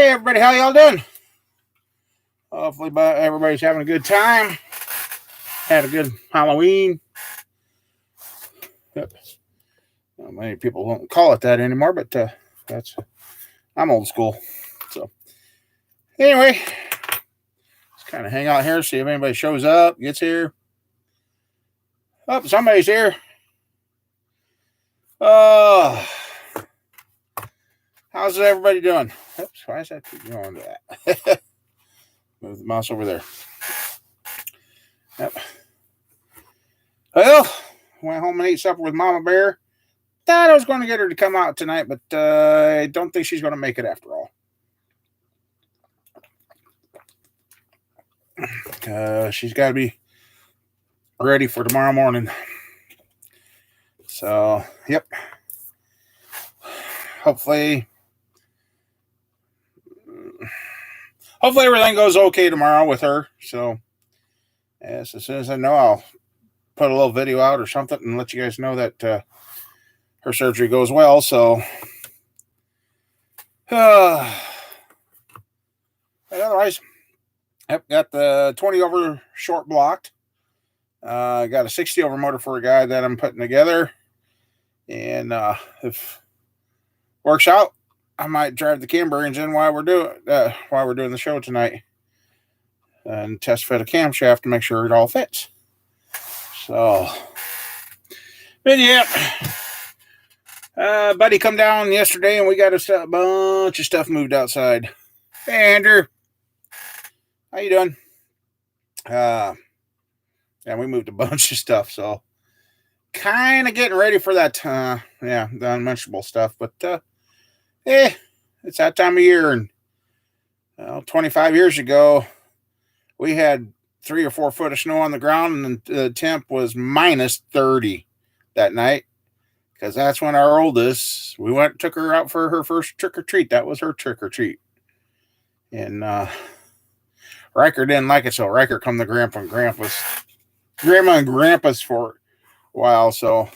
Hey everybody, how y'all doing? Hopefully everybody's having a good time. Had a good Halloween. Well, many people won't call it that anymore, but I'm old school. So anyway, just kind of hang out here, see if anybody shows up, gets here. Oh, somebody's here. How's everybody doing? Oops, why is that keep going to that? Move the mouse over there. Yep. Well, went home and ate supper with Mama Bear. Thought I was going to get her to come out tonight, but I don't think she's going to make it after all. She's got to be ready for tomorrow morning. So, yep. Hopefully everything goes okay tomorrow with her. So, yes, as soon as I know, I'll put a little video out or something and let you guys know that her surgery goes well. So, otherwise, yep, got the 20 over short blocked. Got a 60 over motor for a guy that I'm putting together. And if works out, I might drive the cam bearings in while we're doing the show tonight, and test fit a camshaft to make sure it all fits. So, but yeah, buddy come down yesterday and we got a bunch of stuff moved outside. Hey Andrew, how you doing? Yeah, we moved a bunch of stuff, so kind of getting ready for that. The unmentionable stuff, but it's that time of year, and 25 years ago, we had 3 or 4 foot of snow on the ground, and the temp was minus 30 that night, because that's when our oldest, took her out for her first trick or treat. That was her trick or treat, and Riker didn't like it, so Riker come to grandma and grandpa's for a while. So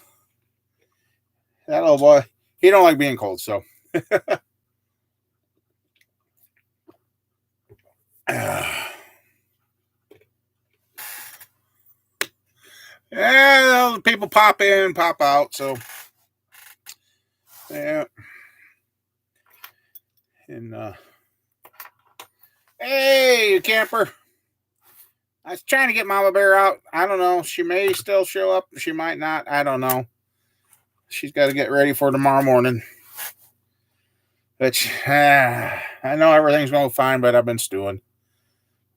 that little boy, he don't like being cold, so. Yeah, people pop in, pop out, so yeah. And hey, you camper. I was trying to get Mama Bear out. I don't know. She may still show up. She might not. I don't know. She's got to get ready for tomorrow morning. Which I know everything's going fine, but I've been stewing.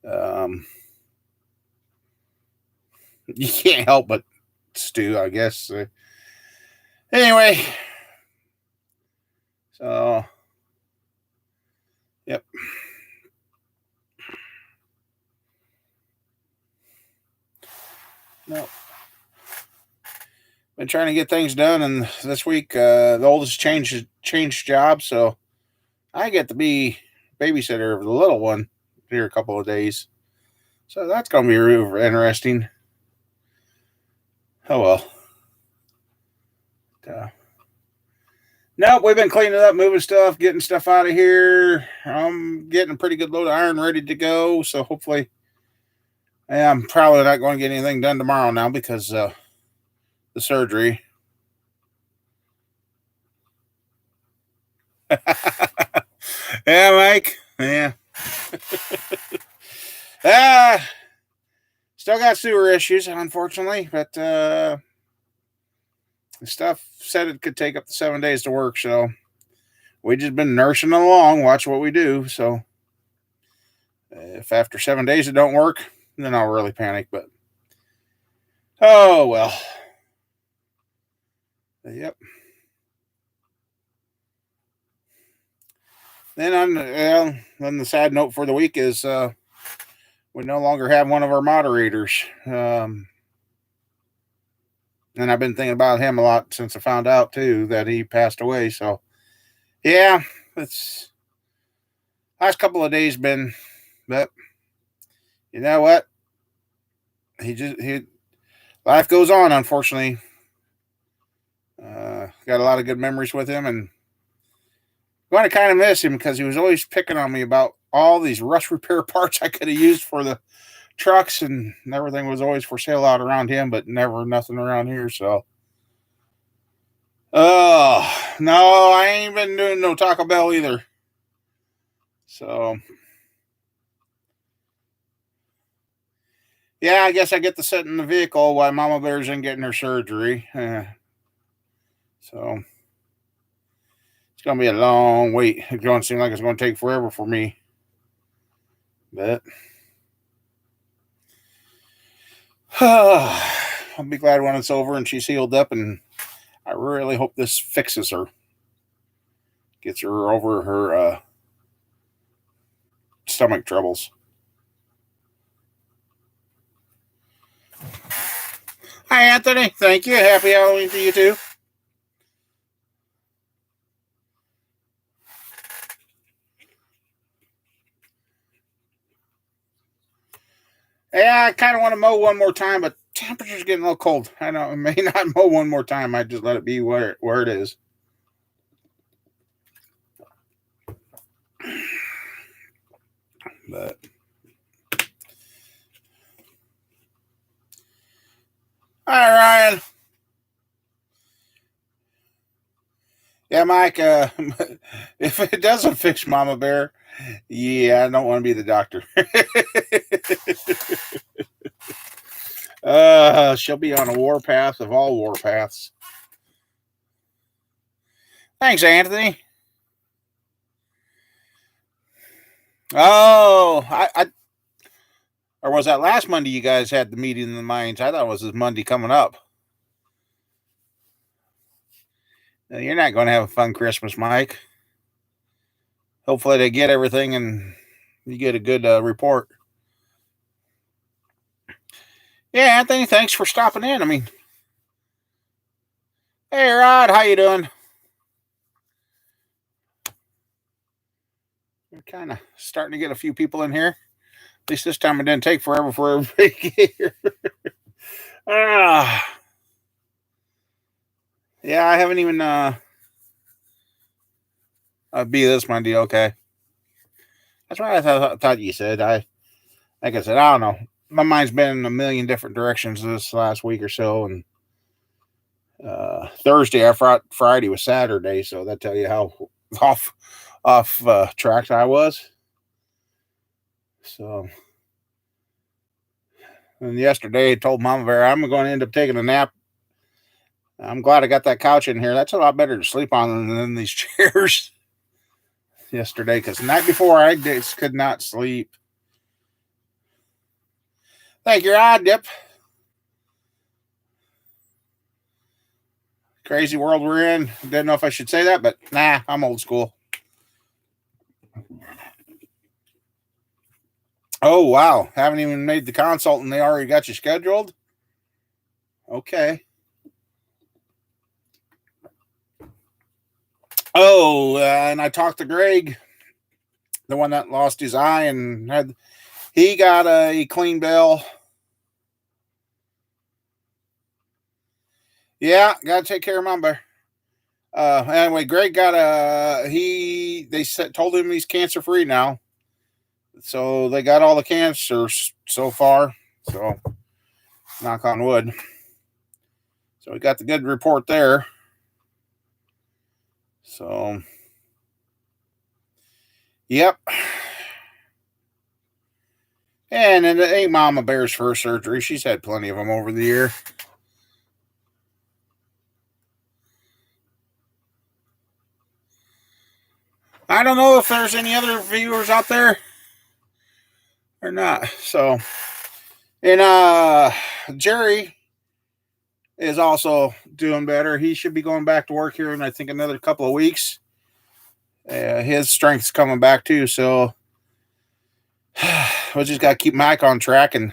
You can't help but stew, I guess. Anyway, so yep. No. Been trying to get things done, and this week the oldest changed jobs, so I get to be babysitter of the little one here a couple of days. So that's going to be really interesting. Oh well. Nope, we've been cleaning up, moving stuff, getting stuff out of here. I'm getting a pretty good load of iron ready to go, so hopefully, I'm probably not going to get anything done tomorrow now because the surgery. Yeah, Mike. Yeah. Still got sewer issues, unfortunately, but the stuff said it could take up to 7 days to work, so we just been nursing along, watch what we do. So if after 7 days it don't work, then I'll really panic, but oh well. Yep. Then the sad note for the week is we no longer have one of our moderators. And I've been thinking about him a lot since I found out too that he passed away. So yeah, it's last couple of days been, but you know what? Life goes on, unfortunately. Got a lot of good memories with him, going to kind of miss him because he was always picking on me about all these rust repair parts I could have used for the trucks, and everything was always for sale out around him, but never nothing around here. So, oh no, I ain't been doing no Taco Bell either. So, yeah, I guess I get to sit in the vehicle while Mama Bear's in getting her surgery. So, it's gonna be a long wait. It's gonna seem like it's gonna take forever for me, but I'll be glad when it's over and she's healed up, and I really hope this fixes her, gets her over her stomach troubles. Hi, Anthony. Thank you. Happy Halloween to you, too. Yeah, I kind of want to mow one more time, but temperature's getting a little cold. I know I may not mow one more time. I just let it be where it is. But all right, Ryan. Yeah, Mike. If it doesn't fix Mama Bear, yeah, I don't want to be the doctor. She'll be on a warpath of all warpaths. Thanks, Anthony. Oh, or was that last Monday you guys had the meeting in the mines? I thought it was this Monday coming up. You're not going to have a fun Christmas, Mike. Hopefully they get everything and you get a good report. Yeah, Anthony, thanks for stopping in. I mean, hey, Rod, how you doing? We're kind of starting to get a few people in here. At least this time it didn't take forever for everybody to get here. Yeah, I haven't even be this Monday. Okay, that's what I thought you said. Like I said, I don't know. My mind's been in a million different directions this last week or so, and Thursday I thought Friday was Saturday, so that tell you how off track I was. So, and yesterday I told Mama Bear I'm going to end up taking a nap. I'm glad I got that couch in here. That's a lot better to sleep on than these chairs. Yesterday, because the night before I just could not sleep. Thank you, Rod. Yep. Crazy world we're in. Didn't know if I should say that, but nah, I'm old school. Oh, wow. Haven't even made the consult and they already got you scheduled? Okay. Oh, and I talked to Greg, the one that lost his eye and he got a clean bill. Yeah, got to take care of Mama Bear. Anyway, Greg got told him he's cancer free now. So they got all the cancers so far. So knock on wood. So we got the good report there. So, yep. And it ain't Mama Bear's first surgery. She's had plenty of them over the year. I don't know if there's any other viewers out there or not. So, and Jerry is also doing better. He should be going back to work here in, I think, another couple of weeks. His strength's coming back too. So, we just got to keep Mike on track and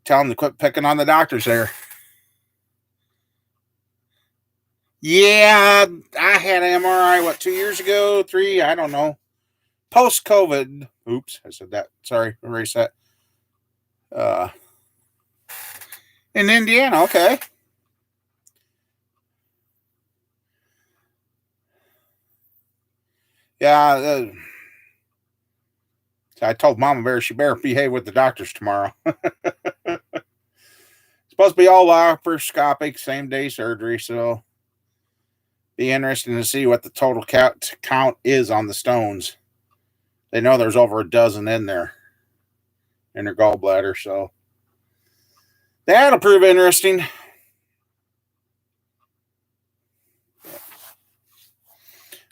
tell him to quit picking on the doctors there. Yeah, I had an MRI, 2 years ago? 3? I don't know. Post COVID. Oops, I said that. Sorry, erase that. In Indiana, okay. Yeah, I told Mama Bear she better behave with the doctors tomorrow. Supposed to be all laparoscopic, same day surgery, so be interesting to see what the total count is on the stones. They know there's over a dozen in there in her gallbladder, so that'll prove interesting.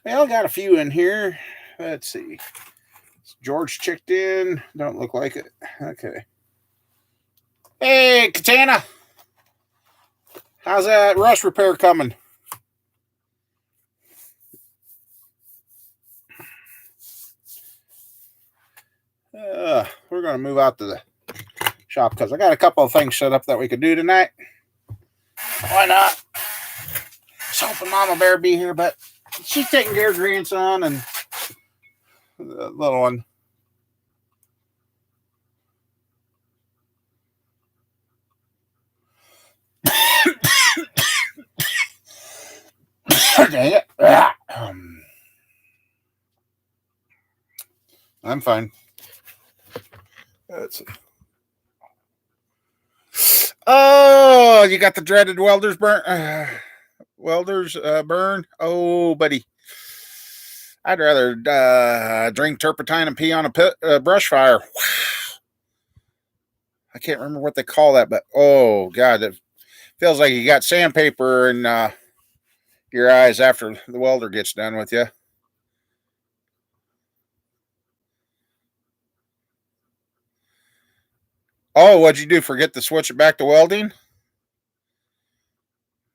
Well, got a few in here. Let's see. George checked in. Don't look like it. Okay. Hey, Katana. How's that rust repair coming? We're going to move out to the shop because I got a couple of things set up that we could do tonight. Why not? Just hoping Mama Bear be here, but she's taking care of grandson and the little one. Dang it. I'm fine. Let's see. Oh, you got the dreaded welder's burn. Burn. Oh, buddy. I'd rather drink turpentine and pee on a brush fire. Wow. I can't remember what they call that, but oh, God. It feels like you got sandpaper in your eyes after the welder gets done with you. Oh, what'd you do? Forget to switch it back to welding?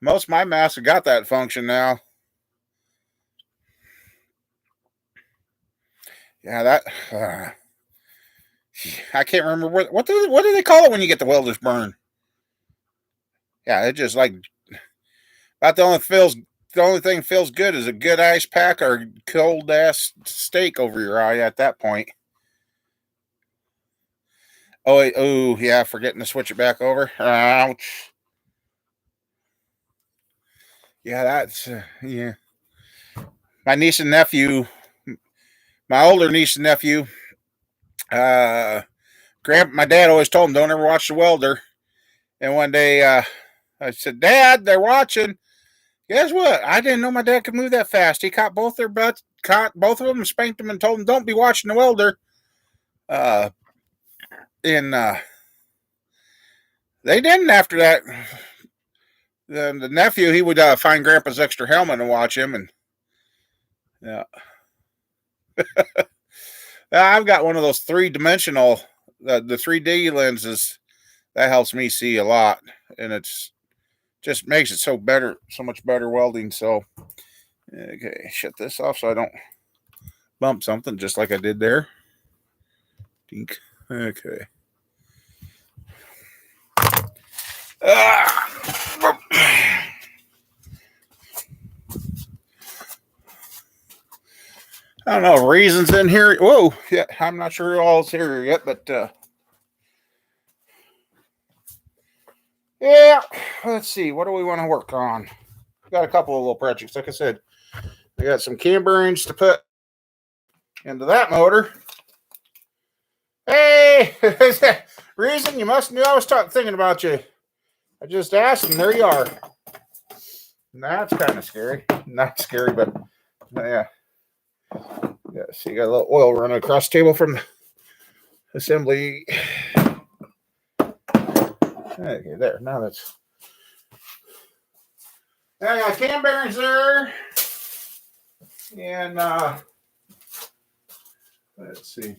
Most of my masks have got that function now. Yeah, that... I can't remember what do they call it when you get the welder's burn? Yeah, it just like... About the only thing feels good is a good ice pack or cold ass steak over your eye at that point. Oh, yeah, forgetting to switch it back over. Ouch. Yeah, that's, yeah. My niece and nephew, my older niece and nephew, my dad always told them, don't ever watch the welder. And one day, I said, Dad, they're watching. Guess what? I didn't know my dad could move that fast. He caught both their butts, caught both of them, spanked them, and told them, don't be watching the welder. And they didn't after that. The nephew, he would find Grandpa's extra helmet and watch him. And yeah. I've got one of those 3-dimensional, the 3D lenses. That helps me see a lot. And it's just makes it so much better welding. So, okay, shut this off so I don't bump something just like I did there. Dink. Okay. I don't know. Reasons in here. Whoa. Yeah, I'm not sure who all's here yet, but yeah. Let's see. What do we want to work on? We got a couple of little projects. Like I said, I got some cam bearings to put into that motor. Hey, Reason, you must knew I was thinking about you. I just asked, and there you are. That's kind of scary. Not scary, but yeah. Yeah, so you got a little oil running across the table from the assembly. Okay, there. Now that's... I got cam bearings there. And let's see.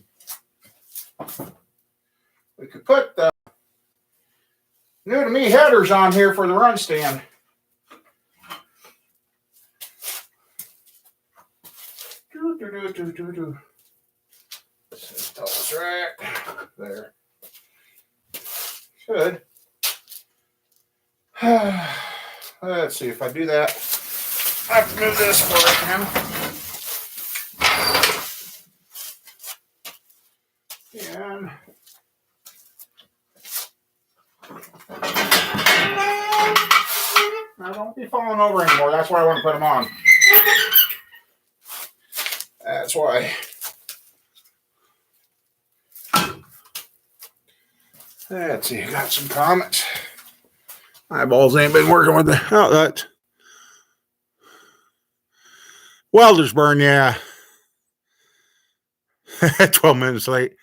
We could put the new to me headers on here for the run stand. That's right there. Should. Let's see if I do that. I have to move this for right now. And now don't be falling over anymore. That's why I want to put them on. That's why. Let's see, I got some comments. Eyeballs ain't been working with the outlet. Welders burn, yeah. 12 minutes late.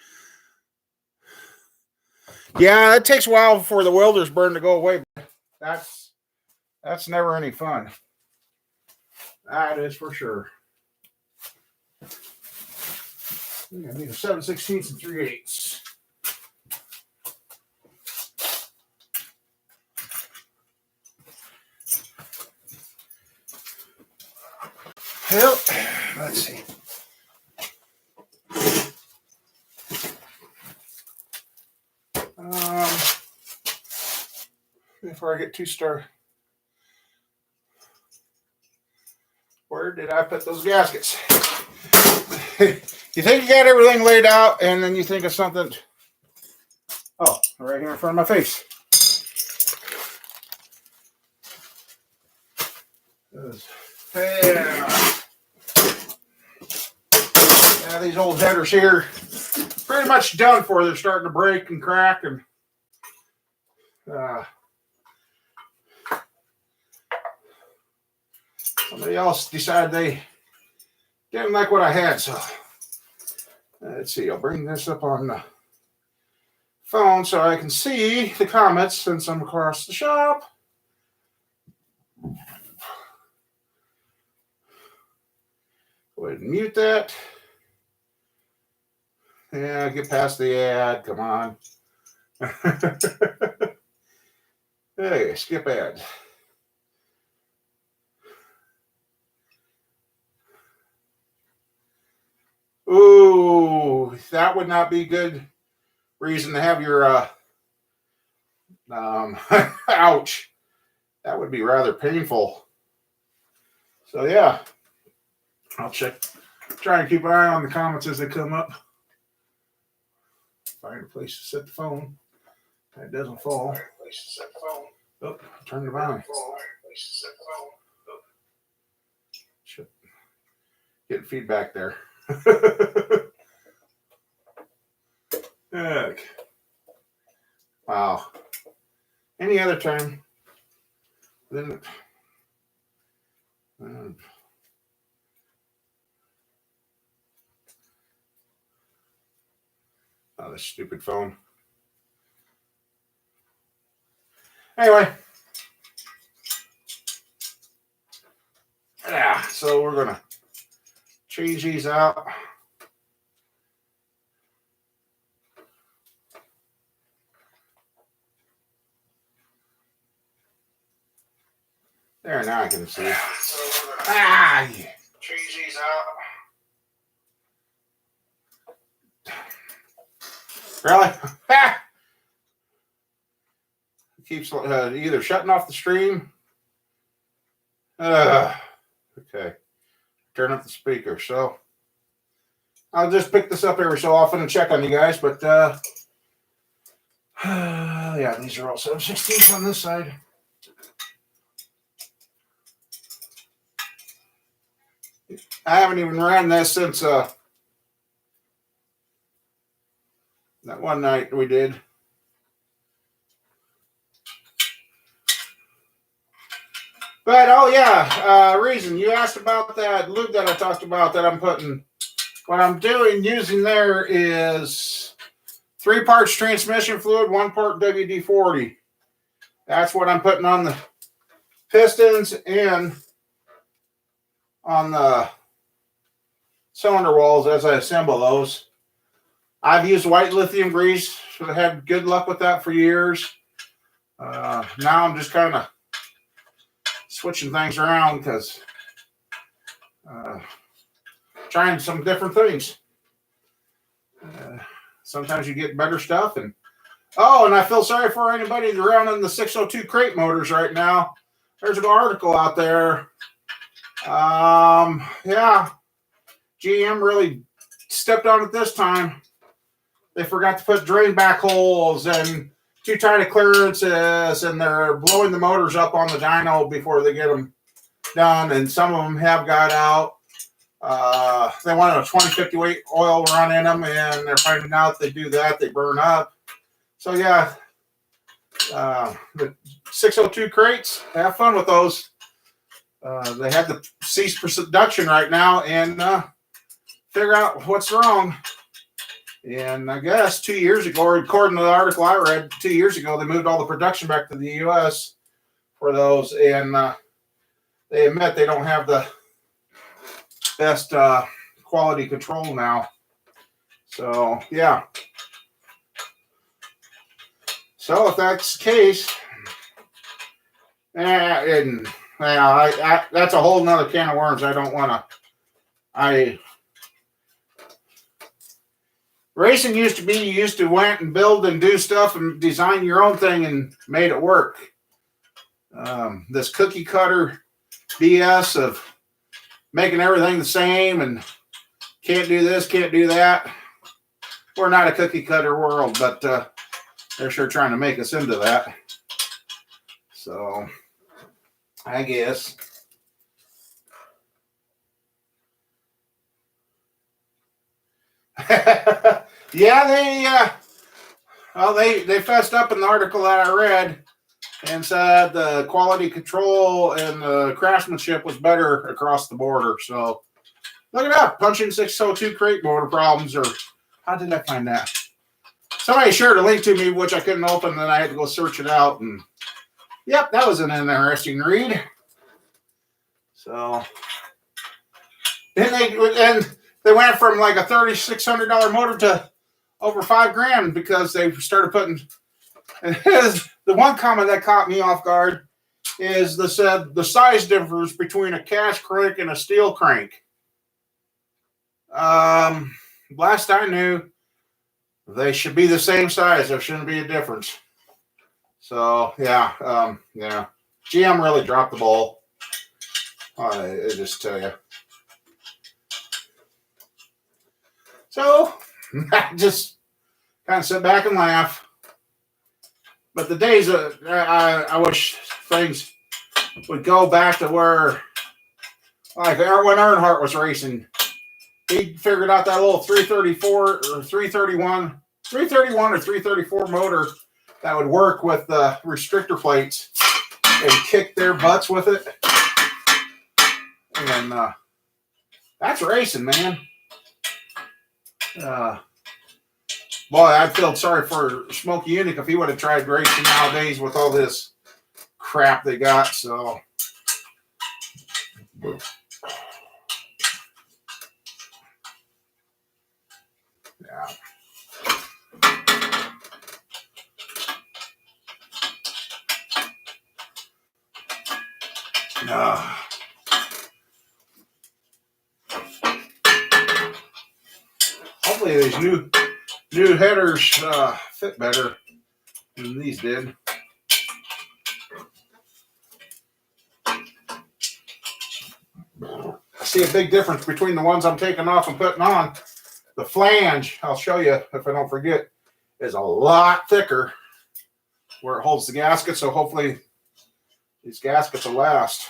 Yeah, it takes a while for the welder's burn to go away. That's never any fun. That is for sure. I need a 7/16 and 3/8. Well, let's see. Before I get too started, where did I put those gaskets? You think you got everything laid out, and then you think of something. Oh, right here in front of my face. Yeah, these old headers here, pretty much done for. They're starting to break and crack, and somebody else decided they didn't like what I had, so let's see. I'll bring this up on the phone so I can see the comments since I'm across the shop. Go ahead and mute that. Yeah, get past the ad. Come on. Hey, skip ad. Ooh, that would not be good reason to have your ouch. That would be rather painful. So yeah, I'll try and keep an eye on the comments as they come up. Find a place to set the phone. That doesn't fall. Oh, turn the volume. Getting feedback there. Okay. Wow. Any other time, then oh, this stupid phone. Anyway. Yeah, so we're gonna change these out. There, now I can see. Yeah, so yeah. Change these out. Really? It keeps either shutting off the stream. Okay. Turn up the speaker. So I'll just pick this up every so often and check on you guys. But yeah, these are all 7/16 on this side. I haven't even ran this since that one night we did. But oh yeah, reason you asked about that lube that I talked about that I'm putting. What I'm using there is 3 parts transmission fluid, 1 part WD-40. That's what I'm putting on the pistons and on the cylinder walls as I assemble those. I've used white lithium grease. I've had good luck with that for years. Now I'm just kind of switching things around because trying some different things. Sometimes you get better stuff. And I feel sorry for anybody around in the 602 crate motors right now. There's an article out there. Yeah, GM really stepped on it this time. They forgot to put drain back holes and too tight of clearances, and they're blowing the motors up on the dyno before they get them done, and some of them have got out. They wanted a 2050 weight oil run in them, and they're finding out they do that, they burn up. So yeah, the 602 crates, have fun with those. They have to cease production right now and figure out what's wrong. And I guess 2 years ago, or according to the article I read, 2 years ago, they moved all the production back to the U.S. for those, and they admit they don't have the best quality control now. So yeah. So if that's the case, that's a whole nother can of worms. I don't want to. Racing used to be, you used to went and build and do stuff and design your own thing and made it work. This cookie cutter BS of making everything the same and can't do this, can't do that. We're not a cookie cutter world, but they're sure trying to make us into that. So, I guess. Yeah, they fessed up in the article that I read and said the quality control and the craftsmanship was better across the border. So look it up. Punching 602 crate motor problems, or how did I find that? Somebody shared a link to me, which I couldn't open, and then I had to go search it out. And yep, that was an interesting read. So then they went from like a $3,600 motor to over $5,000 because they started putting. And the one comment that caught me off guard is they said the size difference between a cast crank and a steel crank. Last I knew, they should be the same size. There shouldn't be a difference. So yeah, GM really dropped the ball. I just tell you. So I just kind of sit back and laugh. But the days I wish things would go back to where, like when Earnhardt was racing, he figured out that little 334 or 331 or 334 motor that would work with the restrictor plates and kick their butts with it. And that's racing, man. Boy, I'd feel sorry for Smokey Yunick if he would have tried racing nowadays with all this crap they got. So, yeah. Hopefully these new headers fit better than these did. I see a big difference between the ones I'm taking off and putting on. The flange, I'll show you if I don't forget, is a lot thicker where it holds the gasket, so hopefully these gaskets will last.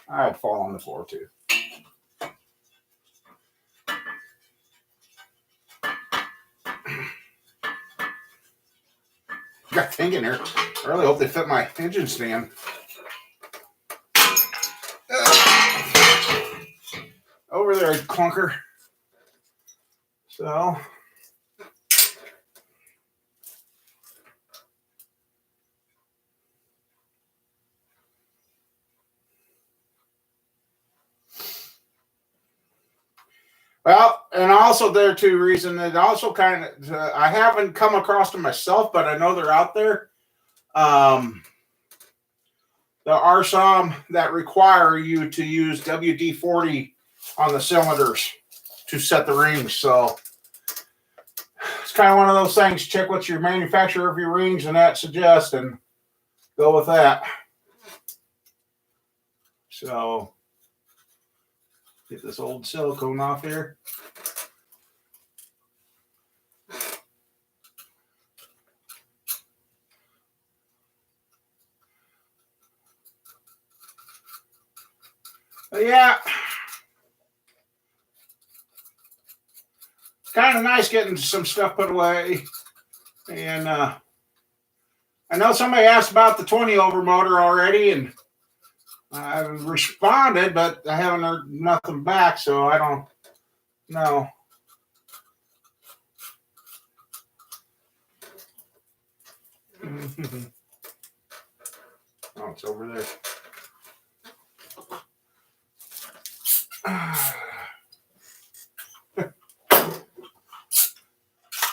I'd fall on the floor too. Got thing in here. I really hope they fit my engine stand. Over there, clunker. So. Well, and also there too, reason that also kind of, I haven't come across them myself, but I know they're out there. There are some that require you to use WD-40 on the cylinders to set the rings. So it's kind of one of those things. Check what your manufacturer of your rings and that suggests and go with that. So get this old silicone off here. But yeah. kind of nice getting some stuff put away. And I know somebody asked about the 20 over motor already, and I responded, but I haven't heard nothing back, so I don't know. Oh, it's over there.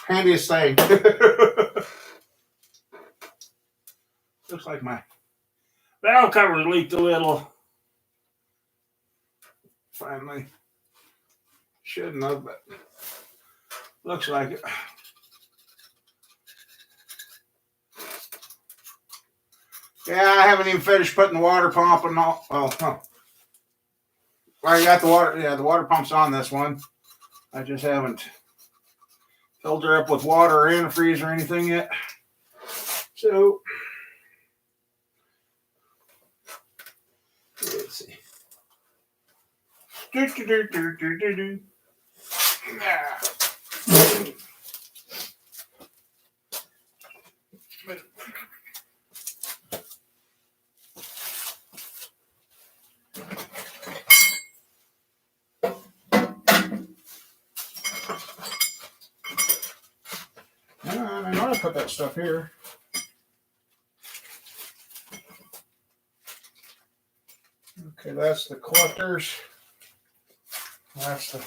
Handiest thing. Looks like my valve cover leaked a little. Finally. Shouldn't have, but looks like it. Yeah, I haven't even finished putting the water pump and all. Oh, huh. Well, I got the water. Yeah, the water pump's on this one. I just haven't filled her up with water or antifreeze or anything yet. So, let's see. I know I put that stuff here. Okay, that's the collectors. That's the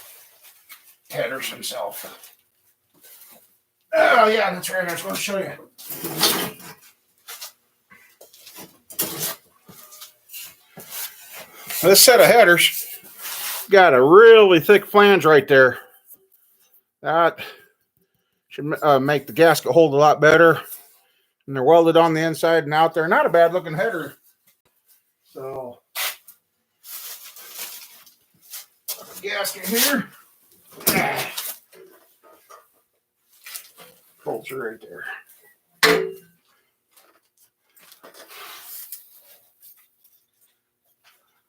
headers himself. Oh, yeah, that's right. I was going to show you. This set of headers got a really thick flange right there. That should make the gasket hold a lot better. And they're welded on the inside and out there. Not a bad looking header. So, gasket here. Bolts are right there.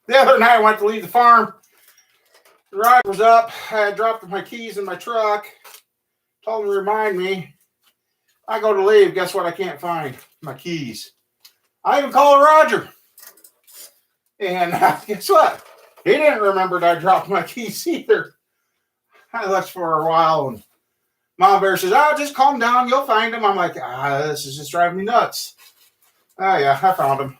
The other night I went to leave the farm. The ride was up. I had dropped my keys in my truck. Told him to remind me. I go to leave. Guess what I can't find? My keys. I even called Roger. And guess what? He didn't remember that I dropped my keys either. I left for a while, and Mom Bear says, "Oh, just calm down. You'll find them." I'm like, this is just driving me nuts. Oh, yeah, I found them.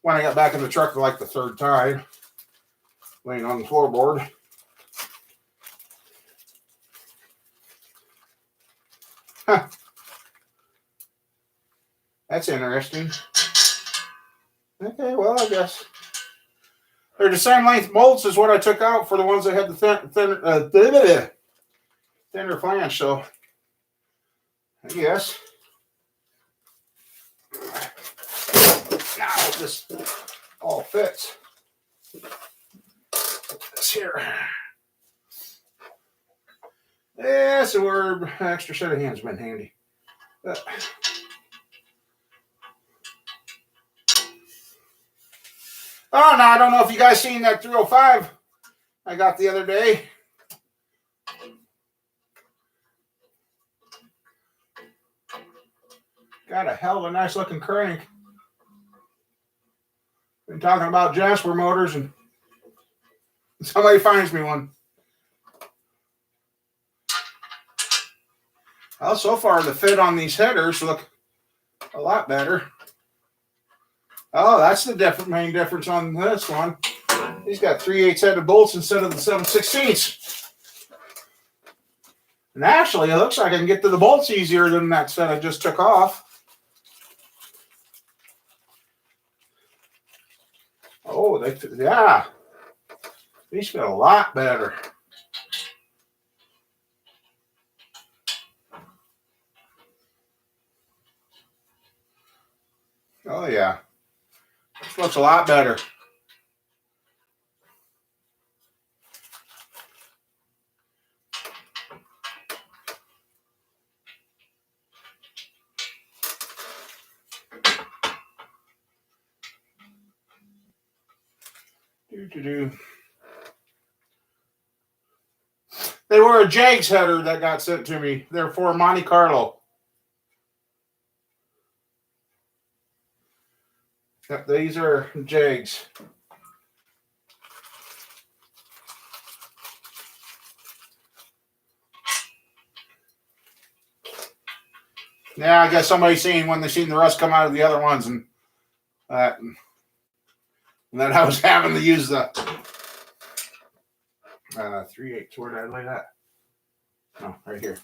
When I got back in the truck for like the third time, laying on the floorboard. Huh. That's interesting. Okay, well, I guess they're the same length bolts as what I took out for the ones that had the thinner flange. So, I guess now this all fits. Put this here. Yeah, so we're extra set of hands been handy. Oh, no, I don't know if you guys seen that 305 I got the other day. Got a hell of a nice looking crank. Been talking about Jasper motors, and somebody finds me one. Well, so far the fit on these headers look a lot better. Oh, that's the main difference on this one. He's got 3/8 headed bolts instead of the 7/16. And actually, it looks like I can get to the bolts easier than that set I just took off. Oh, yeah. These fit a lot better. Oh, yeah. This looks a lot better. They were a Jags header that got sent to me. They're for Monte Carlo. Yep, these are Jags. Yeah, I guess somebody seen when they seen the rust come out of the other ones, and then I was having to use the 3/8. Where did I lay that? Oh, right here.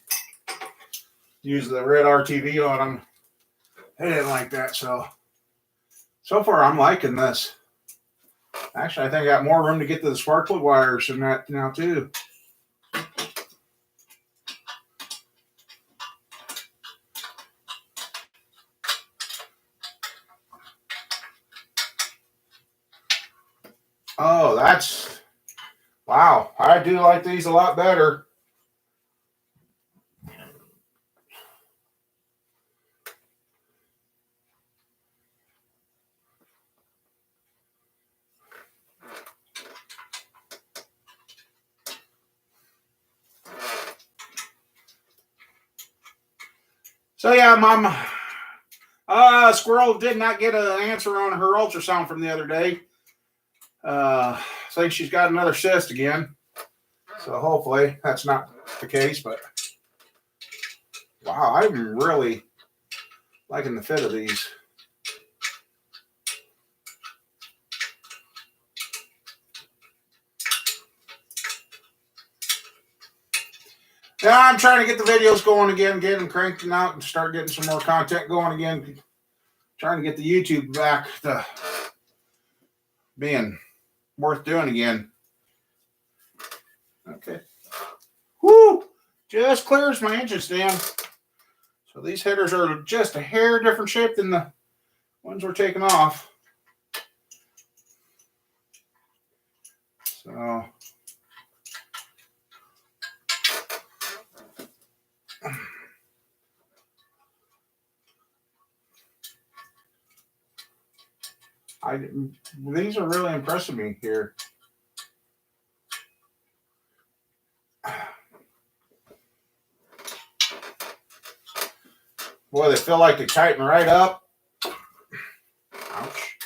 Use the red RTV on them. They didn't like that, so far I'm liking this. Actually, I think I got more room to get to the sparkly wires than that now too. Oh, wow. I do like these a lot better. So yeah, Mom, Squirrel did not get an answer on her ultrasound from the other day. I think she's got another cyst again. So hopefully that's not the case, but wow, I'm really liking the fit of these. Yeah, I'm trying to get the videos going again, get them cranking out and start getting some more content going again. Trying to get the YouTube back to being worth doing again. Okay. Whoo! Just clears my engine stand. So these headers are just a hair different shape than the ones we're taking off. So these are really impressing me here. Boy, they feel like they tighten right up. Ouch.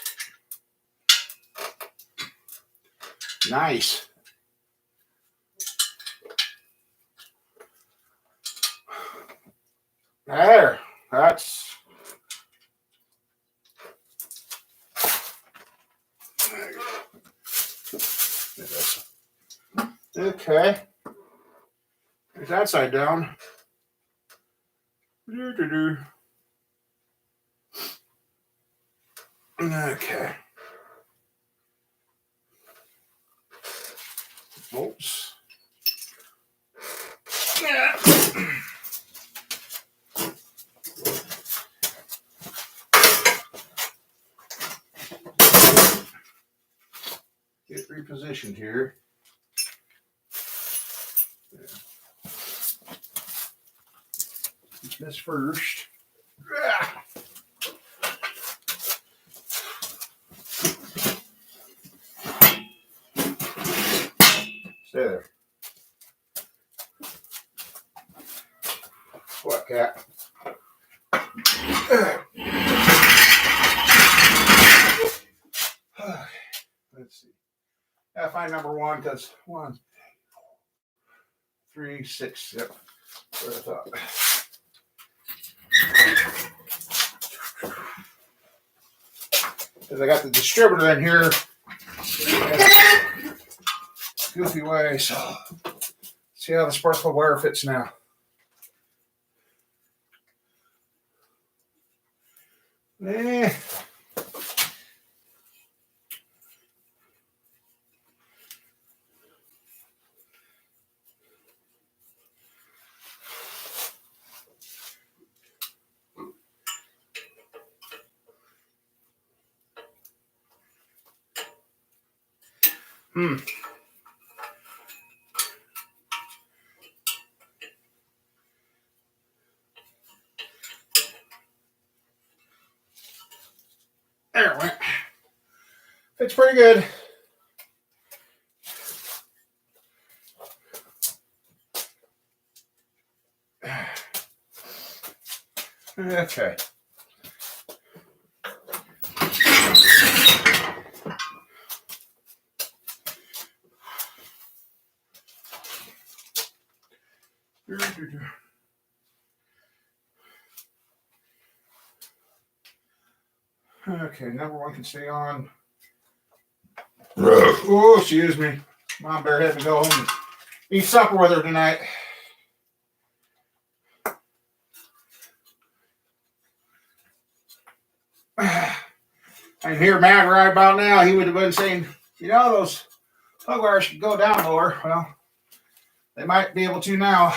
Nice. There. That's. Okay. There's that side down. Okay. Oops. Yeah. Get repositioned here. This first. Stay there. What, cat? Let's see. Gotta find number one because 1, 3, 6. Yep. What I thought. Because I got the distributor in here. Goofy way. So see how the sparkle wire fits now. Eh. There it went. Fits pretty good. Okay. Okay, number one can stay on. Oh, excuse me. Mom bear had to go home and eat supper with her tonight. I'm here mad right about now. He would have been saying, you know, those plug wires should go down lower. Well, they might be able to now.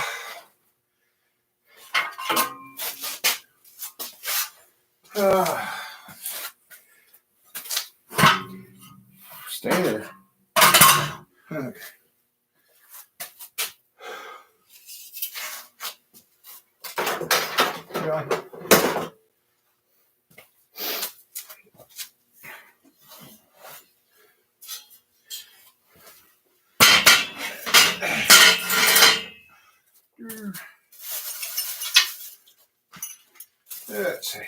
Stay there. Okay. Let's see.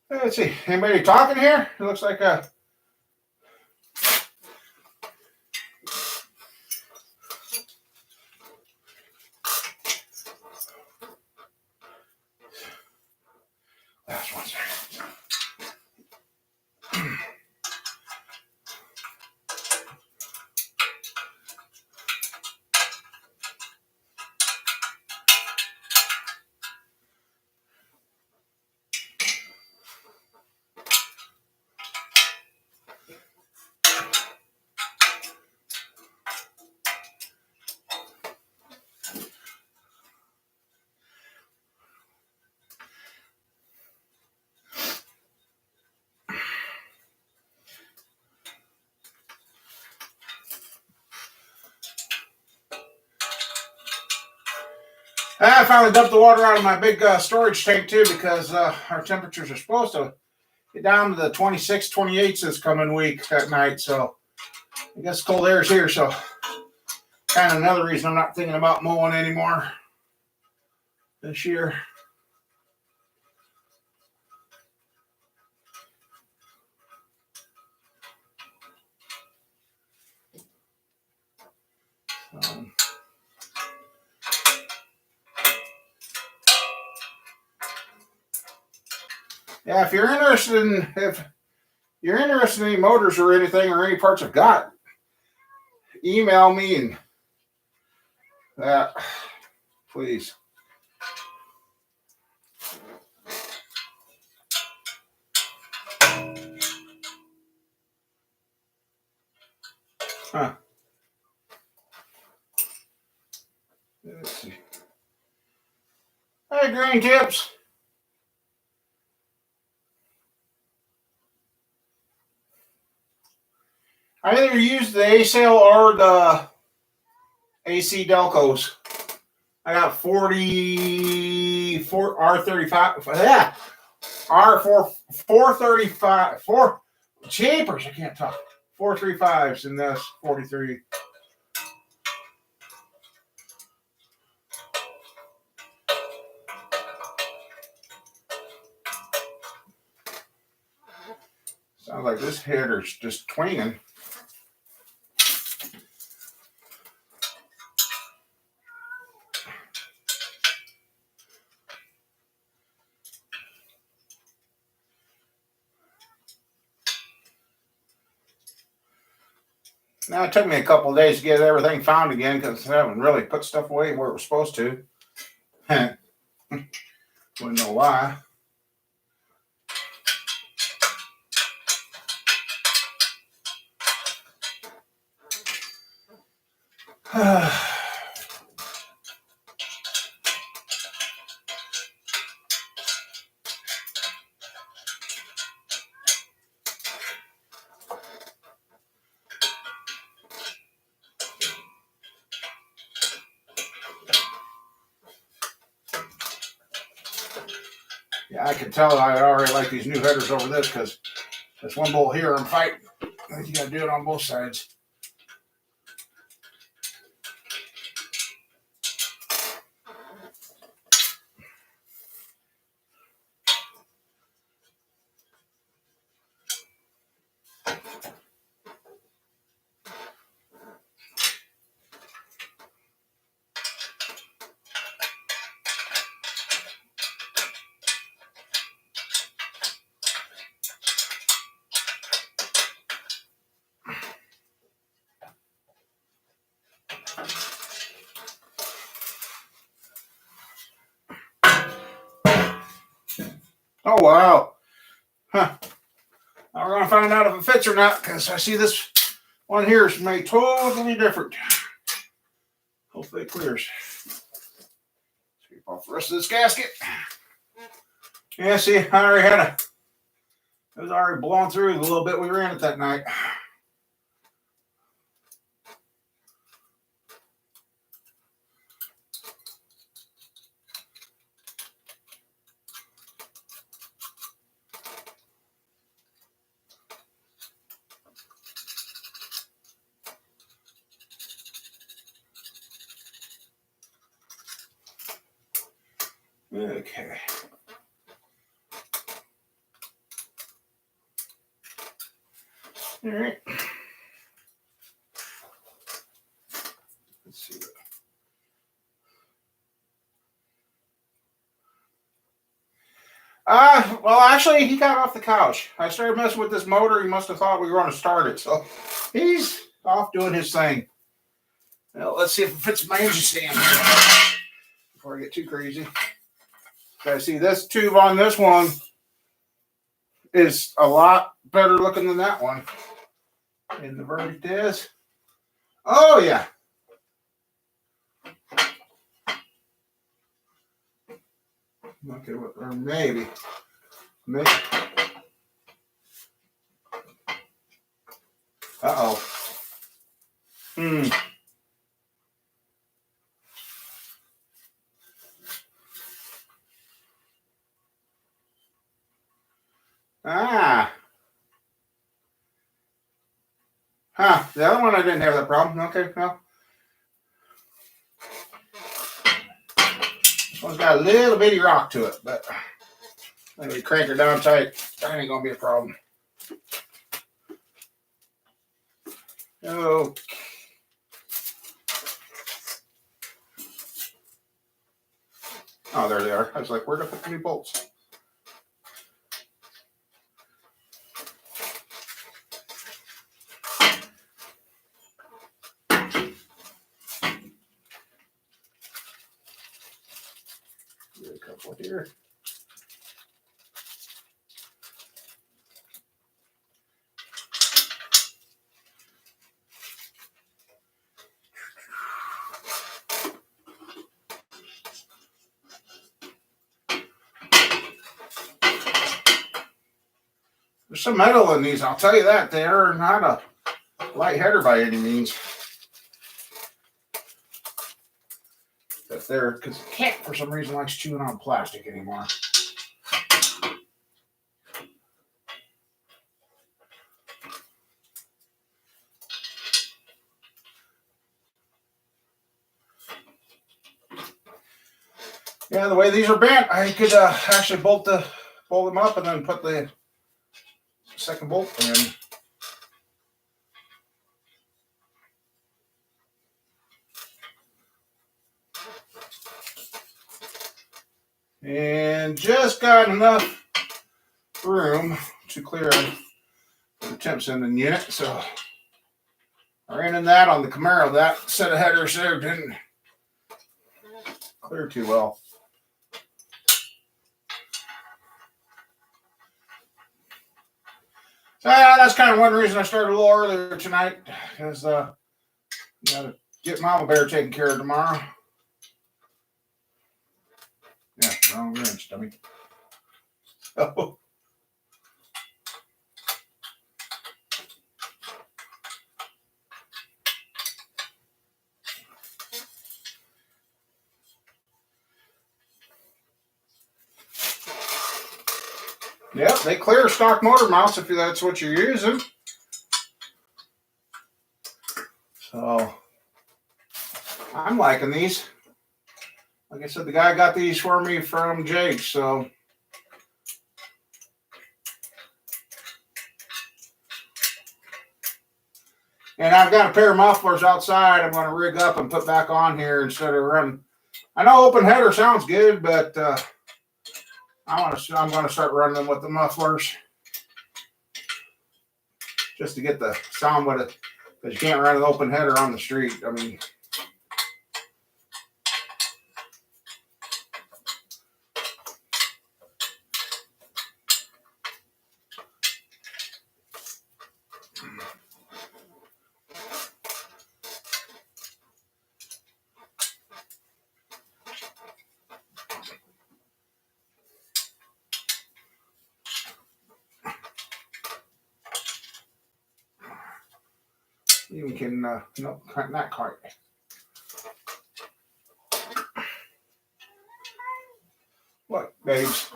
Let's see. Anybody talking here? It looks like a. That's one second. I finally dumped the water out of my big storage tank too because our temperatures are supposed to get down to the 26, 28 this coming week at night. So I guess cold air is here. So kind of another reason I'm not thinking about mowing anymore this year. Yeah, if you're interested in any motors or anything or any parts I've got, email me and please. Huh. Let's see. Hey, Green Tips. I either use the A-Sail or the AC Delcos. I got 44 R35. Yeah, R4 435 4 chambers. I can't talk. 435s and that's 43. Sounds like this header's just twinging. Now, it took me a couple of days to get everything found again because I haven't really put stuff away where it was supposed to. Wouldn't know why. Yeah, I can tell I already like these new headers over this because this one bolt here I'm fighting. I think you got to do it on both sides. Oh, wow. Huh. Now we're going to find out if it fits or not because I see this one here is made totally different. Hopefully it clears. Sweep off the rest of this gasket. Yeah, see, I already had it was already blown through the little bit we ran it that night. Okay. All right. Let's see. Well, actually, he got off the couch. I started messing with this motor. He must have thought we were going to start it, so he's off doing his thing. Well, let's see if it fits my engine stand here before I get too crazy. I see this tube on this one is a lot better looking than that one. And the verdict is, oh yeah. Okay, or maybe. Uh-oh. Ah. Huh. The other one I didn't have that problem. Okay, well. This one's got a little bitty rock to it, but when we crank her down tight, that ain't gonna be a problem. Oh. Oh, there they are. I was like, where to put the new bolts? Get a couple here. There's some metal in these, I'll tell you that. They are not a light header by any means. But they're, because the cat for some reason likes chewing on plastic anymore. Yeah, the way these are bent, I could actually bolt them up and then put the second bolt in. And just got enough room to clear the temp sending unit, so I ran in that on the Camaro. That set of headers there didn't clear too well. So yeah, that's kind of one reason I started a little earlier tonight, because got to get Mama Bear taken care of tomorrow. Yeah, wrong wrench, dummy. So, Yep, they clear stock motor mounts if that's what you're using. So I'm liking these. Like I said, the guy got these for me from Jake, so. And I've got a pair of mufflers outside I'm going to rig up and put back on here instead of running. I know open header sounds good, but I'm going to start running them with the mufflers just to get the sound with it, because you can't run an open header on the street. I mean, you can, no, not quite. What, babes?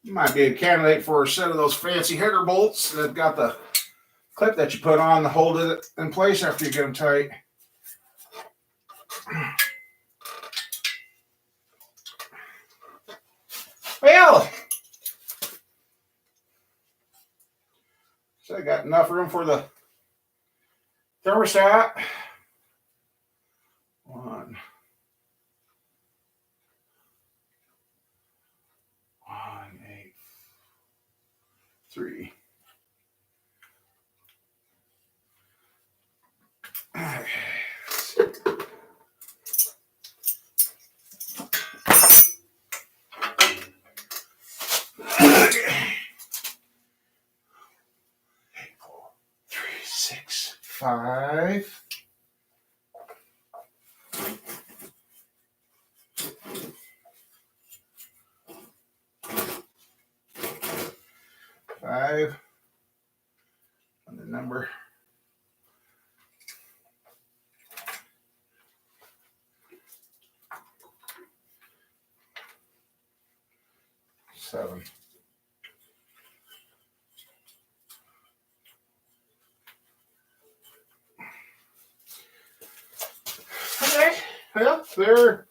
Might be a candidate for a set of those fancy header bolts that got the clip that you put on to hold it in place after you get them tight. Well, so I got enough room for the thermostat. 1, 8, 3. Okay. 6, 5. 5. And the number. 7. Okay, well, there.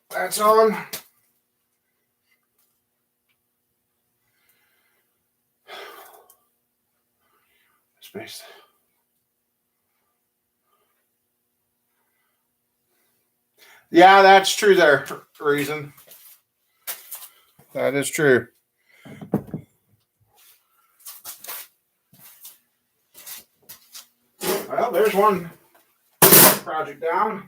That's on. Space. Yeah, that's true there, Reason. That is true. Well, there's one project down.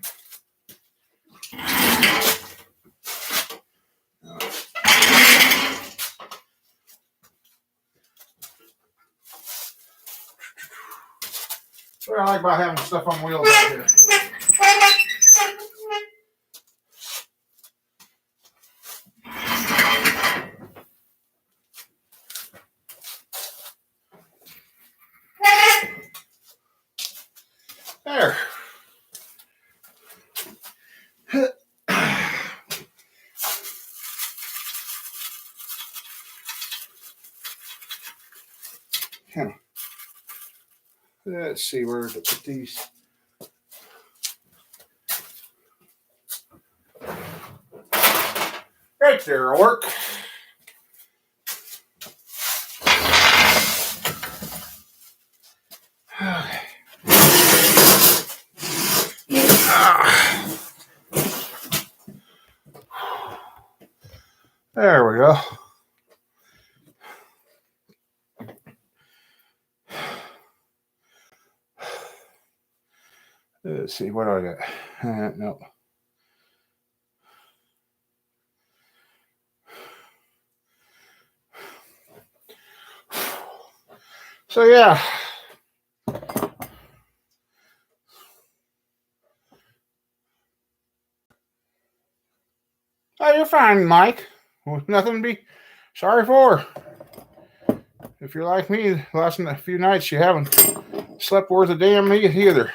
What I like about having stuff on wheels out here. There. Let's see where to put these. Right there will work. There we go. Let's see, what do I got? No. So yeah, you're fine, Mike. Nothing to be sorry for. If you're like me, the last few nights you haven't slept worth a damn either.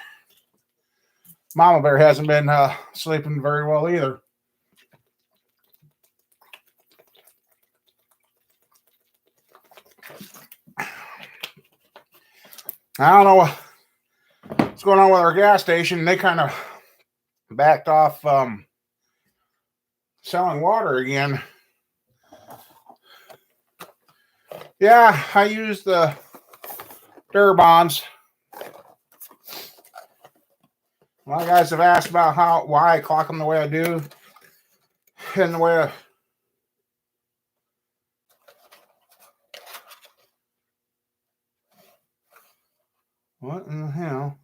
Mama Bear hasn't been sleeping very well either. I don't know what's going on with our gas station. They kind of backed off selling water again. Yeah, I used the Durabonds. A lot of guys have asked about why I clock them the way I do, and the way what in the hell?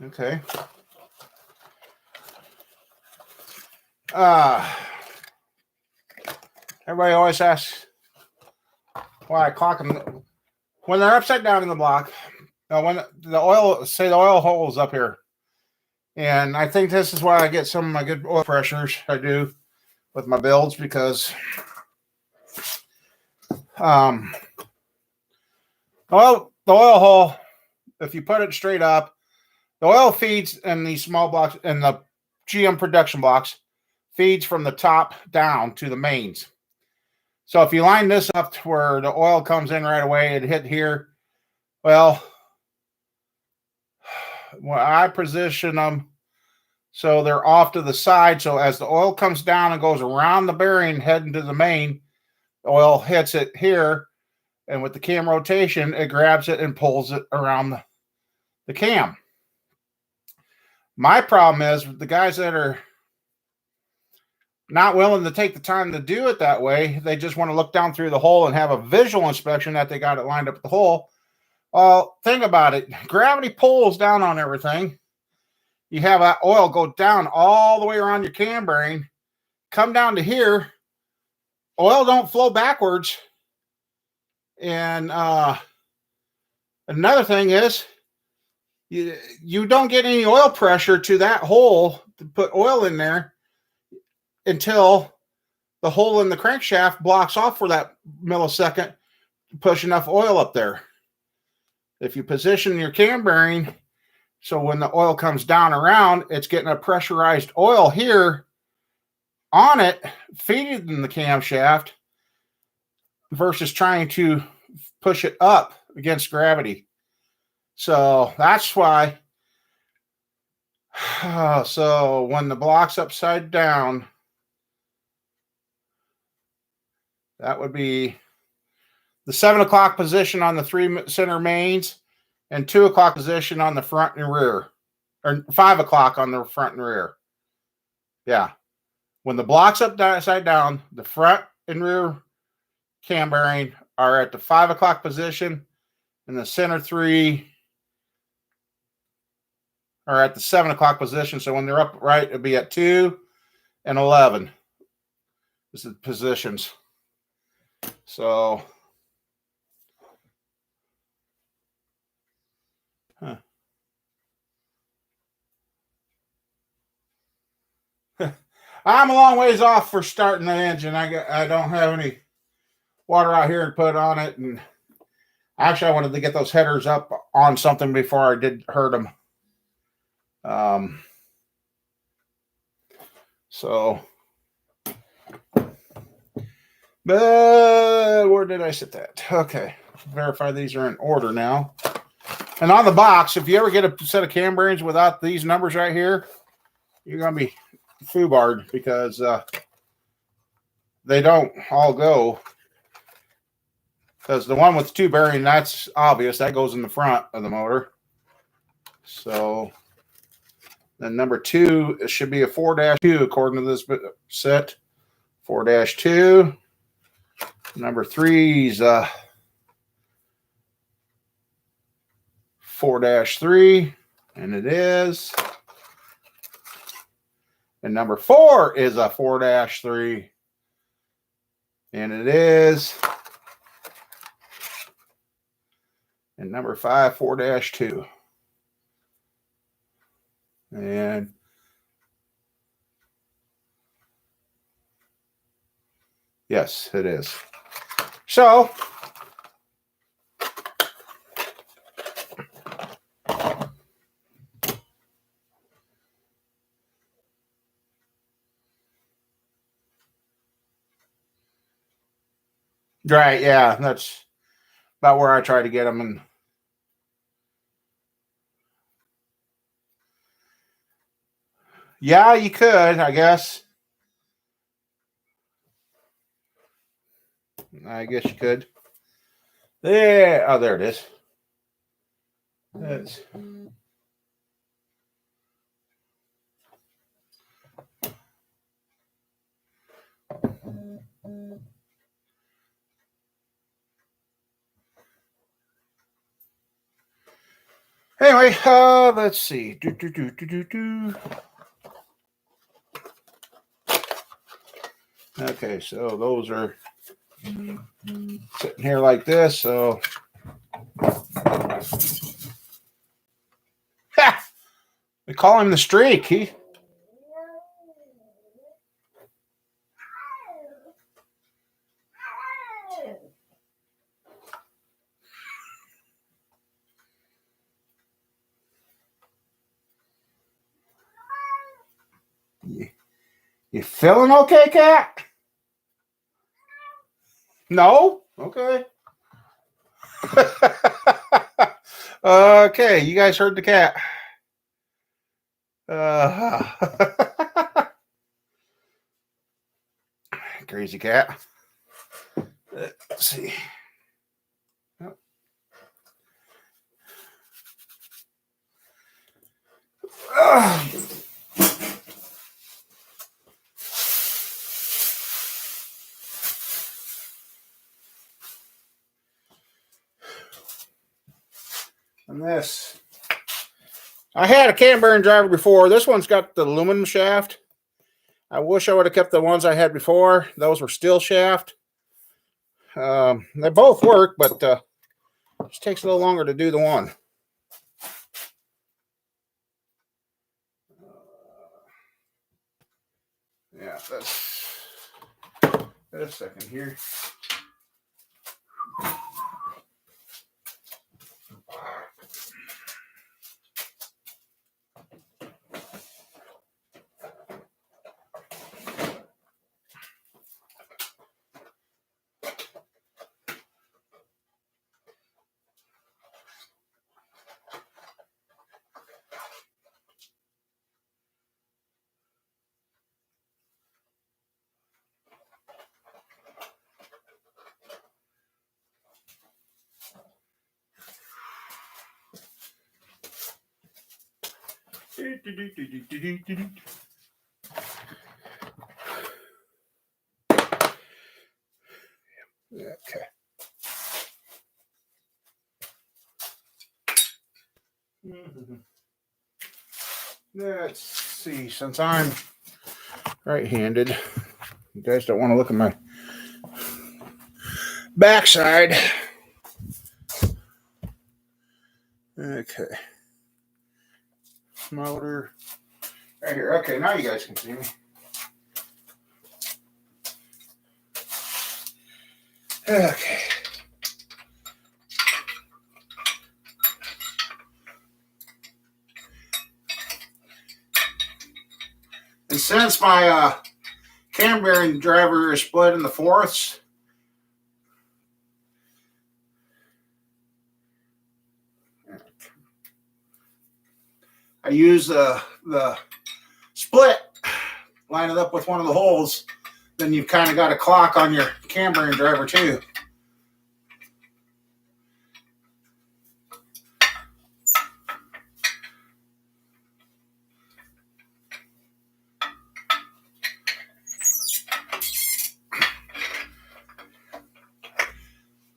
Okay. Everybody always asks why I clock them when they're upside down in the block. When the oil hole is up here, and I think this is why I get some of my good oil pressures I do with my builds, because the oil hole, if you put it straight up, the oil feeds in these small blocks, in the GM production blocks, feeds from the top down to the mains. So if you line this up to where the oil comes in right away and hit here, well, when I position them so they're off to the side, so as the oil comes down and goes around the bearing heading to the main, the oil hits it here, and with the cam rotation, it grabs it and pulls it around the cam. My problem is with the guys that are not willing to take the time to do it that way. They just want to look down through the hole and have a visual inspection that they got it lined up at the hole. Well, think about it. Gravity pulls down on everything. You have that oil go down all the way around your cam bearing, come down to here. Oil don't flow backwards. And another thing is, you don't get any oil pressure to that hole to put oil in there until the hole in the crankshaft blocks off for that millisecond to push enough oil up there. If you position your cam bearing so when the oil comes down around, it's getting a pressurized oil here on it, feeding the camshaft, versus trying to push it up against gravity. So that's why. So when the block's upside down, that would be the 7 o'clock position on the 3 center mains and 2 o'clock position on the front and rear, or 5 o'clock on the front and rear. Yeah. When the block's upside down, the front and rear cam bearing are at the 5 o'clock position, and the center 3 are at the 7 o'clock position. So when they're upright, it'll be at 2 and 11. This is the positions. So, I'm a long ways off for starting the engine. I don't have any water out here to put on it, and actually I wanted to get those headers up on something before I did hurt them. But where did I set that? Okay, verify these are in order now. And on the box, if you ever get a set of cam bearings without these numbers right here, you're going to be foobarred, because they don't all go. Because the one with 2 bearing, that's obvious. That goes in the front of the motor. So then number 2, it should be a 4-2 according to this set. 4-2. Number 3's 4-3, and it is. And number 4 is a 4-3, and it is. And number 5, 4-2. And yes, it is. So, right, yeah, that's about where I try to get them. And yeah, you could, I guess. I guess you could. There. Oh, there it is. That's. Anyway, let's see. Okay, so those are sitting here like this. So, ha! We call him the streak. You feeling okay, cat? No? Okay. Okay, you guys heard the cat. Crazy cat. Let's see. And this. I had a cam bearing driver before. This one's got the aluminum shaft. I wish I would have kept the ones I had before. Those were steel shaft. They both work, but it just takes a little longer to do the one. Yeah, that's. Wait a second here. Okay. Let's see. Since I'm right-handed, you guys don't want to look at my backside. Okay. Motor. Right here. Okay, now you guys can see me. Okay. And since my cam bearing driver is split in the fourths, I use the split, line it up with one of the holes. Then you've kind of got a clock on your cam bearing driver too.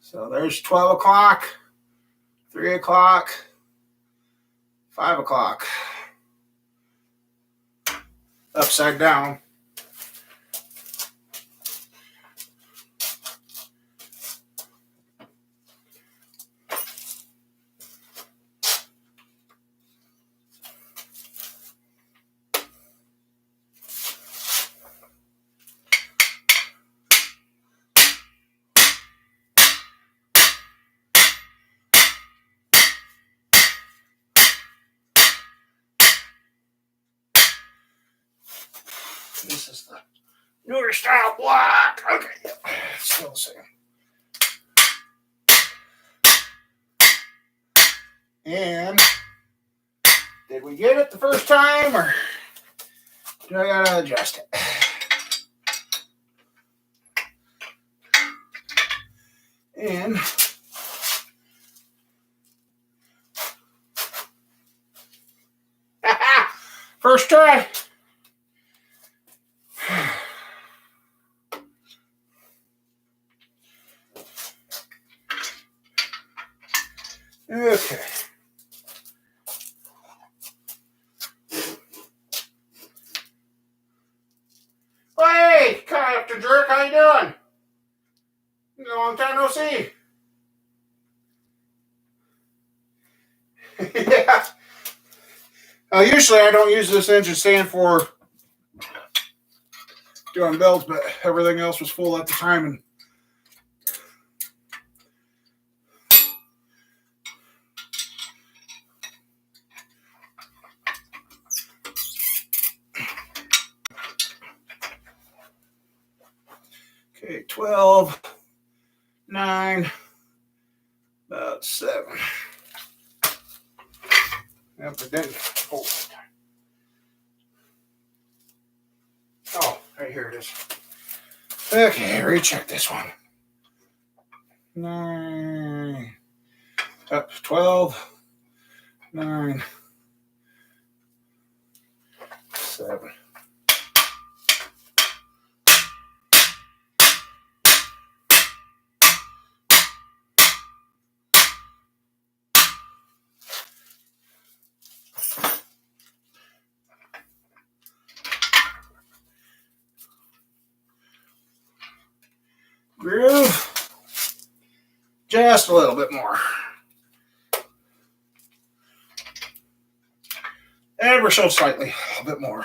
So there's 12 o'clock, 3 o'clock, 5 o'clock. Upside down. This is the newer style block. Okay, still the same. And did we get it the first time, or do I gotta adjust it? And first try. Okay. Hey, Captain Jerk, how you doing? Long time no see. Yeah. Usually I don't use this engine stand for doing builds, but everything else was full at the time. And okay, 12, 9, about 7. Yep, it didn't hold it. Oh, right here it is. Okay, recheck this one. 9, up 12, 9, 7. Groove just a little bit more. Ever so slightly, a bit more.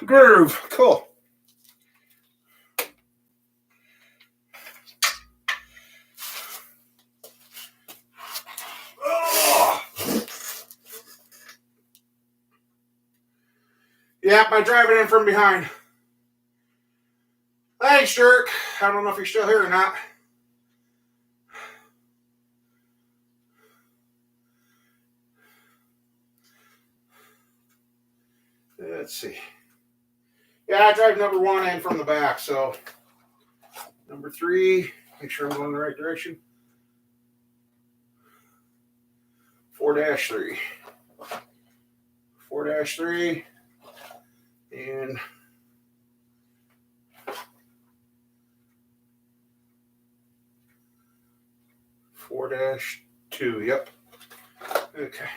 Groove. Cool. Oh. Yep, I drive it in from behind. Thanks, Jerk. I don't know if you're still here or not. Let's see. Yeah, I drive number 1 in from the back, so number 3, make sure I'm going in the right direction. 4-3. 4-3 and 4-2. Yep. Okay.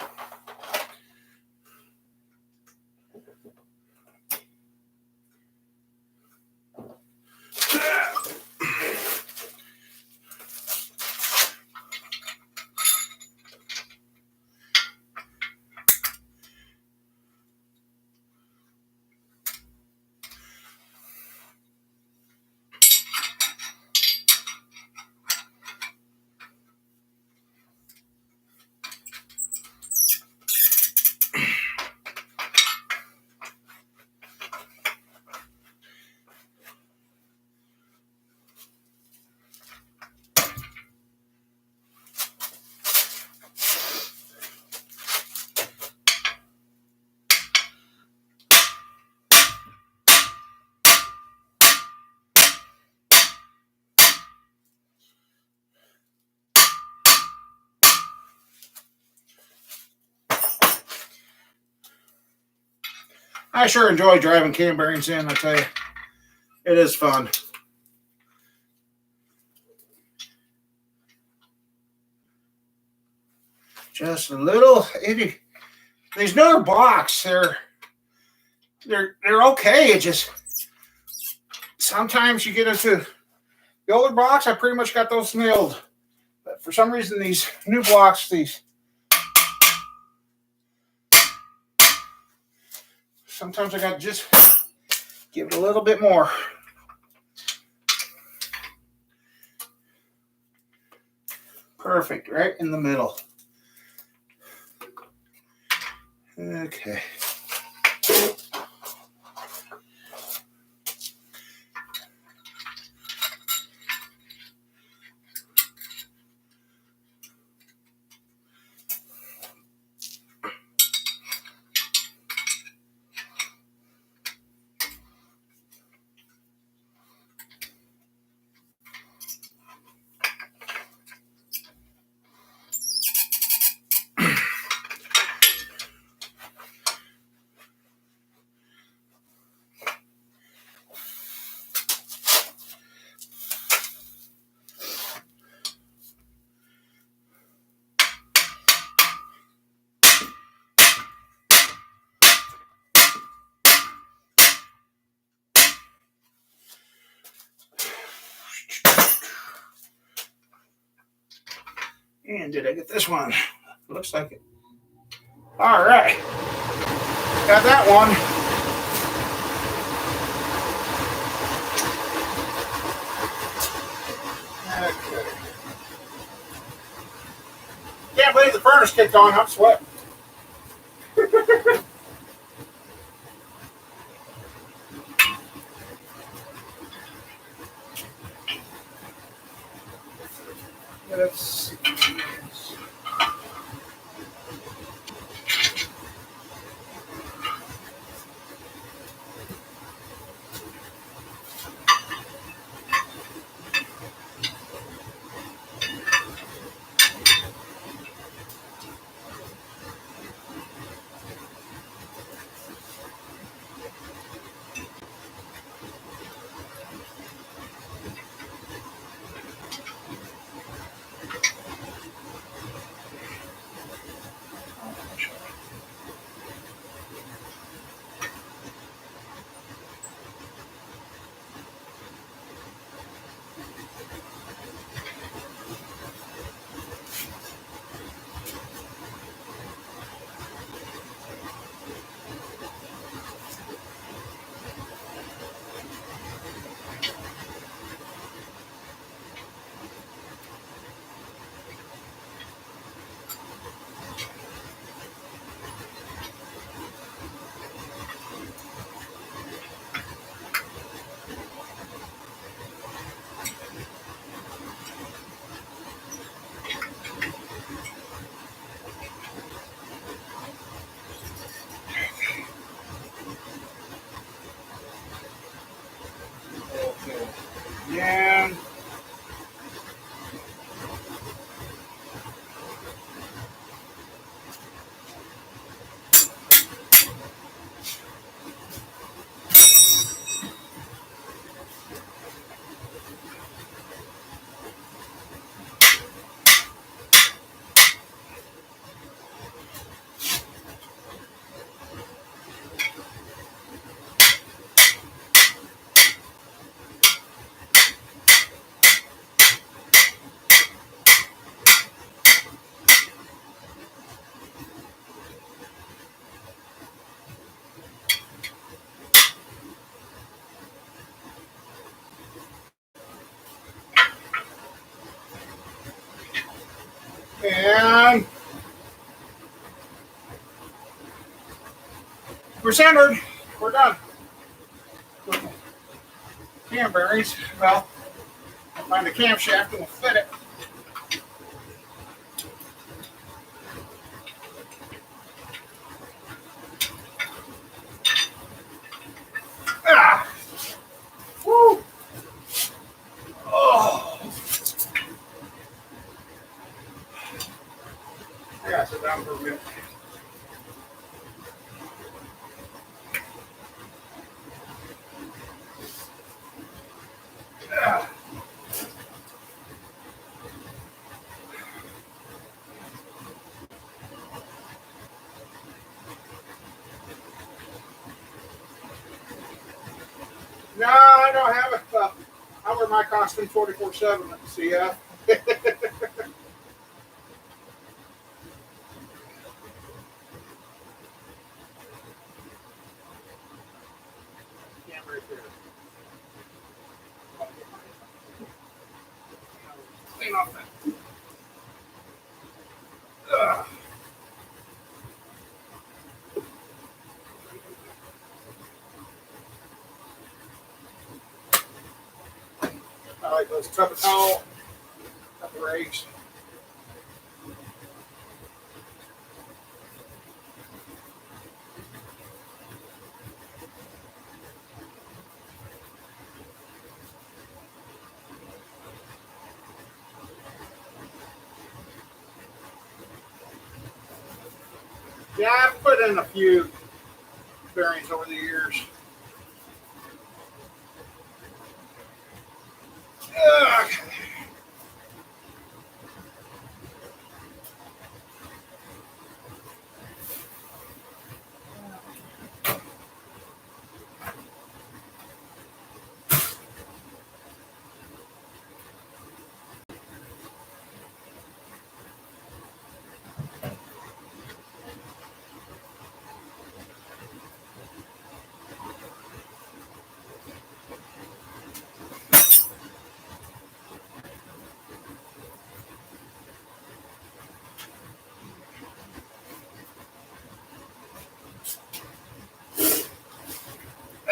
I sure enjoy driving cam bearings in, I tell you. It is fun. Just a little itty. These newer blocks, they're okay. It just sometimes you get into The older blocks, I pretty much got those nailed. But for some reason, these new blocks, sometimes I got to just give it a little bit more. Perfect, right in the middle. Okay. And did I get this one? Looks like it. All right. Got that one. Okay. Can't believe the furnace kicked on. I'm sweating. Let's see. Yeah. And we're centered. We're done. Cam bearings. Well, I'll find the camshaft and we'll fit it. Ah! Woo! Oh! I gotta sit down for a minute. Ah. No, I don't have it. I wear my costume 24/7 at the CF. Right there. Clean off that. Ugh. I like those tub of towel, tub of rags. Yeah, I've put in a few bearings over the years. Ugh.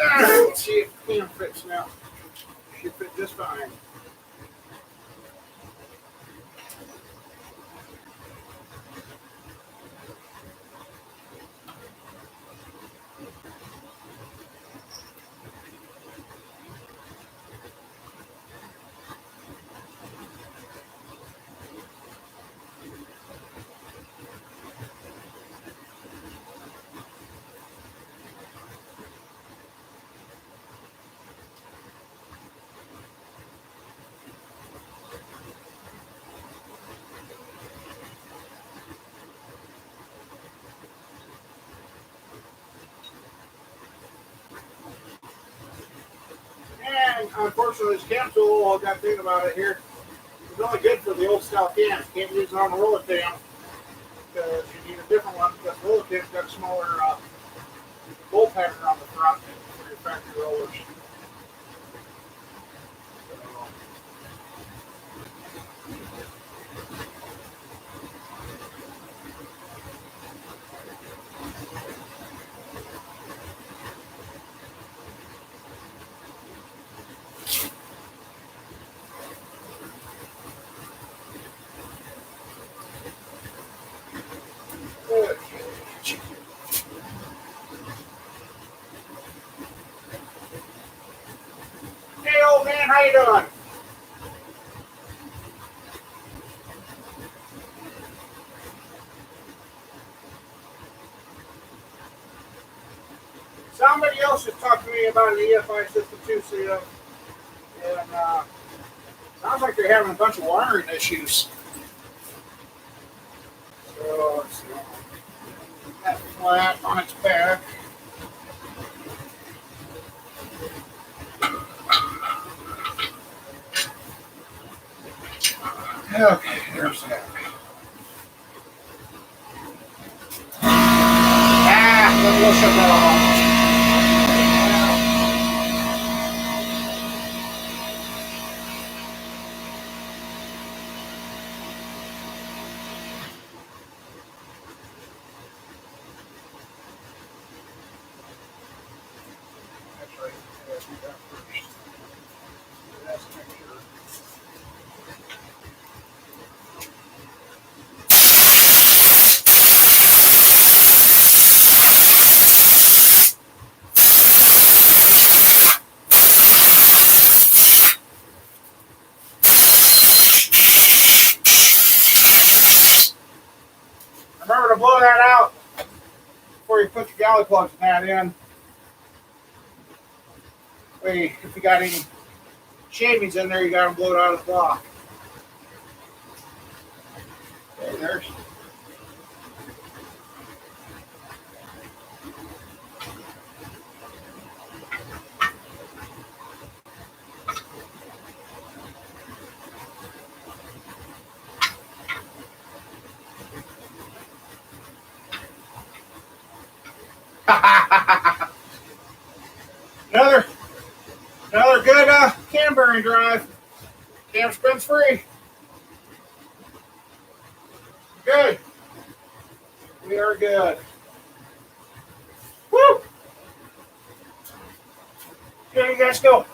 Let's see if the can fits now. Should fit just fine. And unfortunately, this cam tool, I got to think about it here, it's only good for the old style cans. Can't use it on a roller cam because you need a different one because the roller cam's got a smaller bolt pattern on the front for your factory rollers. Hey, old man, how you doing? Somebody else has talked to me about an EFI system too, so and sounds like they're having a bunch of wiring issues. So let's see. That's flat on its back. Okay, there's that. We'll shut that off. That's right. Yeah, do that first. That's make sure. Remember to blow that out before you put your galley plugs and that in. Wait, if you got any shavings in there, you got to blow it out of the block. Okay, there's. another good cam bearing drive. Cam spins free. Good. We are good. Woo! There you guys go.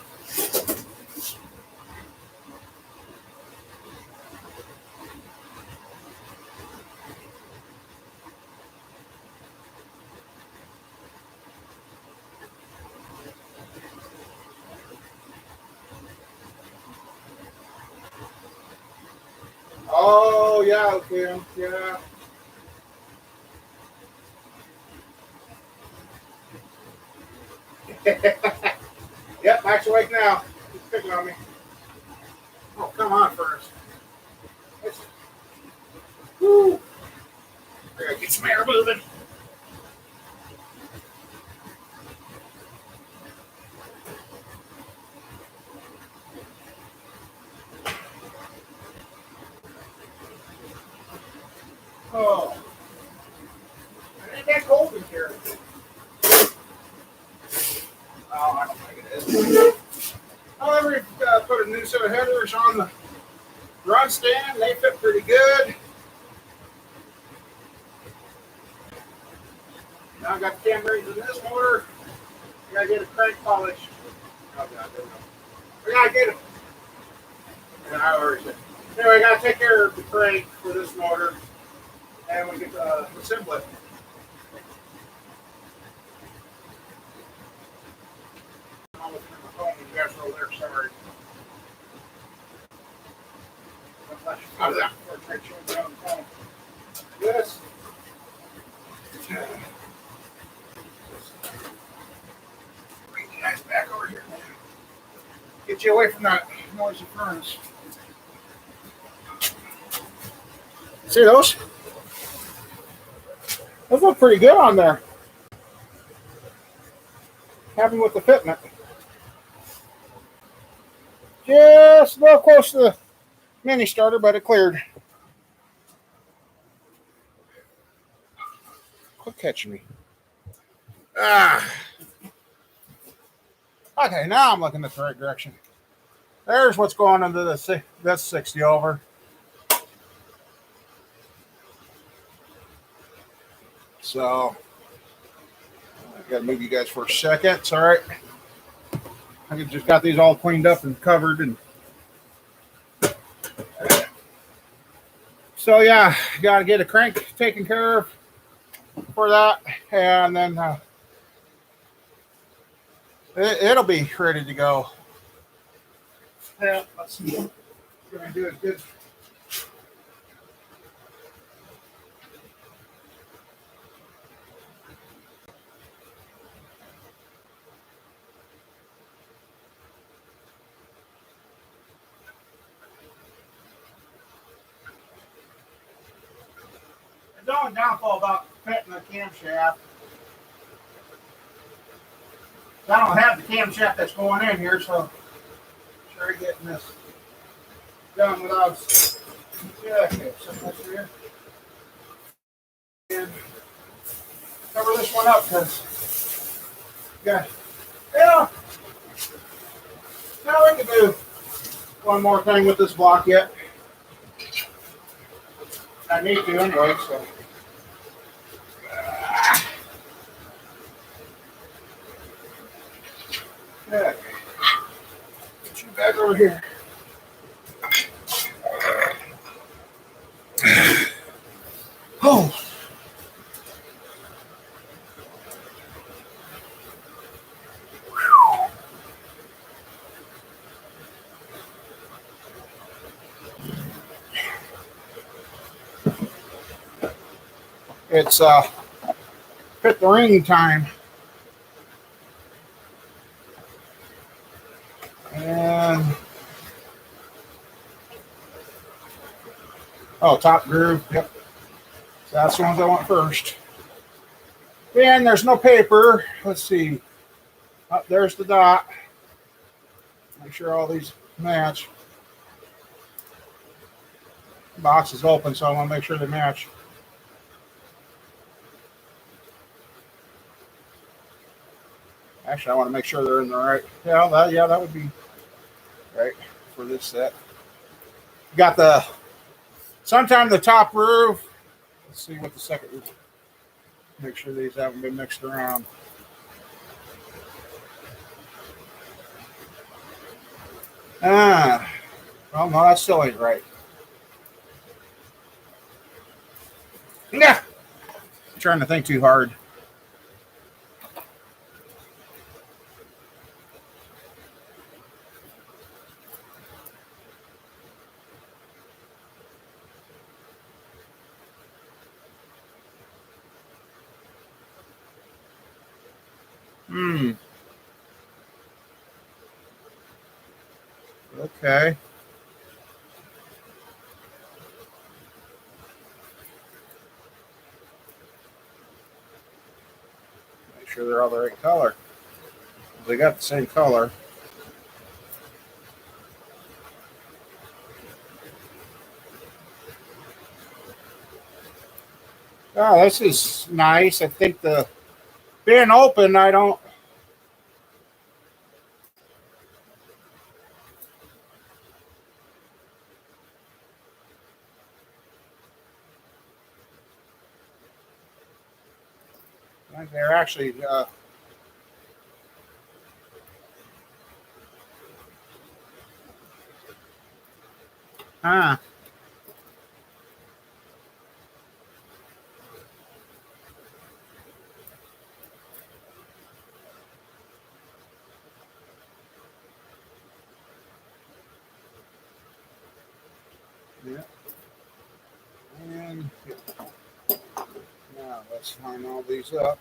Oh, yeah, okay, yeah. Yep, Max awake now. He's picking on me. Oh, come on first. Woo! I gotta get some air moving. Oh. It ain't that cold in here. Oh, I don't think it is. However, we've put a new set of headers on the run stand. They fit pretty good. Now I've got the cam bearings in this motor. I gotta get a crank polished. Oh, God, there we go. We gotta get it. Yeah, I already said. Anyway, I gotta take care of the crank for this motor. And we get to assemble it. I'm looking at my phone. You guys are over there. Sorry. How's that? Yes. Bring you guys back over here. Get you away from that noisy furnace. See those? Those look pretty good on there. Happy with the fitment. Just a little close to the mini starter, but it cleared. Quit catching me. Okay, now I'm looking at the right direction. There's what's going under this 60 over. So I gotta move you guys for a second. It's all right. I just got these all cleaned up and covered, and so yeah, gotta get a crank taken care of for that, and then it'll be ready to go. Yeah, let's see. We're gonna do it good. The only downfall about fitting the camshaft, I don't have the camshaft that's going in here, so try getting this done without. Yeah, okay, so that's here. And cover this one up because, yeah. Now we can do one more thing with this block yet. I need to anyway, so. Yeah. Get you back over here. Oh. It's fit the ring time. And top groove. Yep. So that's the ones I want first. And there's no paper. Let's see. Oh, there's the dot. Make sure all these match. The box is open, so I want to make sure they match. Actually, I want to make sure they're in the right. Yeah, that would be right for this set. Got the sometime the top roof. Let's see what the second roof. Make sure these haven't been mixed around. Well, no, that still ain't right. Yeah, I'm trying to think too hard. Okay. Make sure they're all the right color. They got the same color. Oh, this is nice. I think the being open, I don't. They're actually. Huh. Yeah. And now let's line all these up.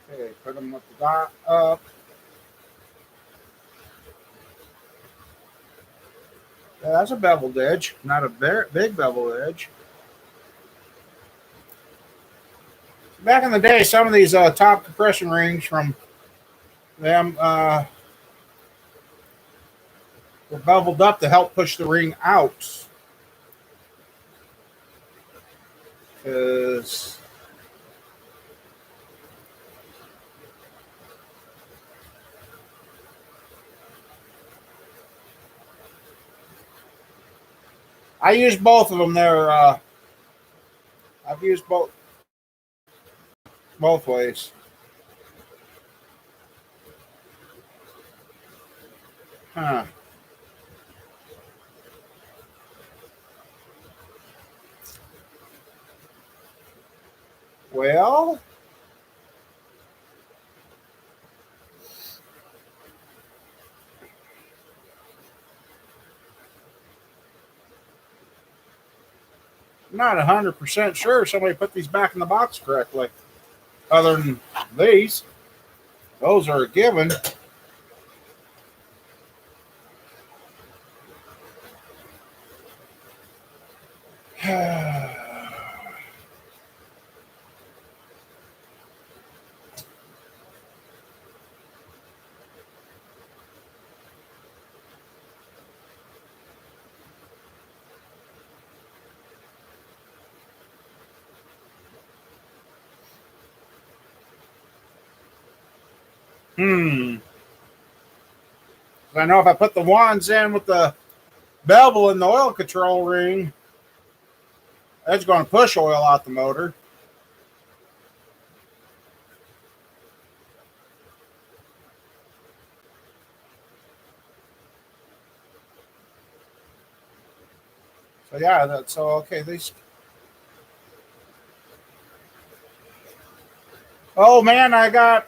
Okay, put them with the dot up. Yeah, that's a beveled edge, not a very big beveled edge. Back in the day, some of these top compression rings from them were beveled up to help push the ring out. Because I use both of them there. I've used both ways. Huh. Well, I'm not 100% sure somebody put these back in the box correctly. Other than these, those are a given. I know if I put the wands in with the bevel in the oil control ring, that's going to push oil out the motor. So yeah, that's so okay. These. Oh man, I got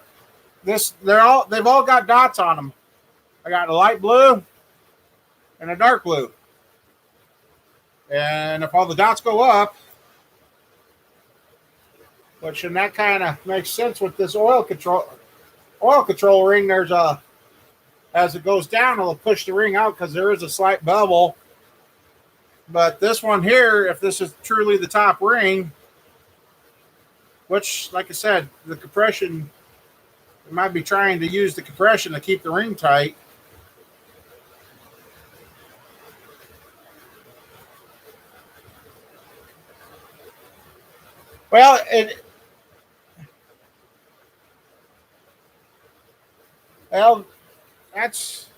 this. They've all got dots on them. I got a light blue and a dark blue. And if all the dots go up, which and that kind of makes sense with this oil control ring, there's a as it goes down, it'll push the ring out because there is a slight bevel But this one here, if this is truly the top ring, which, like I said, the compression, it might be trying to use the compression to keep the ring tight. Well, well, that's,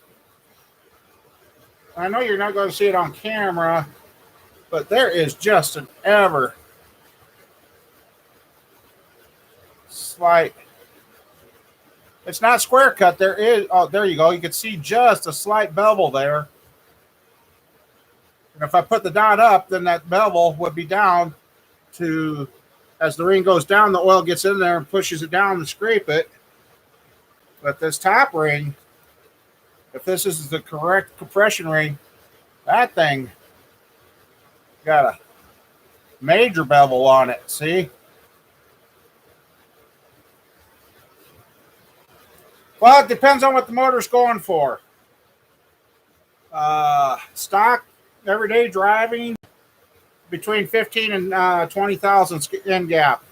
I know you're not going to see it on camera, but there is just an ever slight, it's not square cut. There is, oh, there you go. You can see just a slight bevel there. And if I put the dot up, then that bevel would be down to, as the ring goes down, the oil gets in there and pushes it down and scrape it. But this top ring, if this is the correct compression ring, that thing got a major bevel on it. See? Well, it depends on what the motor's going for. Stock, everyday driving, between 15 and 20,000 end gap.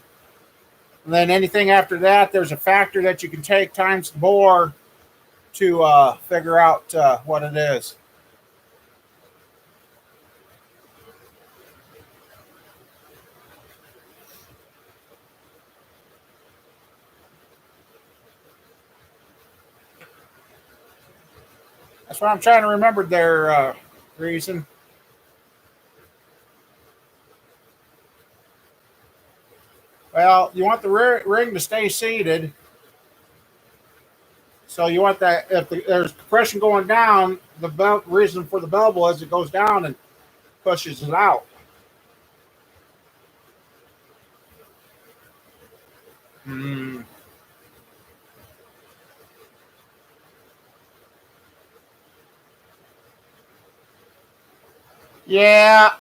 And then anything after that, there's a factor that you can take times the bore to figure out what it is. That's what I'm trying to remember their reason. Well, you want the ring to stay seated. So you want that, if there's compression going down, the reason for the bevel is it goes down and pushes it out. Yeah.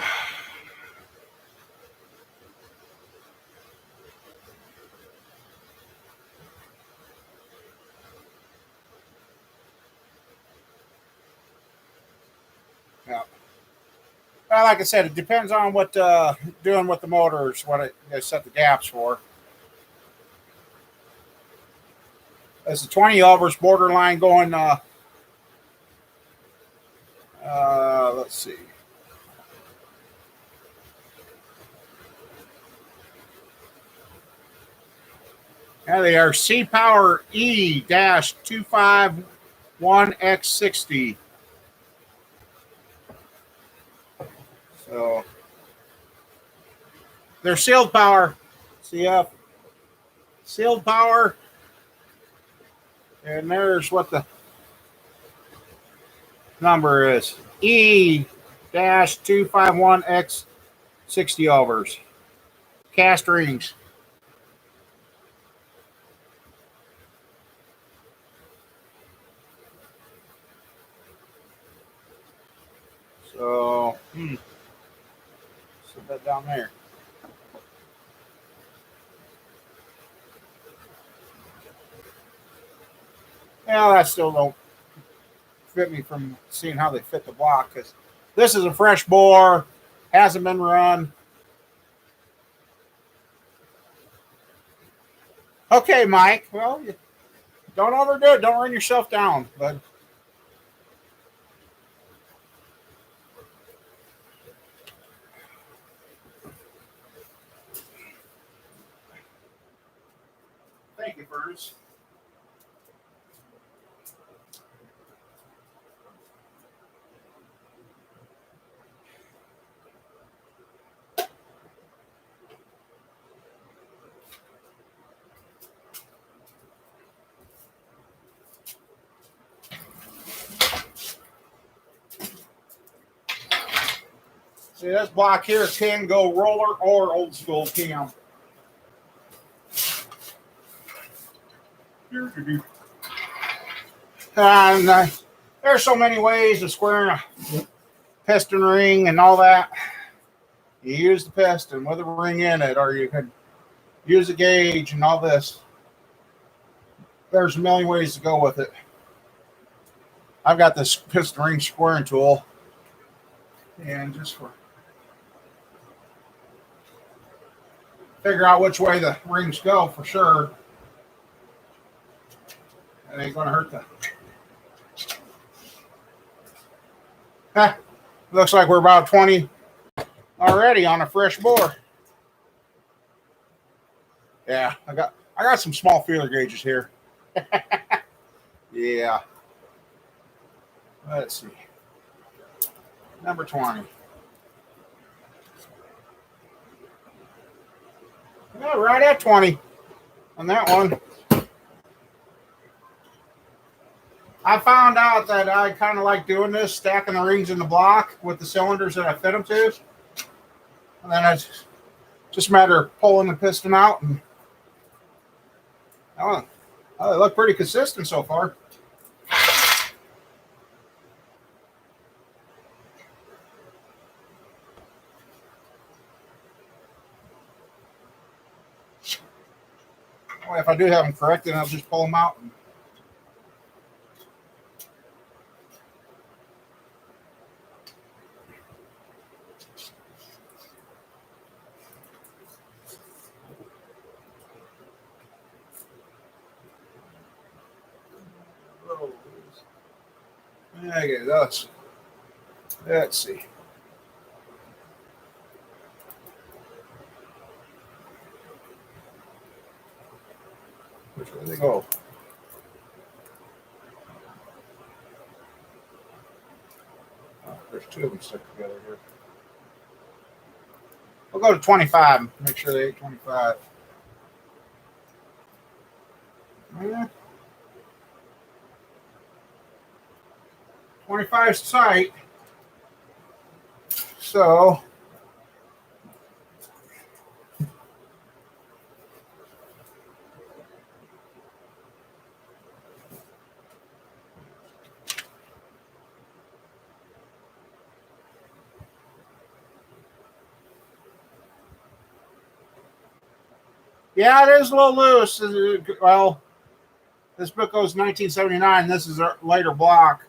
Yeah. Well, like I said, it depends on what doing with the motors, what they set the gaps for. As the 20 overs borderline going, let's see. Yeah, they are C Power E-251X60. So they're sealed power. CF sealed power. And there's what the number is. E-251X60 overs. Cast rings. So, set that down there. Well, that still don't fit me from seeing how they fit the block, because this is a fresh bore, hasn't been run. Okay, Mike. Well, don't overdo it. Don't run yourself down, but thank you, Furnace. See, this block here can go roller or old school cam. And there's so many ways of squaring a piston ring and all that. You use the piston with a ring in it, or you could use a gauge and all this. There's a million ways to go with it. I've got this piston ring squaring tool, and just for figure out which way the rings go for sure. It ain't going to hurt the... Looks like we're about 20 already on a fresh bore. Yeah, I got some small feeler gauges here. Yeah. Let's see. Number 20. Yeah, right at 20 on that one. I found out that I kind of like doing this, stacking the rings in the block with the cylinders that I fit them to. And then it's just a matter of pulling the piston out. And oh, they look pretty consistent so far. Well, if I do have them corrected, I'll just pull them out. Okay, let's see. Which way they go? Oh, there's two of them stuck together here. We'll go to 25. Make sure they ain't 25. Yeah. 25 is tight. So yeah, it is a little loose. Well, this book goes 1979. This is a later block.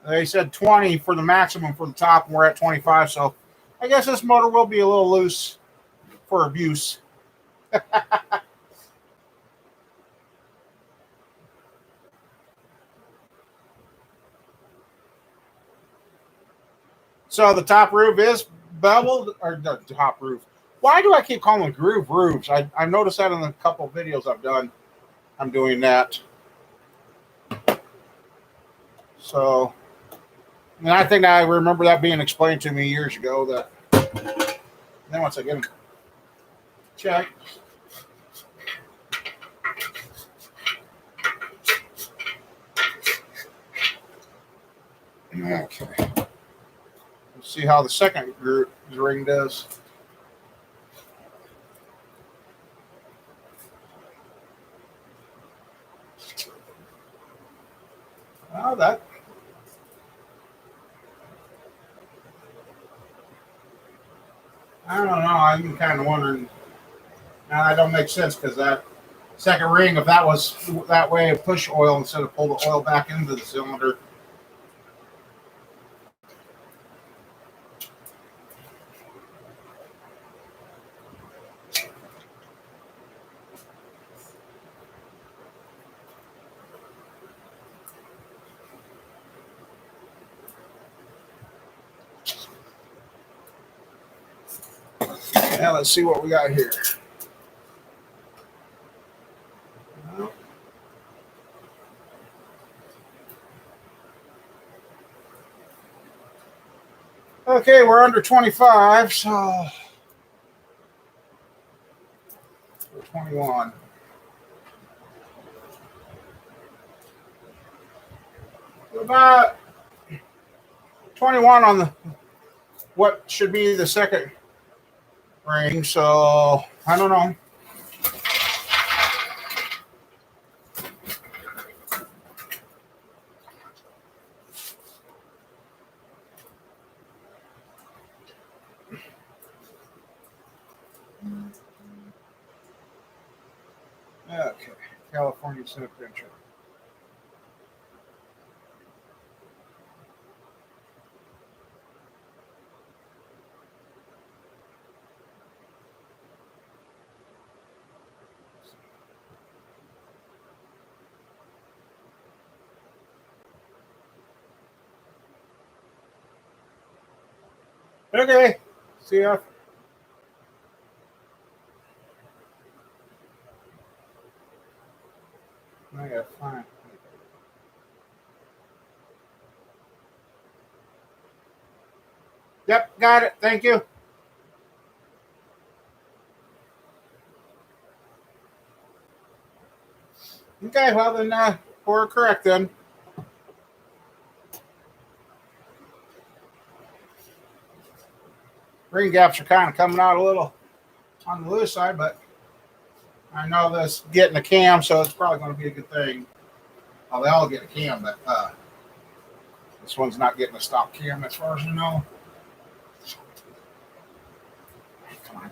They said 20 for the maximum for the top, and we're at 25. So I guess this motor will be a little loose for abuse. So the top roof is beveled, or the top roof. Why do I keep calling them groove roofs? I noticed that in a couple of videos I've done. I'm doing that. So, and I think I remember that being explained to me years ago. That then once I get them checked. Okay. Let's see how the second ring does. Oh, that. I don't know. I'm kind of wondering. Now that don't make sense because that second ring, if that was that way, push oil instead of pull the oil back into the cylinder. Now let's see what we got here. Okay, we're under 25, so we're 21. About 21 on the what should be the second ring, so I don't know. Okay, California Senate Venture. Okay. See ya. I gotta find. Yep, got it. Thank you. Okay, well then, we're correct then. Ring gaps are kind of coming out a little on the loose side, but I know this getting a cam, so it's probably going to be a good thing. Well, they all get a cam, but this one's not getting a stock cam as far as I know. Come on.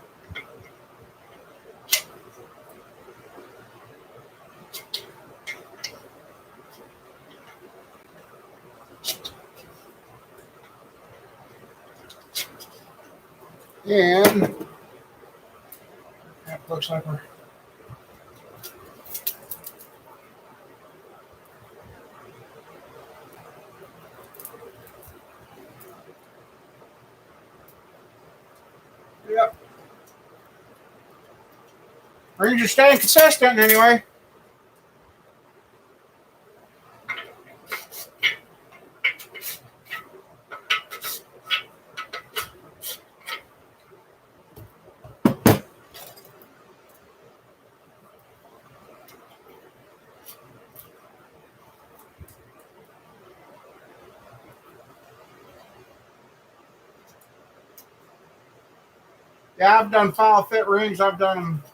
And that looks like we're. Yep. Rangers staying consistent anyway. Yeah, I've done foul fit rings. I've done them.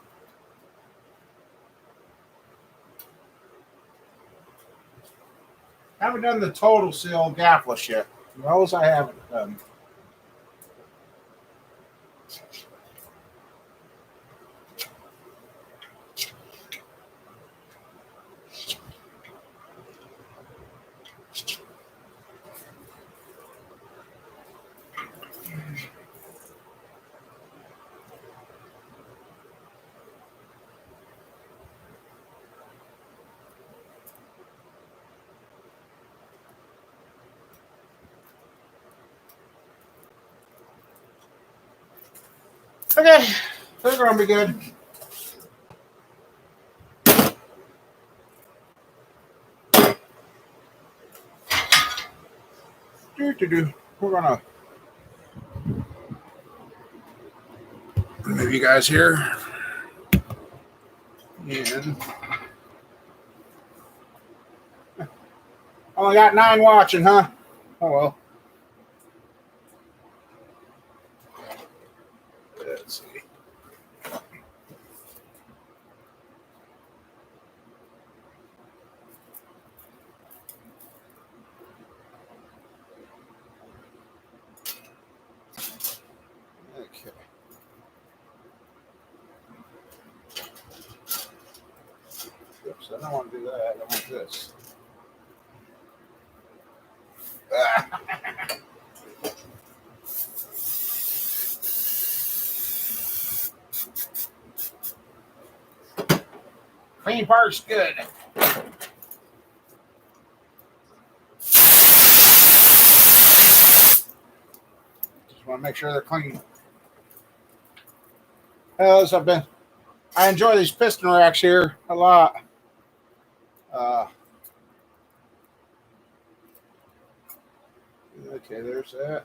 I haven't done the total seal gapless yet. Those I haven't done. Okay, they're going to be good. We're going to move you guys here. And only got 9 watching, huh? Oh, well. Let's see. Okay. Oops, I don't want to do that. I want this. Clean part's good. Just want to make sure they're clean. As I enjoy these piston racks here a lot. Okay, there's that.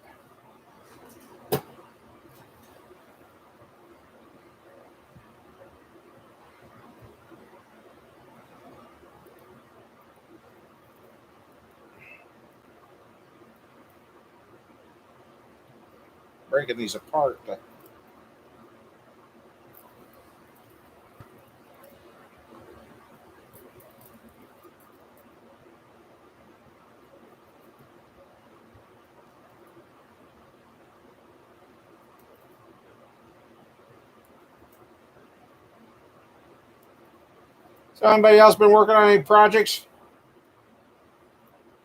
Breaking these apart. So, anybody else been working on any projects?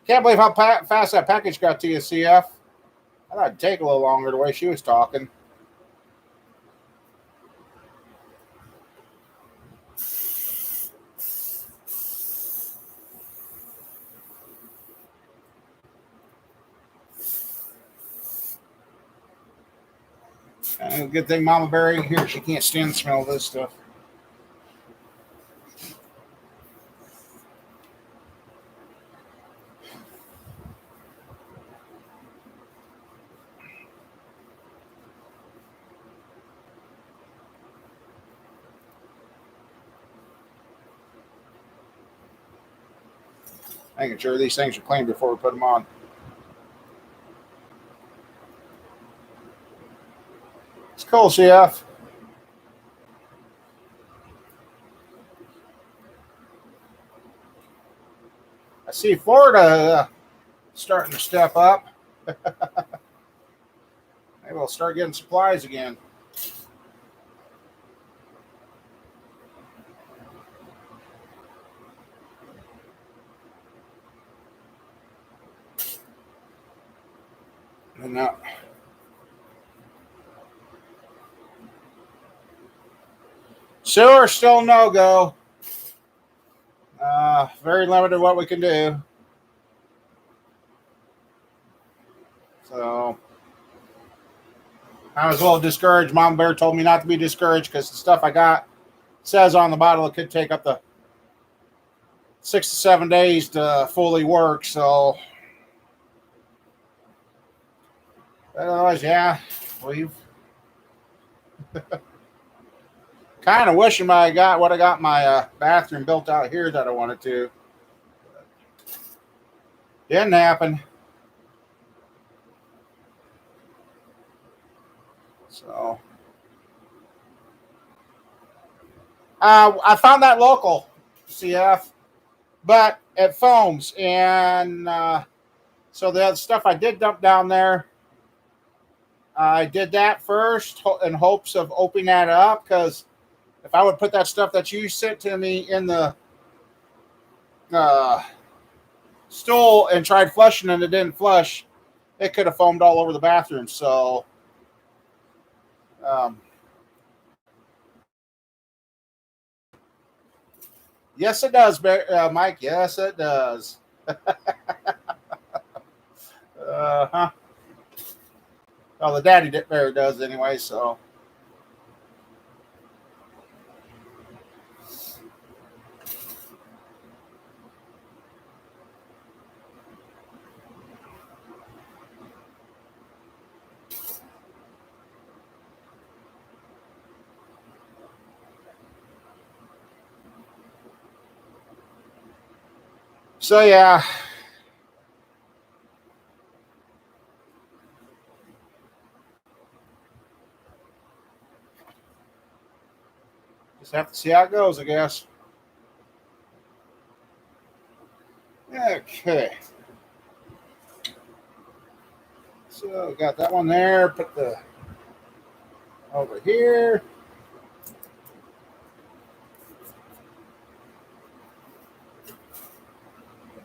Can't believe how fast that package got to you, CF. I thought it'd take a little longer the way she was talking. Good thing Mama Bear ain't here. She can't stand the smell of this stuff. Making sure these things are clean before we put them on. It's cool, CF. I see Florida starting to step up. Maybe we'll start getting supplies again. And now, sewer still no go. Very limited what we can do. So I was a little discouraged. Mom Bear told me not to be discouraged because the stuff I got says on the bottle it could take up to 6 to 7 days to fully work. So otherwise, yeah, we've kind of wishing I got my bathroom built out here that I wanted to. Didn't happen. So I found that local CF, but it foams, and so the stuff I did dump down there, I did that first in hopes of opening that up, because if I would put that stuff that you sent to me in the stool and tried flushing and it didn't flush, it could have foamed all over the bathroom. So yes, it does, Mike. Yes, it does. Uh-huh. Well, the daddy bear does anyway, so. So, yeah. Just have to see how it goes, I guess. Okay. So, got that one there. Put the over here.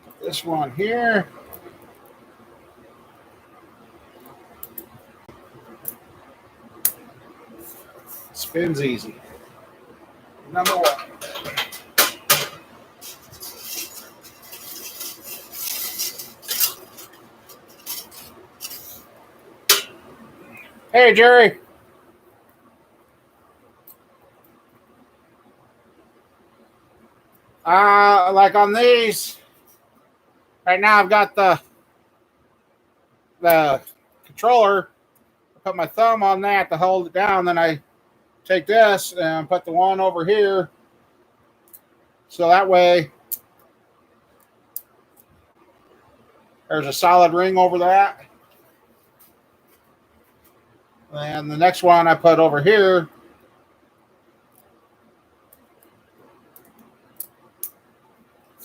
Put this one here. Spins easy. Number one. Hey, Jerry. Like on these, right now I've got the controller. I put my thumb on that to hold it down. Then I take this and put the one over here. So that way there's a solid ring over that. And the next one I put over here.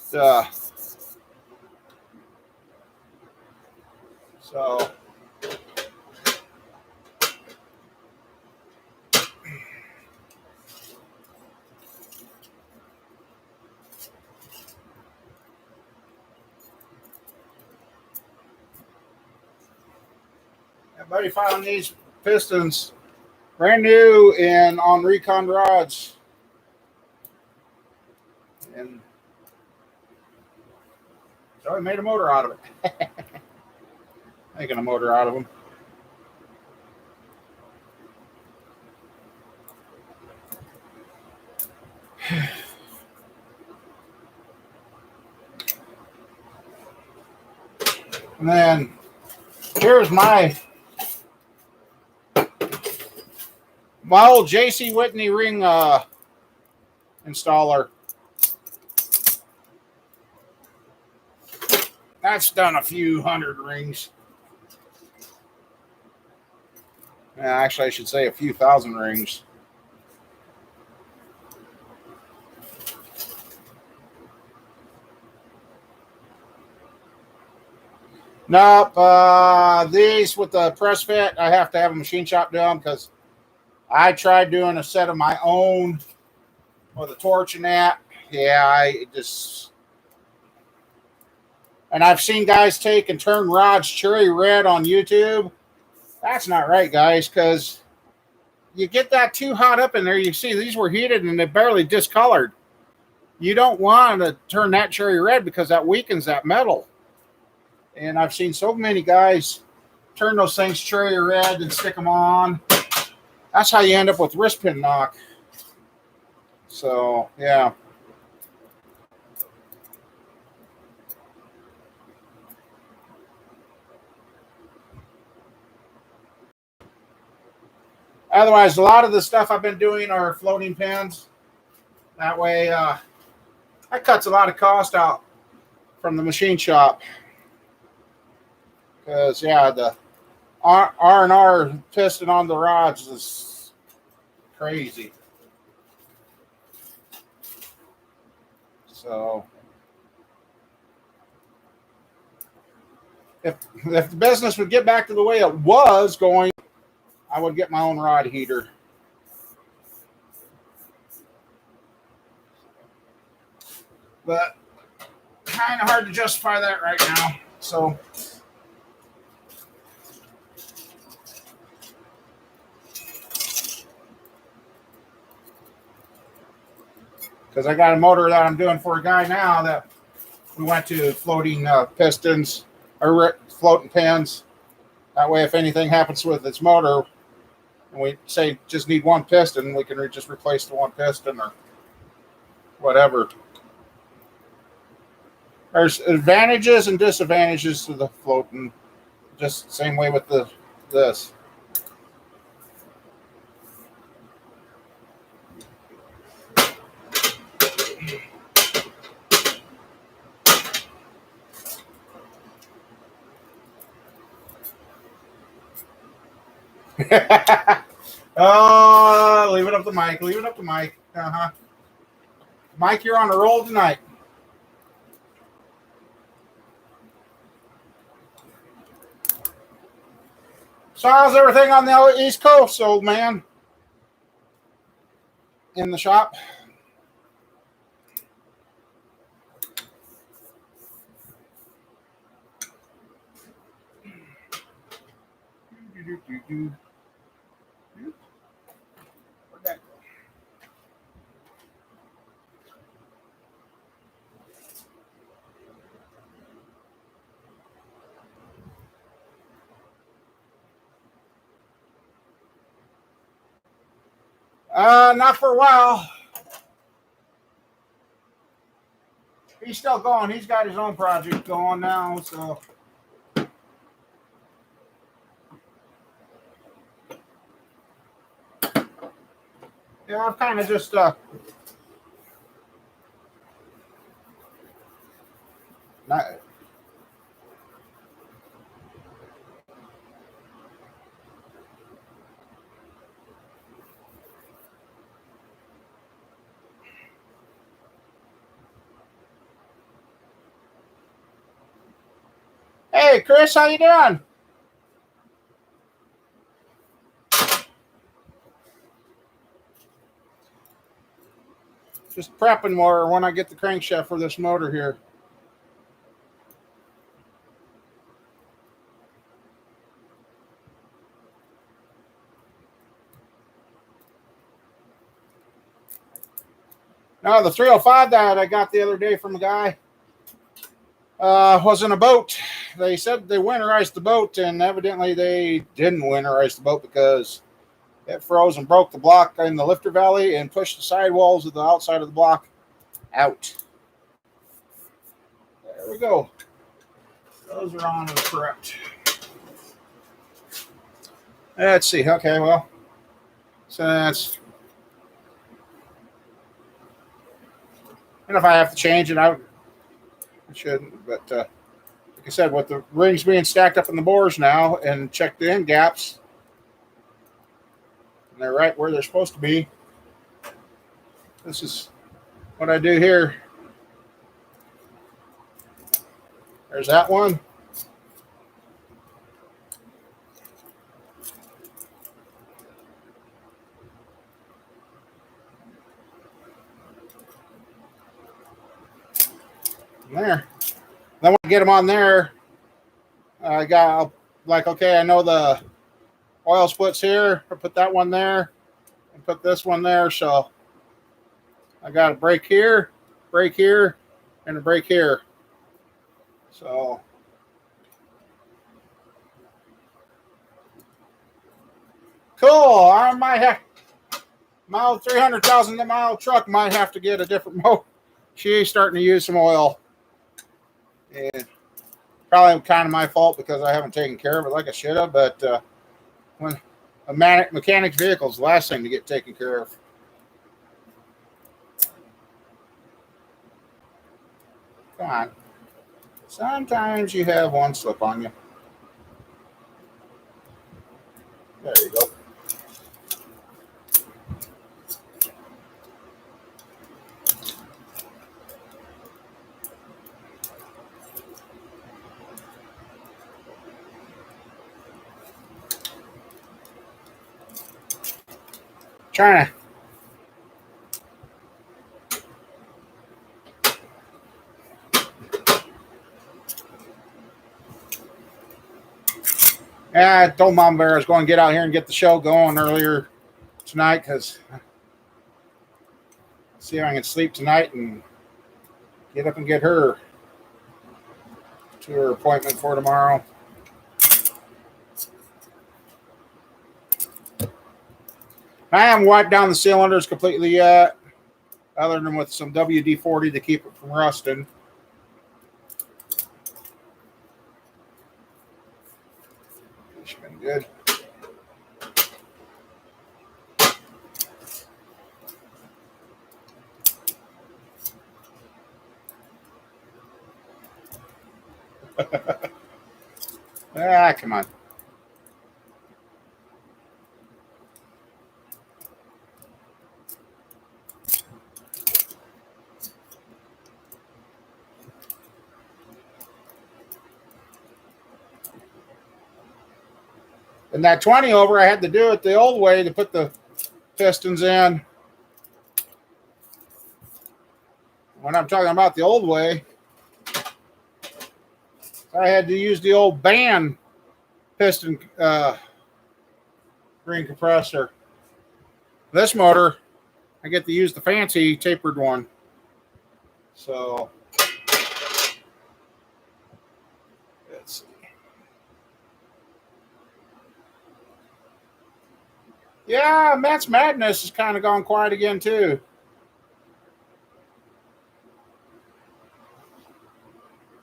So everybody found these pistons brand new and on recon rods. And so I made a motor out of it. Making a motor out of them. And then here's my old JC Whitney ring installer. That's done a few hundred rings. Actually, I should say a few thousand rings. Nope. These with the press fit, I have to have a machine shop do them because I tried doing a set of my own with a torch and that. Yeah, I just... And I've seen guys take and turn rods cherry red on YouTube. That's not right, guys, because you get that too hot up in there. You see these were heated and they barely discolored. You don't want to turn that cherry red because that weakens that metal. And I've seen so many guys turn those things cherry red and stick them on. That's how you end up with wrist pin knock. So, yeah. Otherwise, a lot of the stuff I've been doing are floating pins. That way, that cuts a lot of cost out from the machine shop. Because, yeah, the R&R piston on the rods is crazy. So, if the business would get back to the way it was going, I would get my own rod heater. But kind of hard to justify that right now. So, because I got a motor that I'm doing for a guy now that we went to floating pistons or floating pins. That way, if anything happens with its motor, and we say just need one piston, we can just replace the one piston or whatever. There's advantages and disadvantages to the floating. Just the same way with this. Oh, leave it up to Mike. Leave it up to Mike. Mike, you're on a roll tonight. So how's everything on the East Coast, old man? In the shop? Where'd that go? Not for a while. He's still going. He's got his own project going now, so. Yeah, I've kind of just not. Hey, Chris, how you doing? Just prepping more when I get the crankshaft for this motor here. No, the 305 that I got the other day from a guy was in a boat. They said they winterized the boat, and evidently they didn't winterize the boat because It froze and broke the block in the lifter valley and pushed the sidewalls of the outside of the block out. There we go. Those are on and correct. Let's see. Okay, well, so that's. And if I have to change it, I shouldn't. But like I said, with the rings being stacked up in the bores now and check the end gaps, and they're right where they're supposed to be. This is what I do here. There's that one. There. Then when I get them on there, I got like, okay, I know the oil splits here. I put that one there and put this one there. So I got a brake here, and a brake here. So cool. I might have my 300,000 mile truck might have to get a different motor. She's starting to use some oil. And probably kind of my fault because I haven't taken care of it like I should have. But when a mechanic's vehicle is the last thing to get taken care of. Come on. Sometimes you have one slip on you. There you go. Trying to. Yeah, I told Mom Bear I was going to get out here and get the show going earlier tonight because see if I can sleep tonight and get up and get her to her appointment for tomorrow. I haven't wiped down the cylinders completely yet, other than with some WD-40 to keep it from rusting. It's been good. Come on. And that 20 over, I had to do it the old way to put the pistons in. When I'm talking about the old way, I had to use the old band piston ring compressor. This motor, I get to use the fancy tapered one. So, let's see. Yeah, Matt's Madness has kind of gone quiet again, too.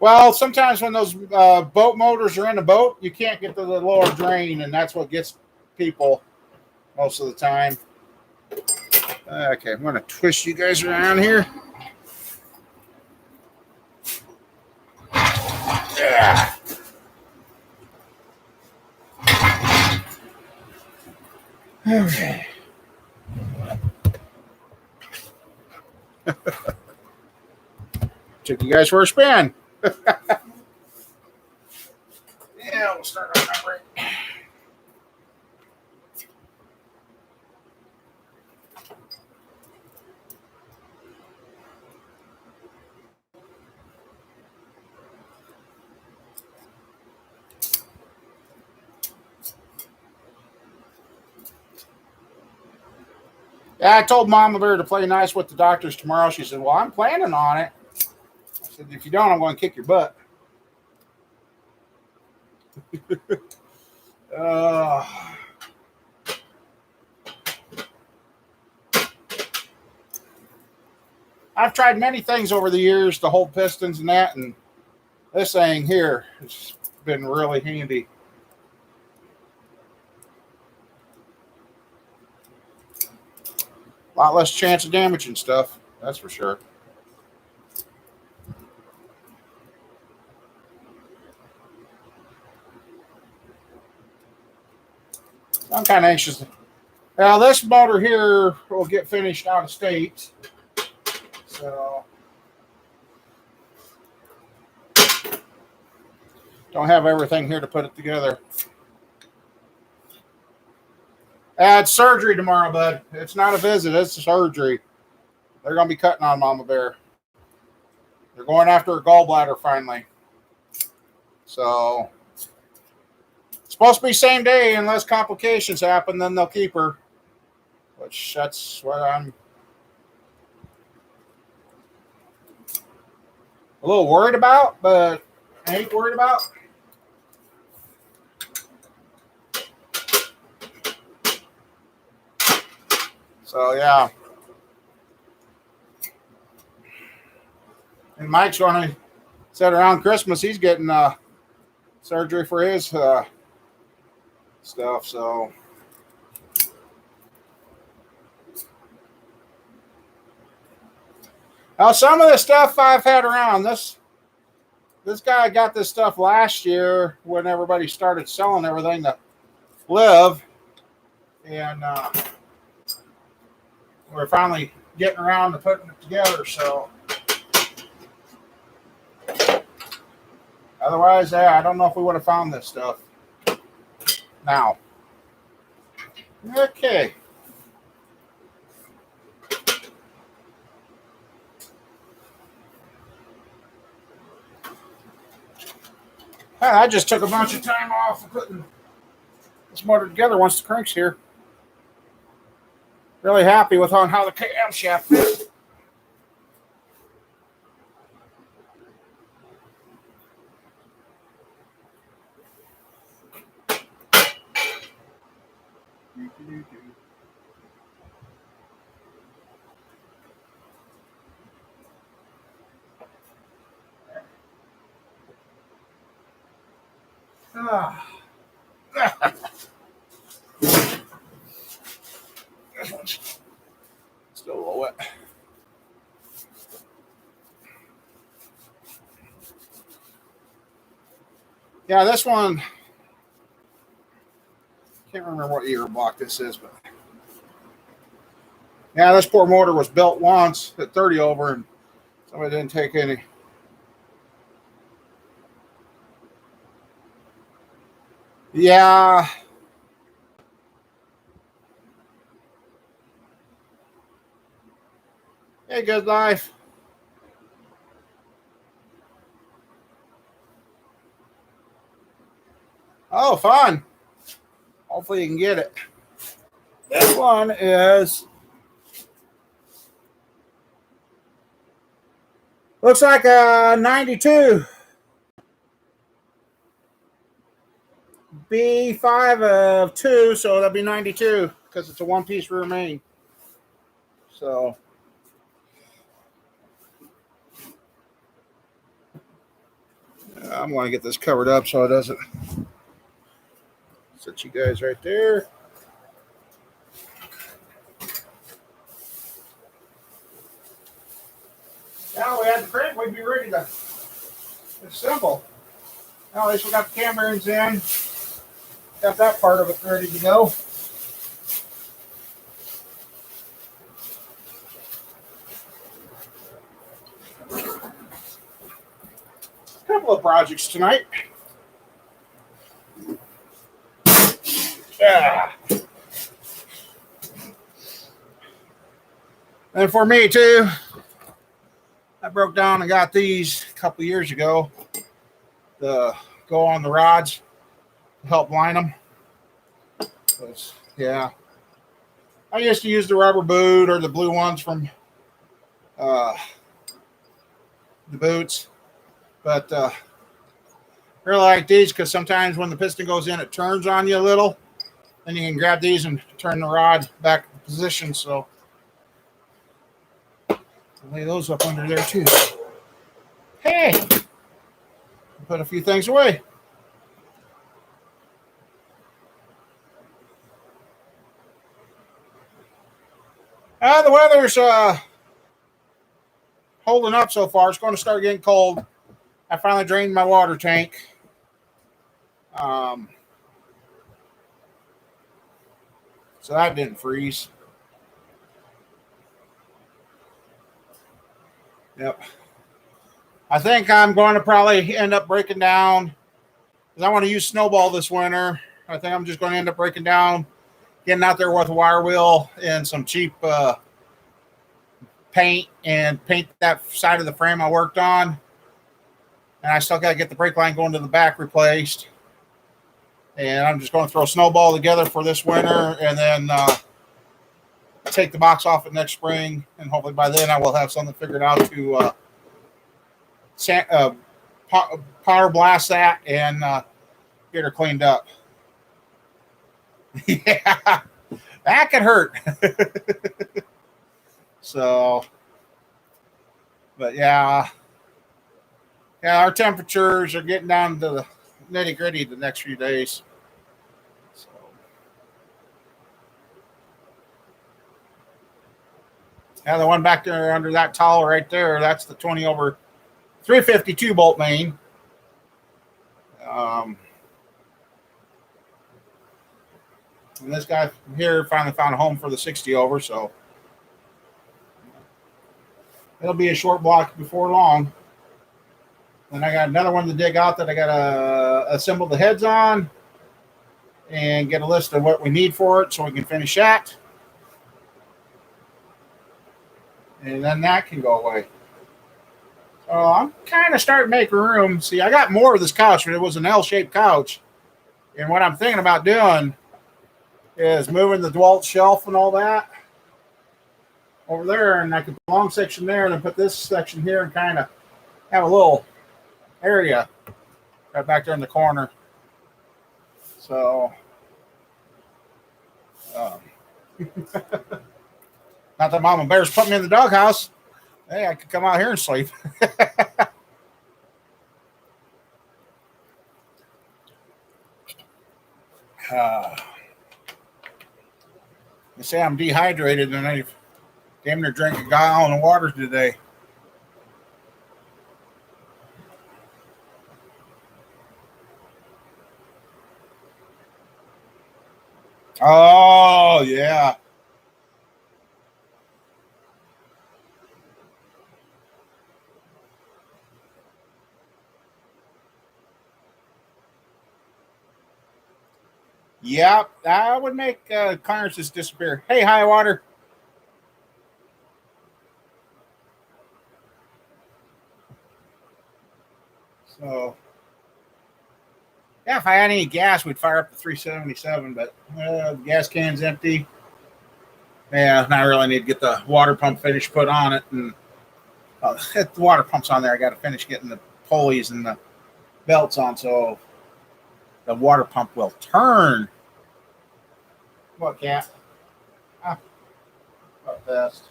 Well, sometimes when those boat motors are in a boat, you can't get to the lower drain, and that's what gets people most of the time. Okay, I'm going to twist you guys around here. Yeah. Okay. Took you guys for a spin. Yeah, we'll start on that break. Yeah, I told Mama Bear to play nice with the doctors tomorrow. She said, well, I'm planning on it. I said, if you don't, I'm going to kick your butt. I've tried many things over the years to hold pistons and that, and this thing here has been really handy. A lot less chance of damaging stuff, that's for sure. I'm kind of anxious. Now, this motor here will get finished out of state. So, don't have everything here to put it together. It's surgery tomorrow, bud. It's not a visit, it's a surgery. They're going to be cutting on Mama Bear. They're going after her gallbladder finally. So, it's supposed to be same day unless complications happen, then they'll keep her. Which, that's what I'm a little worried about, but I ain't worried about. So, yeah. And Mike's going to said around Christmas he's getting surgery for his stuff. So, now some of the stuff I've had around, this guy got this stuff last year when everybody started selling everything to live, and we're finally getting around to putting it together. So, otherwise, I don't know if we would have found this stuff now. Okay. I just took a bunch of time off of putting this motor together once the crank's here. Really happy with how the camshaft fits. This one's still a little wet. Yeah, this one, can't remember what year block this is, but yeah, this poor motor was built once at 30 over, and somebody didn't take any. Yeah. Hey, good life. Oh, fun. Hopefully you can get it. This one is, looks like a 92. B5 of 2, so that'll be 92 because it's a one-piece rear main. So, I'm going to get this covered up so it doesn't set you guys right there. Now we had the crank, we'd be ready to assemble. Now at least we got the cam bearings in. Got that part of it ready to go. A couple of projects tonight. Yeah. And for me too, I broke down and got these a couple years ago to go on the rods to help line them. Yeah, I used to use the rubber boot or the blue ones from the boots, but really like these because sometimes when the piston goes in, it turns on you a little. Then you can grab these and turn the rod back to position. So Lay those up under there too. Hey, put a few things away. The weather's holding up so far. It's going to start getting cold. I finally drained my water tank. So that didn't freeze. Yep. I think I'm going to probably end up breaking down because I want to use snowball this winter. I think I'm just going to end up breaking down, getting out there with a wire wheel and some cheap paint and paint that side of the frame I worked on. And I still got to get the brake line going to the back replaced. And I'm just going to throw snowball together for this winter and then take the box off it next spring. And hopefully by then I will have something figured out to power blast that and get her cleaned up. Yeah, that could hurt. So, but yeah, our temperatures are getting down to the nitty gritty the next few days. So, yeah, the one back there under that towel right there, that's the 20 over 352 bolt main. And this guy here finally found a home for the 60 over, so it'll be a short block before long. Then I got another one to dig out that I got to assemble the heads on and get a list of what we need for it so we can finish that. And then that can go away. So I'm kind of starting to make room. See, I got more of this couch, but it was an L-shaped couch. And what I'm thinking about doing is moving the DeWalt shelf and all that over there, and I could put a long section there and then put this section here and kind of have a little area right back there in the corner. So, not that Mama Bear's put me in the doghouse. Hey, I could come out here and sleep. They say I'm dehydrated and I've damn near drank a gallon of water today. Oh, yeah. Yep, that would make clearances disappear. Hey, high water. So, yeah, if I had any gas, we'd fire up the 377, but the gas can's empty. Yeah, and I really need to get the water pump finish put on it. And the water pump's on there. I got to finish getting the pulleys and the belts on so the water pump will turn. What, cat? Ah, what best?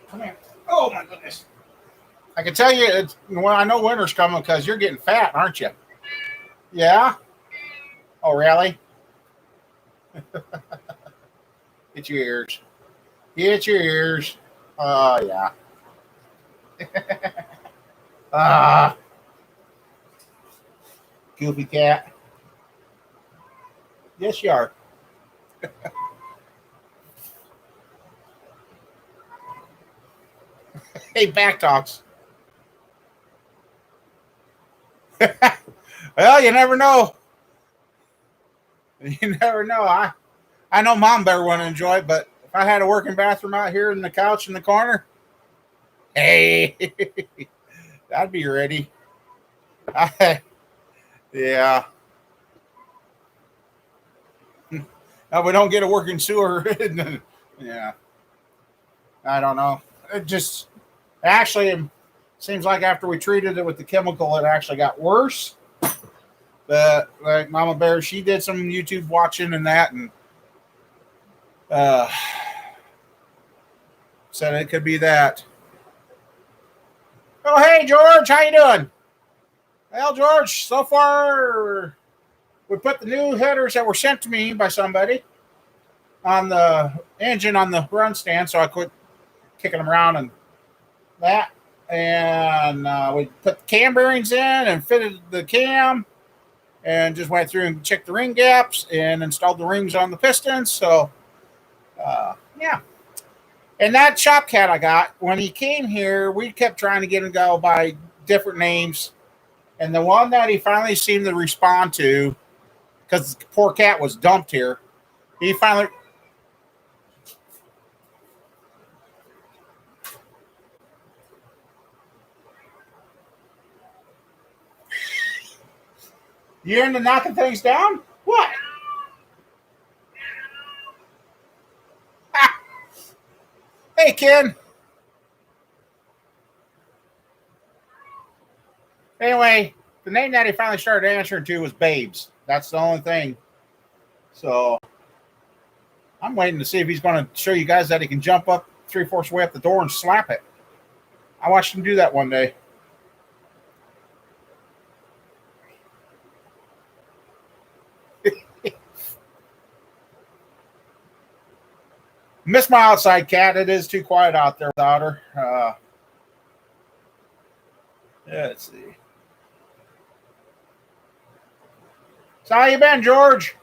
Come here. Oh, my goodness. I can tell you, well, I know winter's coming because you're getting fat, aren't you? Yeah? Oh, really? Get your ears. Get your ears. Oh, yeah. Goofy cat. Yes, you are. Hey, back talks. Well, you never know. You never know. I know Mom Bear wouldn't enjoy it, but if I had a working bathroom out here in the couch in the corner, hey, I'd be ready. Yeah. Now, we don't get a working sewer. Yeah. I don't know. It just actually seems like after we treated it with the chemical, it actually got worse. But like Mama Bear, she did some YouTube watching and that, and said it could be that. Oh, hey, George, how you doing? Well, George, so far we put the new headers that were sent to me by somebody on the engine on the run stand, so I quit kicking them around and that. And we put the cam bearings in and fitted the cam and just went through and checked the ring gaps and installed the rings on the pistons. So, yeah. And that shop cat I got, when he came here, we kept trying to get him to go by different names. And the one that he finally seemed to respond to, because the poor cat was dumped here, he finally. You into knocking things down? What? Ah, hey, Ken. Anyway, the name that he finally started answering to was Babes. That's the only thing. So I'm waiting to see if he's going to show you guys that he can jump up 3/4 way up the door and slap it. I watched him do that one day. Miss my outside cat. It is too quiet out there without her. Let's see. So how you been, George?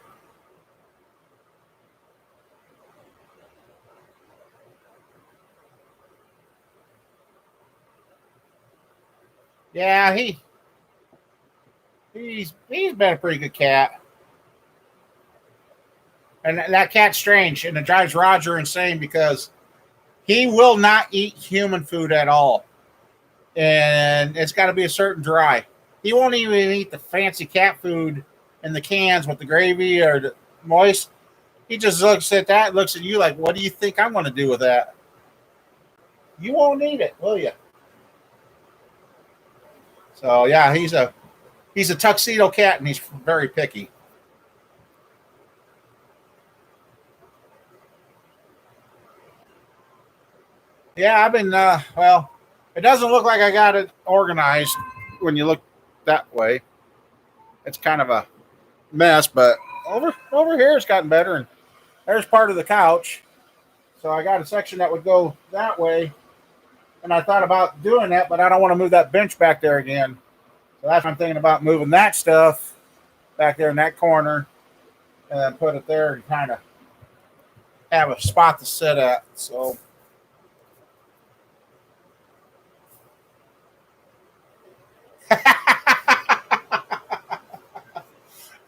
Yeah, he's been a pretty good cat. And that cat's strange, and it drives Roger insane because he will not eat human food at all. And it's got to be a certain dry. He won't even eat the fancy cat food in the cans with the gravy or the moist. He just looks at that, looks at you like, what do you think I'm going to do with that? You won't eat it, will you? So yeah, he's a tuxedo cat, and he's very picky. Yeah, I've been well. It doesn't look like I got it organized when you look that way. It's kind of a mess, but over here it's gotten better. And there's part of the couch, so I got a section that would go that way. And I thought about doing that, but I don't want to move that bench back there again. So that's what I'm thinking about, moving that stuff back there in that corner and then put it there and kind of have a spot to sit at. So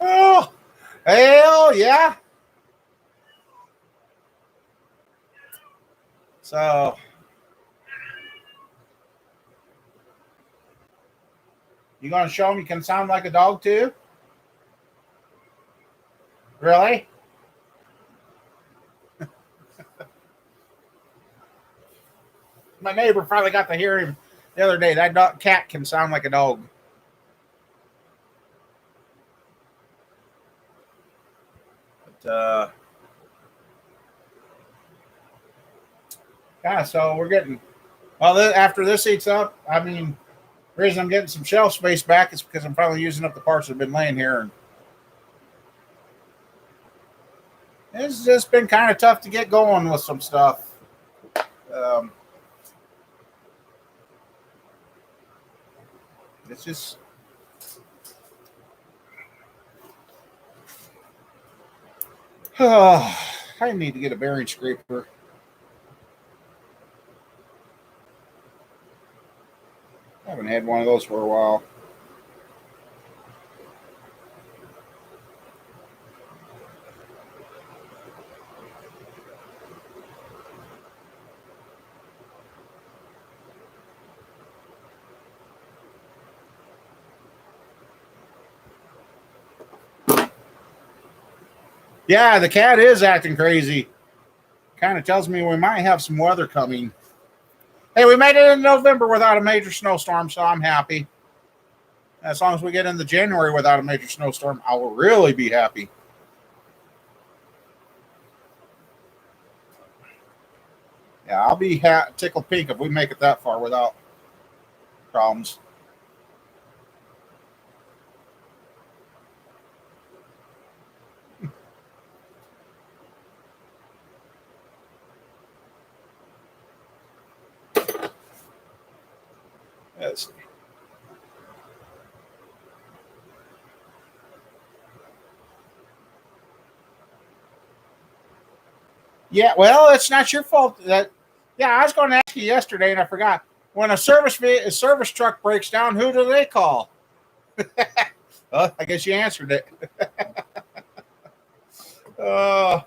oh, hell yeah. So you gonna show him you can sound like a dog too? Really? My neighbor finally got to hear him the other day. That cat can sound like a dog. But yeah, so we're getting well. After this eats up, I mean, the reason I'm getting some shelf space back is because I'm finally using up the parts that have been laying here, and it's just been kind of tough to get going with some stuff. Um, it's just I need to get a bearing scraper. I haven't had one of those for a while. Yeah, the cat is acting crazy. Kind of tells me we might have some weather coming. Hey, we made it in November without a major snowstorm, so I'm happy. As long as we get into January without a major snowstorm, I will really be happy. Yeah, I'll be tickled pink if we make it that far without problems. Let's see. Yeah, well, it's not your fault. Yeah, I was going to ask you yesterday, and I forgot. When a service truck breaks down, who do they call? Well, I guess you answered it. uh,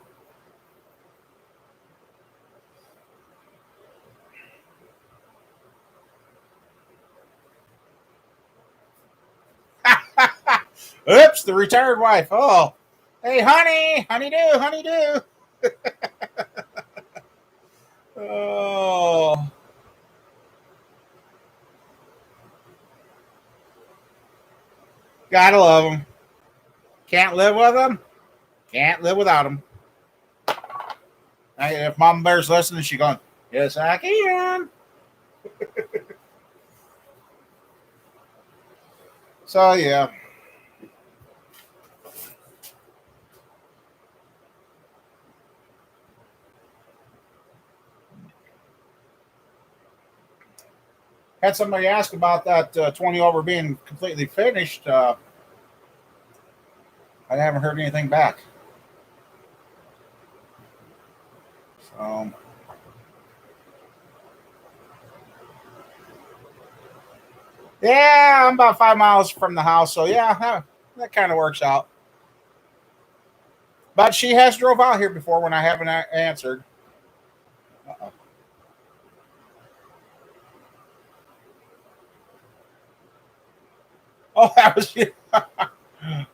Oops, the retired wife. Oh, hey, honey do. Oh, gotta love them. Can't live with them. Can't live without them. If Mama Bear's listening, she's going, yes, I can. So, yeah. Had somebody ask about that 20 over being completely finished. I haven't heard anything back. So, yeah, I'm about 5 miles from the house. So, yeah, that kind of works out. But she has drove out here before when I haven't answered. Uh-oh. Oh, that was you.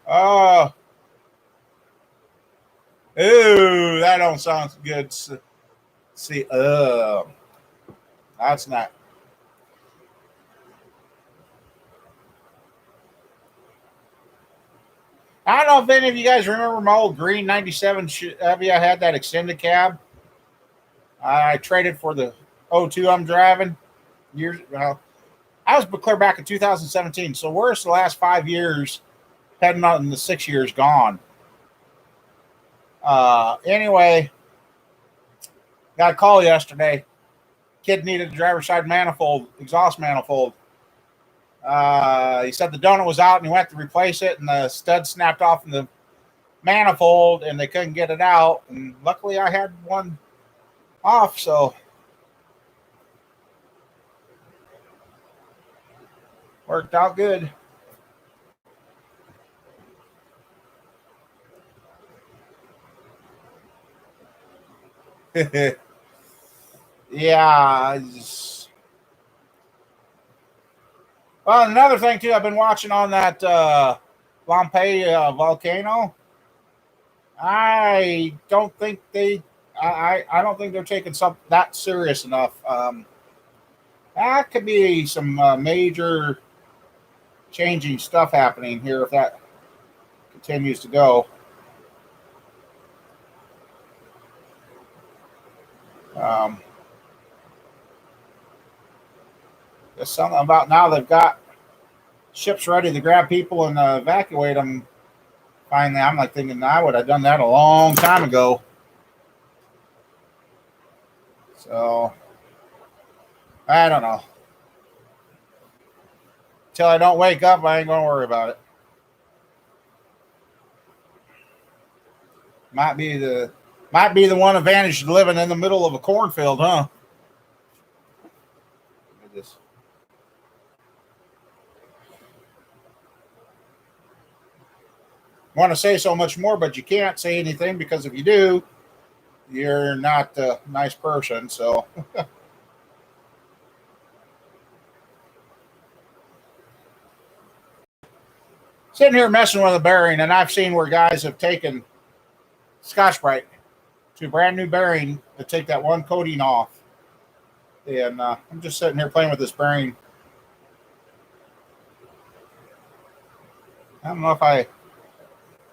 Oh, ooh, that don't sound good. See, that's not. I don't know if any of you guys remember my old green 97 Chevy. I had that extended cab. I traded for the '02 I'm driving. Years well, I was clear back in 2017. So where's the last 5 years? Heading on the 6 years gone. Anyway, got a call yesterday. Kid needed a driver's side manifold, exhaust manifold. He said the donut was out and he went to replace it, and the stud snapped off in the manifold, and they couldn't get it out. And luckily, I had one off, so worked out good. Yeah. Well, another thing too, I've been watching on that Pompeii volcano. I don't think I don't think they're taking something that serious enough. That could be some major changing stuff happening here if that continues to go. Um, there's something about now they've got ships ready to grab people and evacuate them. Finally, I'm like thinking I would have done that a long time ago. So I don't know. Till I don't wake up, I ain't gonna worry about it. Might be the one advantage of living in the middle of a cornfield, huh? Just want to say so much more, but you can't say anything because if you do, you're not a nice person. So sitting here messing with a bearing, and I've seen where guys have taken Scotch Brite to a brand new bearing to take that one coating off. And I'm just sitting here playing with this bearing. I don't know if I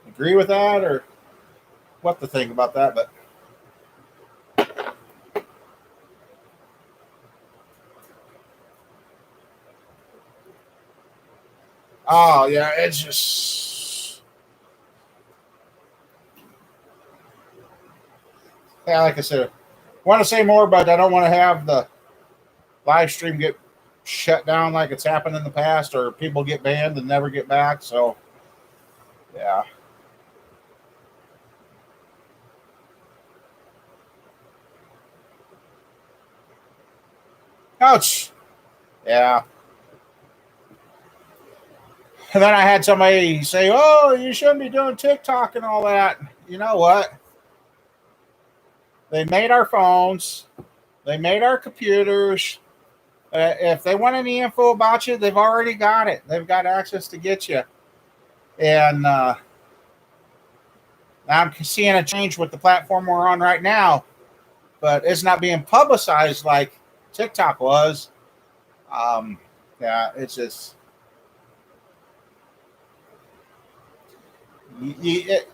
agree with that or what to think about that, but Oh yeah, it's just yeah. Like I said, want to say more, but I don't want to have the live stream get shut down like it's happened in the past, or people get banned and never get back. So yeah. Ouch. Yeah. And then I had somebody say, "Oh, you shouldn't be doing TikTok and all that." You know what? They made our phones. They made our computers. If they want any info about you, they've already got it. They've got access to get you. And I'm seeing a change with the platform we're on right now, but it's not being publicized like TikTok was. Um, yeah, it's just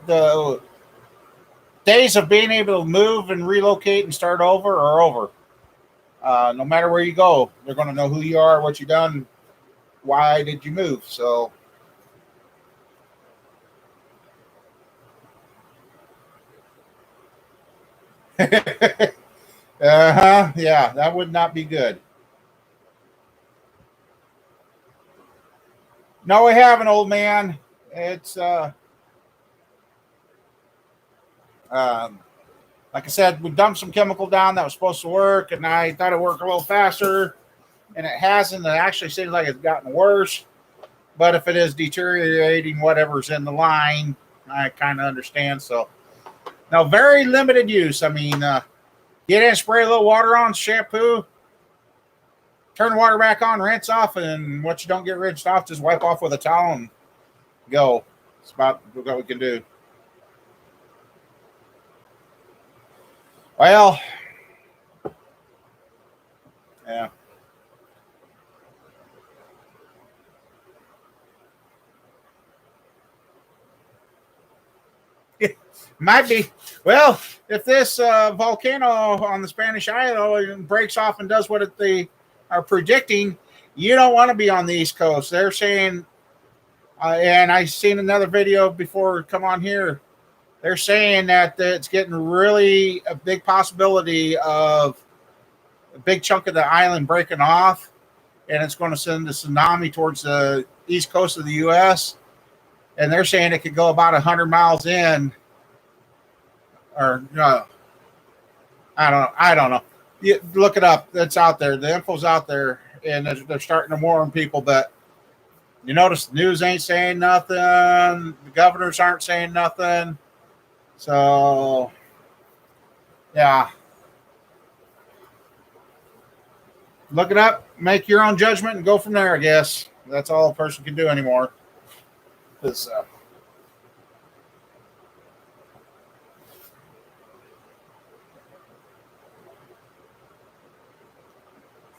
the days of being able to move and relocate and start over are over. No matter where you go, they're going to know who you are, what you done, why did you move. So, yeah, that would not be good. No, we haven't, old man. It's um, like I said, we dumped some chemical down that was supposed to work, and I thought it worked a little faster, and it hasn't. It actually seems like it's gotten worse. But if it is deteriorating whatever's in the line, I kind of understand. So, now very limited use. I mean, get in, spray a little water on, shampoo, turn the water back on, rinse off, and what you don't get rinsed off, just wipe off with a towel and go. It's about what we can do. Well, yeah. Might be. Well, if this volcano on the Spanish Island breaks off and does what they are predicting, you don't want to be on the East Coast. They're saying, and I seen another video before come on here. They're saying that it's getting really a big possibility of a big chunk of the island breaking off, and it's going to send a tsunami towards the east coast of the U.S. And they're saying it could go about 100 miles in, or no, I don't know. You look it up. It's out there. The info's out there, and they're starting to warn people. But you notice the news ain't saying nothing. The governors aren't saying nothing. So yeah, look it up, make your own judgment, and go from there. I guess that's all a person can do anymore. 'Cause,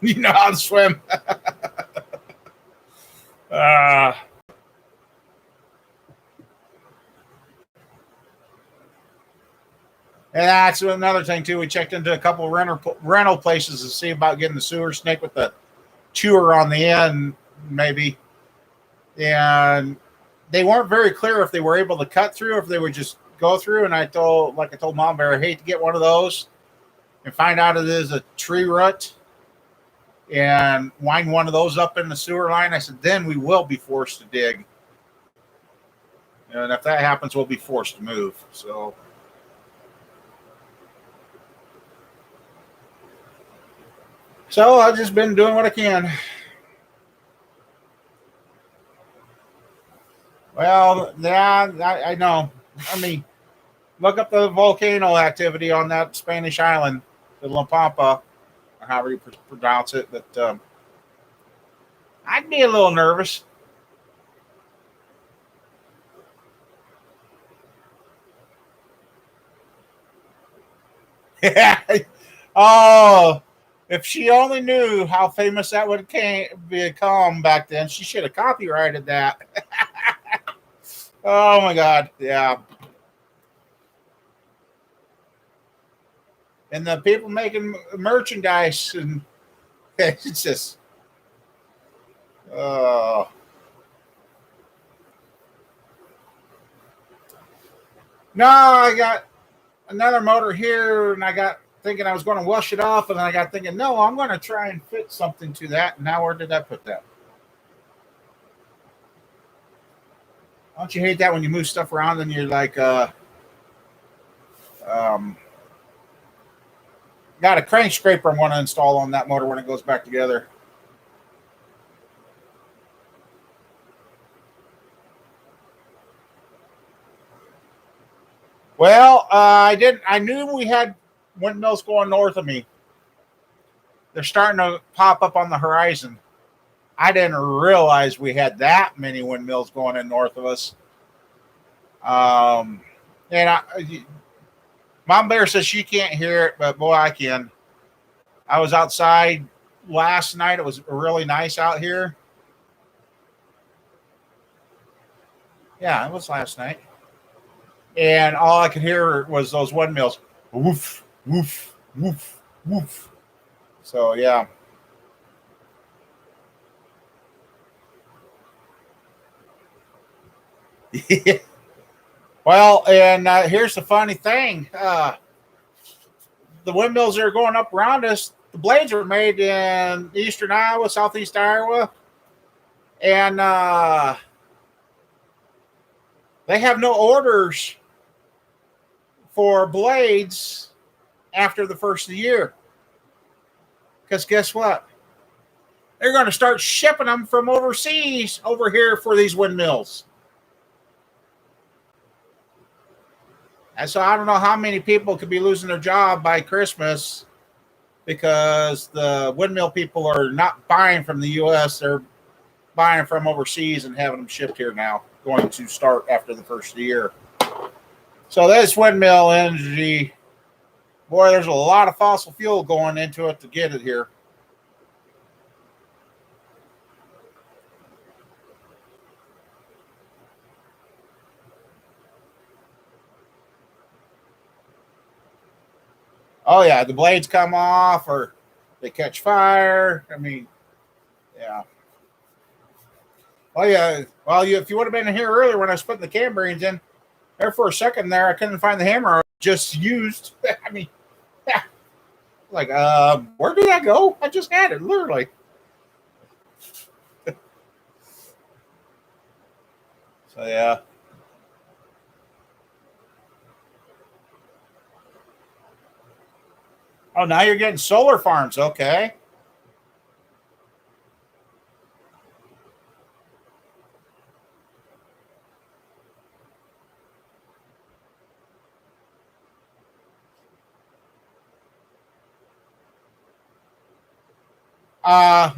you know how to swim. uh, and that's another thing too. We checked into a couple of rental places to see about getting the sewer snake with the chewer on the end, maybe. And they weren't very clear if they were able to cut through, or if they would just go through. And I told Mom Bear, I hate to get one of those and find out it is a tree root and wind one of those up in the sewer line. I said, then we will be forced to dig. And if that happens, we'll be forced to move. So I've just been doing what I can. Well, yeah, I know. I mean, look up the volcano activity on that Spanish island, the La Pampa, or however you pronounce it. But I'd be a little nervous. Oh, if she only knew how famous that would become back then, she should have copyrighted that. Oh my God, yeah. And the people making merchandise, and it's just, oh, No, I got another motor here, and I got thinking I was going to wash it off, and then I got thinking, no, I'm going to try and fit something to that. And now where did I put that? Don't you hate that when you move stuff around and you're like, um, got a crank scraper I want to install on that motor when it goes back together. Well, I didn't. I knew we had windmills going north of me. They're starting to pop up on the horizon. I didn't realize we had that many windmills going in north of us. Um, and Mom Bear says she can't hear it, but boy, I can. I was outside last night. It was really nice out here. Yeah, it was last night. And all I could hear was those windmills. Woof, woof, woof, woof. So, yeah. Well, and here's the funny thing. The windmills that are going up around us, the blades are made in eastern Iowa, southeast Iowa, and they have no orders for blades after the first of the year. Because guess what? They're going to start shipping them from overseas over here for these windmills. And so I don't know how many people could be losing their job by Christmas because the windmill people are not buying from the U.S. They're buying from overseas and having them shipped here now, going to start after the first of the year. So this windmill energy, boy, there's a lot of fossil fuel going into it to get it here. Oh yeah, the blades come off or they catch fire. I mean, yeah. Oh yeah. Well, if you would have been here earlier when I was putting the cam bearings in, there for a second there, I couldn't find the hammer I just used. I mean, yeah. Like, where did that go? I just had it, literally. So yeah. Oh, now you're getting solar farms. Okay.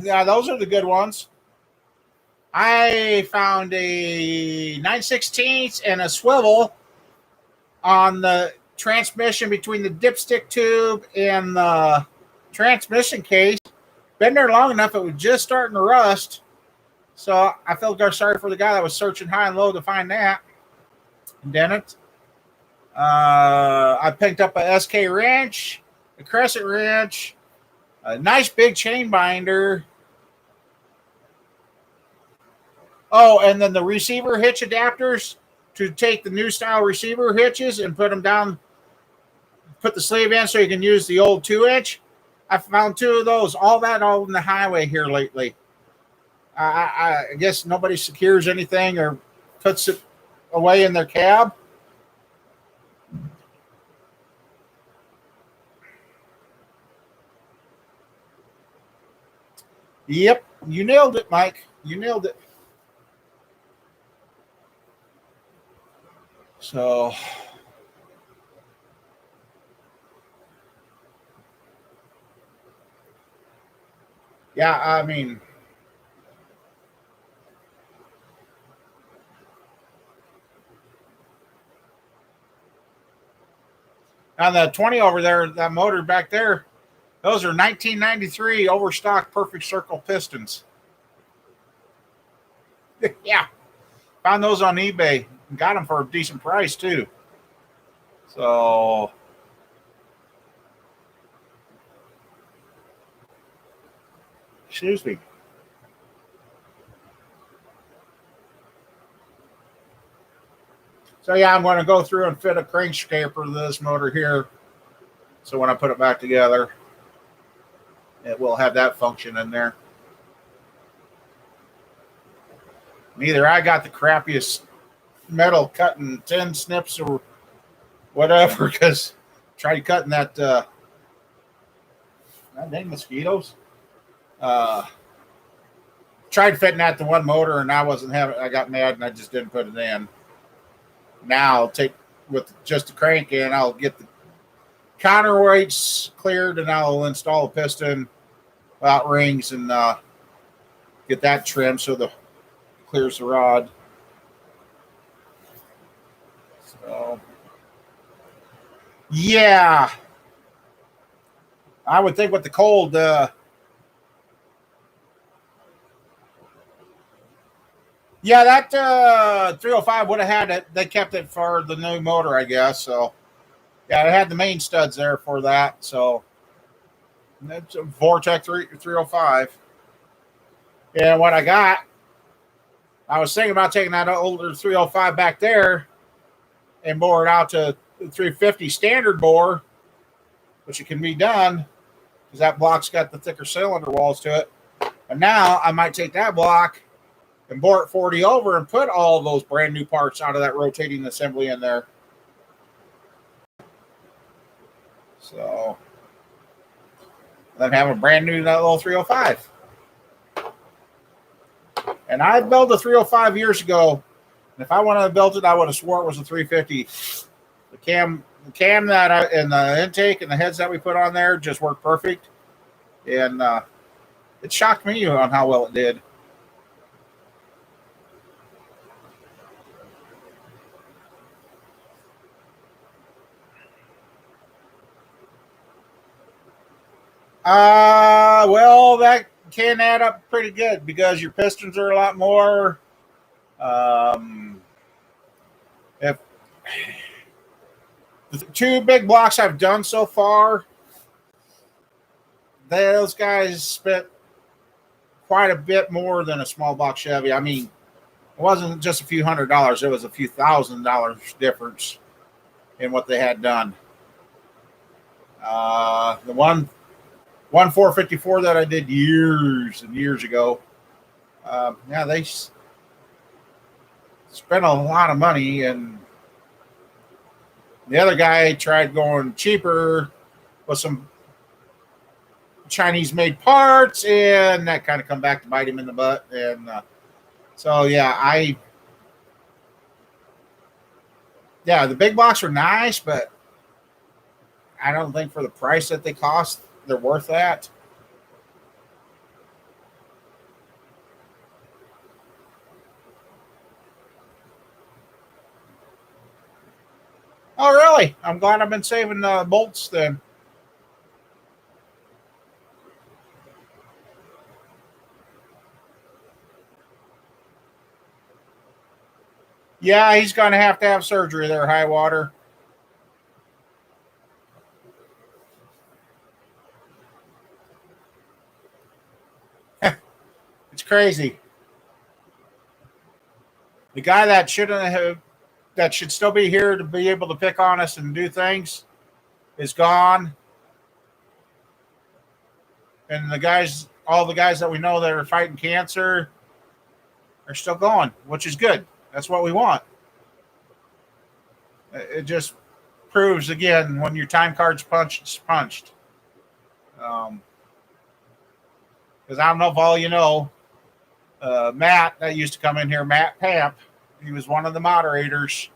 Yeah, those are the good ones. I found a 9/16 and a swivel on the transmission between the dipstick tube and the transmission case. Been there long enough, it was just starting to rust. So I felt sorry for the guy that was searching high and low to find that. Didn't. I picked up a SK wrench, a crescent wrench, a nice big chain binder. Oh, and then the receiver hitch adapters to take the new style receiver hitches and put them down, put the sleeve in so you can use the old 2-inch. I found two of those. All that all in the highway here lately. I guess nobody secures anything or puts it away in their cab. Yep, you nailed it, Mike. You nailed it. So, yeah, I mean, on the 20 over there, that motor back there, those are 1993 overstock perfect circle pistons. Yeah, found those on eBay. Got them for a decent price, too. So, excuse me. So yeah, I'm going to go through and fit a crankshaper to this motor here. So when I put it back together, it will have that function in there. Neither I got the crappiest metal cutting 10 snips or whatever, because tried cutting that dang mosquitoes. Tried fitting that to one motor, and I got mad and I just didn't put it in. Now I'll take with just the crank in, I'll get the counterweights cleared, and I'll install a piston without rings and get that trimmed so the clears the rod. So yeah, I would think with the cold, yeah, that 305 would have had it. They kept it for the new motor, I guess. So yeah, it had the main studs there for that. So it's a Vortec 305. And what I was thinking about taking that older 305 back there and bore it out to 350 standard bore, which it can be done because that block's got the thicker cylinder walls to it. And now I might take that block and bore it 40 over and put all those brand new parts out of that rotating assembly in there. So then have a brand new little 305. And I built a 305 years ago. And if I wanted to build it, I would have swore it was a 350. The cam that and the intake and the heads that we put on there just worked perfect. And it shocked me on how well it did. Well, that can add up pretty good because your pistons are a lot more. If the two big blocks I've done so far, those guys spent quite a bit more than a small block Chevy. I mean, it wasn't just a few $100s; it was a few $1,000s difference in what they had done. The one 454 that I did years and years ago. Yeah, they spent a lot of money, and the other guy tried going cheaper with some Chinese-made parts, and that kind of come back to bite him in the butt. And so, yeah, the big blocks are nice, but I don't think for the price that they cost, they're worth that. Oh, really? I'm glad I've been saving bolts then. Yeah, he's going to have surgery there, high water. It's crazy. The guy that should still be here to be able to pick on us and do things is gone. And all the guys that we know that are fighting cancer are still going, which is good. That's what we want. It just proves again when your time card's punched, it's punched. Because I don't know if all you know, Matt that used to come in here, Matt Pamp, he was one of the moderators.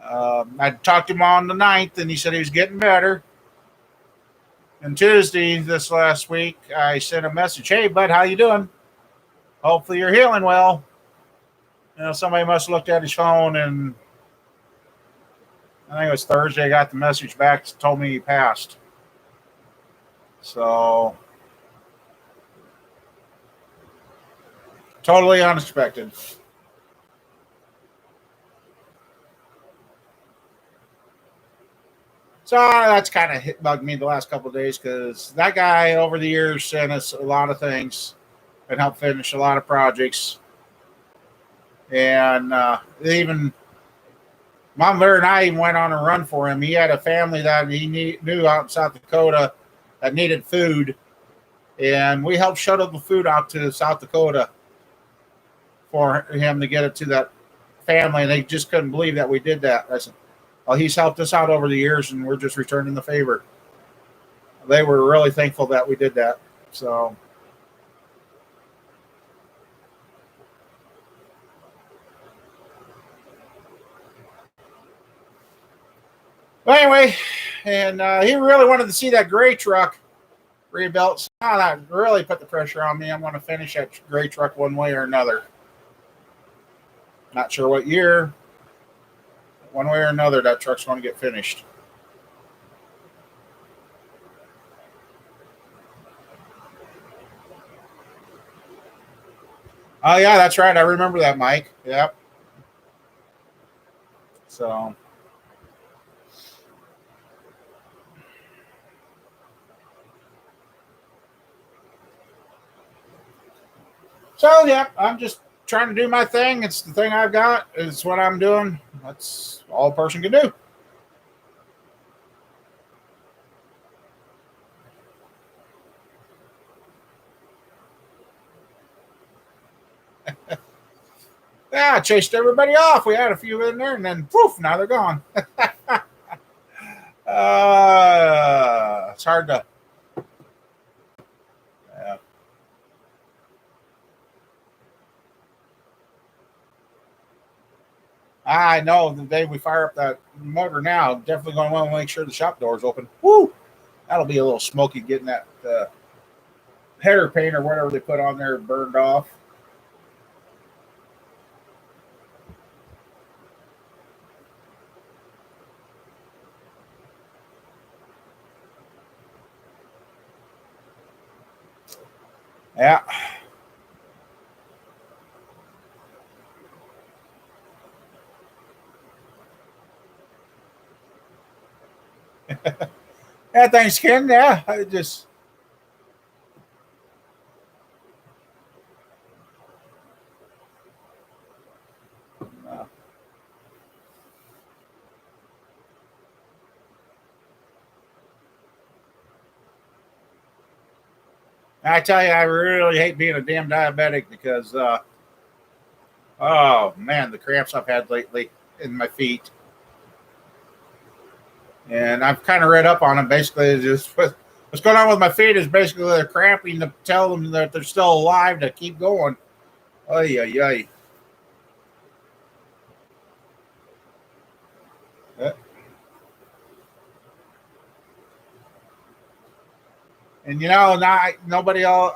I talked to him on the 9th, and he said he was getting better. And Tuesday this last week, I sent a message, "Hey, bud, how you doing? Hopefully you're healing well." Somebody must have looked at his phone, and I think it was Thursday. I got the message back, told me he passed. So totally unexpected. So that's kind of bugged me the last couple of days because that guy over the years sent us a lot of things and helped finish a lot of projects. And even Mom Bear and I even went on a run for him. He had a family that he knew out in South Dakota that needed food, and we helped shuttle the food out to South Dakota for him to get it to that family. And they just couldn't believe that we did that. I said, "Well, he's helped us out over the years, and we're just returning the favor." They were really thankful that we did that. So, but anyway, and he really wanted to see that gray truck rebuilt. So now that really put the pressure on me. I want to finish that gray truck one way or another. Not sure what year. One way or another, that truck's going to get finished. Oh yeah, that's right. I remember that, Mike. Yep. So, yeah, I'm just trying to do my thing. It's the thing I've got. It's what I'm doing. That's all a person can do. Yeah, I chased everybody off. We had a few in there, and then poof, now they're gone. It's hard to. Uh, I know the day we fire up that motor now, definitely going to want to make sure the shop door is open. Woo! That'll be a little smoky getting that header paint or whatever they put on there burned off. Yeah. Yeah, thanks, Ken. Yeah, I just. Uh, I tell you, I really hate being a damn diabetic because, oh man, the cramps I've had lately in my feet. And I've kind of read up on them. Basically, it's just what's going on with my feet is basically they're cramping to tell them that they're still alive to keep going. Ay, ay, ay. Uh, And not nobody else.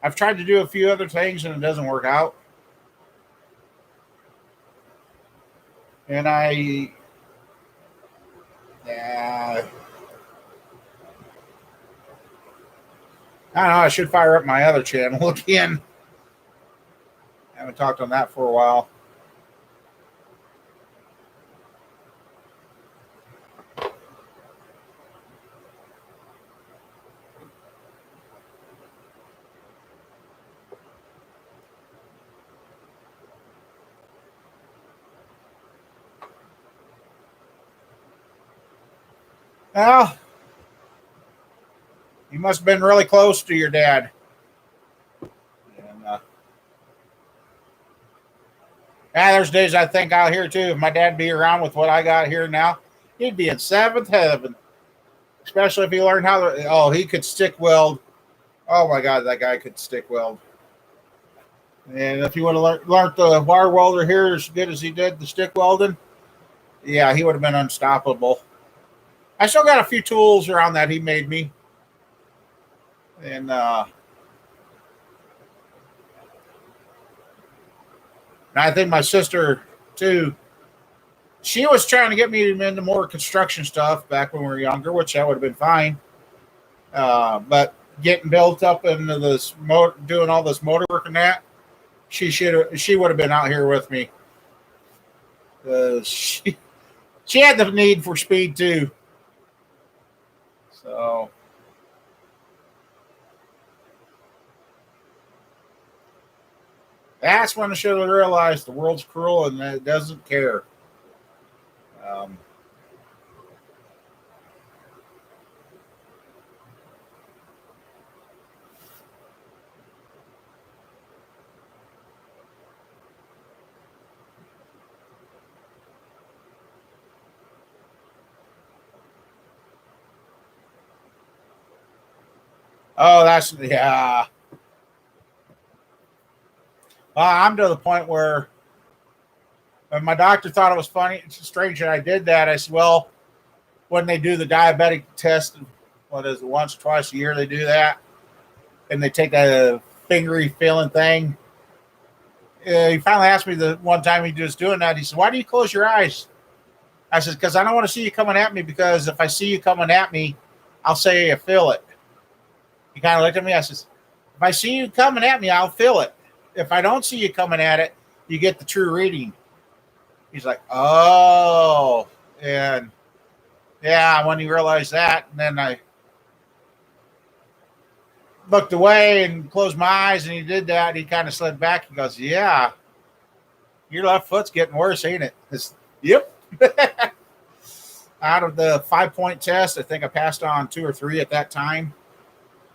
I've tried to do a few other things and it doesn't work out. And yeah, I don't know. I should fire up my other channel again. I haven't talked on that for a while. Well, you must have been really close to your dad. And, yeah, there's days I think out here too. If my dad be around with what I got here now, he'd be in seventh heaven. Especially if he learned how to. Oh, he could stick weld. Oh my God, that guy could stick weld. And if he would have learned the bar welder here as good as he did the stick welding, yeah, he would have been unstoppable. I still got a few tools around that he made me, and I think my sister too. She was trying to get me into more construction stuff back when we were younger, which that would have been fine. But getting built up into this doing all this motor work and that, she would have been out here with me. She had the need for speed too. So That's when I should have realized the world's cruel and it doesn't care. Um, oh, that's, yeah. I'm to the point where my doctor thought it was funny. It's strange that I did that. I said, well, when they do the diabetic test, what is it, once or twice a year they do that, and they take a fingery feeling thing. He finally asked me the one time he was doing that. He said, "Why do you close your eyes?" I said, "Because I don't want to see you coming at me. Because if I see you coming at me, I'll say I feel it." He kind of looked at me. I says, "If I see you coming at me, I'll feel it. If I don't see you coming at it, you get the true reading." He's like, "Oh," and yeah, when he realized that, and then I looked away and closed my eyes, and he did that. He kind of slid back. He goes, "Yeah, your left foot's getting worse, ain't it?" Yep. Out of the 5-point test, I think I passed on 2 or 3 at that time,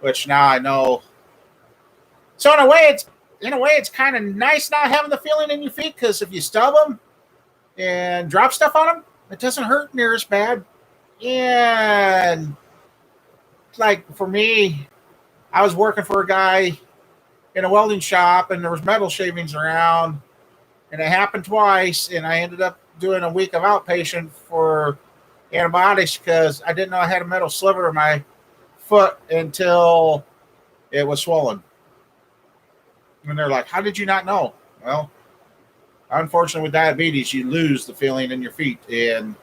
which now I know. So in a way, it's kind of nice not having the feeling in your feet, because if you stub them and drop stuff on them, it doesn't hurt near as bad. And like for me, I was working for a guy in a welding shop, and there was metal shavings around, and it happened twice, and I ended up doing a week of outpatient for antibiotics because I didn't know I had a metal sliver in my foot until it was swollen. And they're like, "How did you not know?" Well, unfortunately, with diabetes, you lose the feeling in your feet, and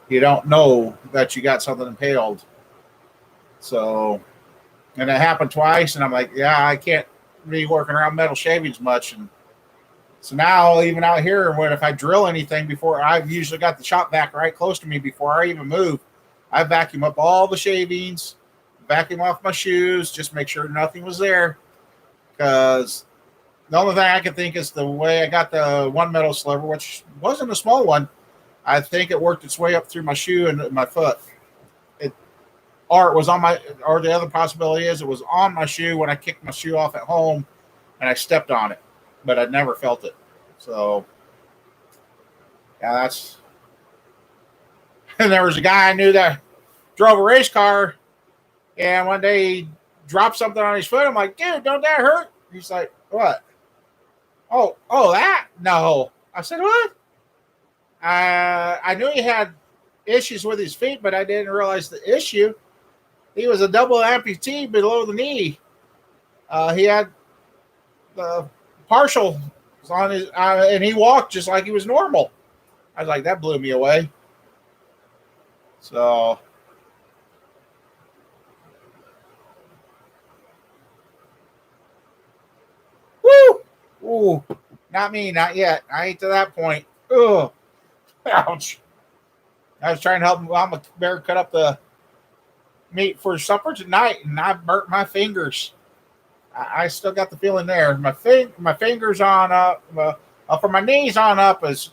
you don't know that you got something impaled. So, and it happened twice, and I'm like, yeah, I can't be working around metal shavings much. And so now, even out here, when if I drill anything before, I've usually got the shop vac right close to me before I even move. I vacuum up all the shavings, vacuum off my shoes, just make sure nothing was there. Because the only thing I can think is the way I got the one metal sliver, which wasn't a small one. I think it worked its way up through my shoe and my foot. Or it was on my, or the other possibility is it was on my shoe when I kicked my shoe off at home and I stepped on it, but I'd never felt it. So, yeah, that's. And there was a guy I knew that drove a race car, and one day he dropped something on his foot. I'm like, "Dude, don't that hurt?" He's like, "What?" Oh, that? No. I said, "What?" I knew he had issues with his feet, but I didn't realize the issue. He was a double amputee below the knee. He had the partial on his, and he walked just like he was normal. I was like, that blew me away. So, woo, ooh, not me, not yet. I ain't to that point. Ugh, ouch. I was trying to help Mama Bear cut up the meat for supper tonight, and I burnt my fingers. I still got the feeling there. My fingers on up, from my knees on up is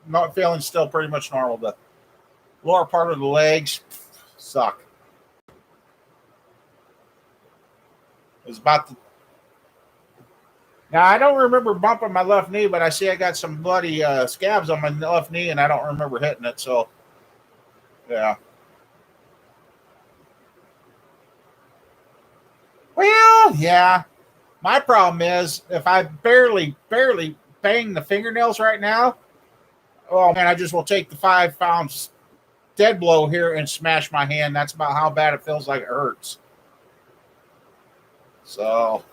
not feeling still pretty much normal. The lower part of the legs suck. It was about the. Now I don't remember bumping my left knee, but I see I got some bloody scabs on my left knee, and I don't remember hitting it. So, yeah. Well, yeah. My problem is if I barely bang the fingernails right now, oh man, I just will take the 5 pounds dead blow here and smash my hand. That's about how bad it feels like it hurts. So,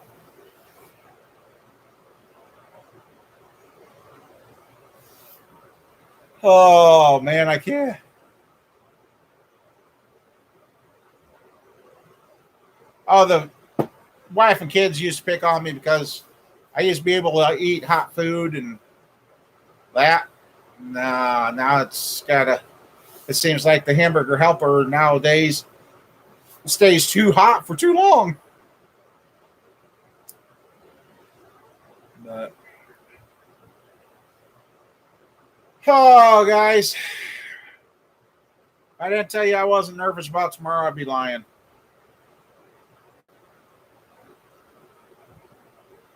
oh man, I can't. Oh, the wife and kids used to pick on me because I used to be able to eat hot food and that. Nah, now it's gotta. It seems like the hamburger helper nowadays stays too hot for too long. But Oh, guys. If I didn't tell you I wasn't nervous about tomorrow, I'd be lying.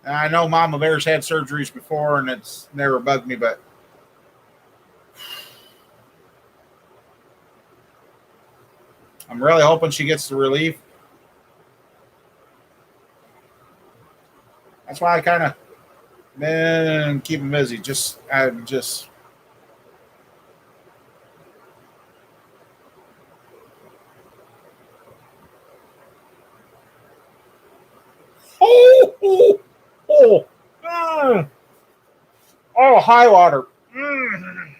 And I know Mama Bear's had surgeries before, and it's never bugged me, but I'm really hoping she gets the relief. That's why I kind of been keeping busy. I'm just. Oh, mm. Oh, high water. Mm.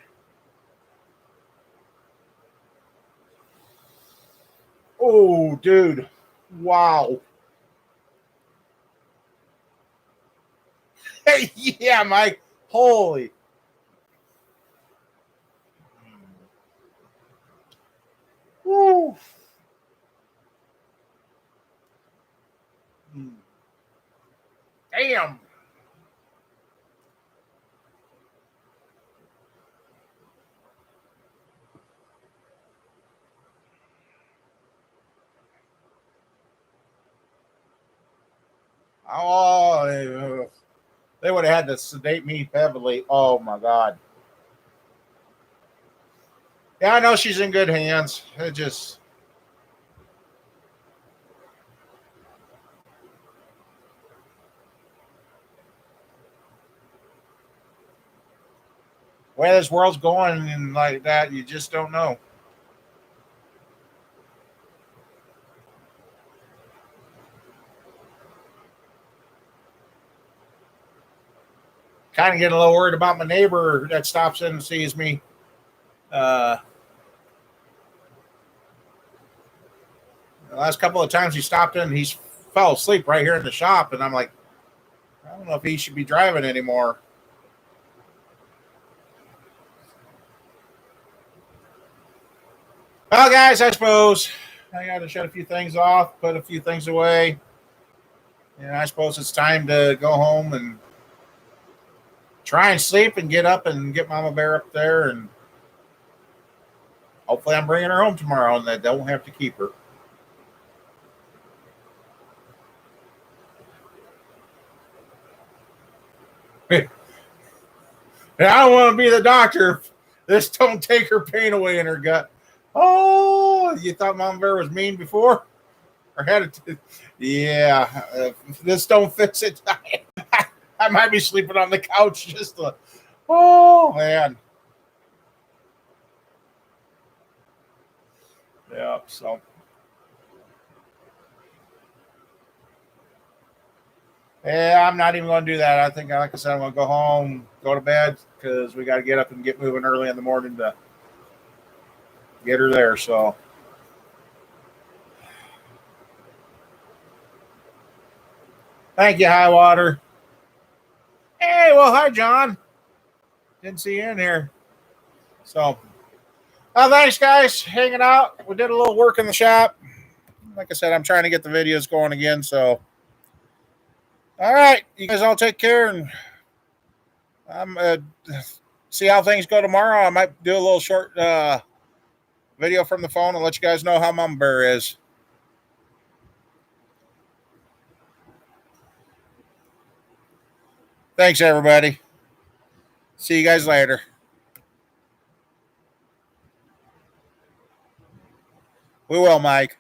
Oh, dude. Wow. Hey, yeah, Mike. Holy. Woo. Damn. Oh, they would have had to sedate me heavily. Oh, my God. Yeah, I know she's in good hands. It just. Where this world's going and like that, you just don't know. Kind of getting a little worried about my neighbor that stops in and sees me. Uh, the last couple of times he stopped in, he's fell asleep right here in the shop, and I'm like, I don't know if he should be driving anymore. Well, guys, I suppose I got to shut a few things off, put a few things away, and I suppose it's time to go home and try and sleep and get up and get Mama Bear up there, and hopefully I'm bringing her home tomorrow, and they don't have to keep her. And I don't want to be the doctor. This don't take her pain away in her gut. Oh, you thought Mama Bear was mean before? Or had it? Yeah, if this don't fix it, I might be sleeping on the couch just to. Oh man. Yeah. So. Yeah, I'm not even going to do that. I think, like I said, I'm going to go home, go to bed because we got to get up and get moving early in the morning to get her there. So. Thank you, High Water. Hey, well, hi, John. Didn't see you in here. So, thanks, guys, hanging out. We did a little work in the shop. Like I said, I'm trying to get the videos going again. So, all right, you guys all take care, and I'm see how things go tomorrow. I might do a little short video from the phone and let you guys know how Mama Bear is. Thanks, everybody. See you guys later. We will, Mike.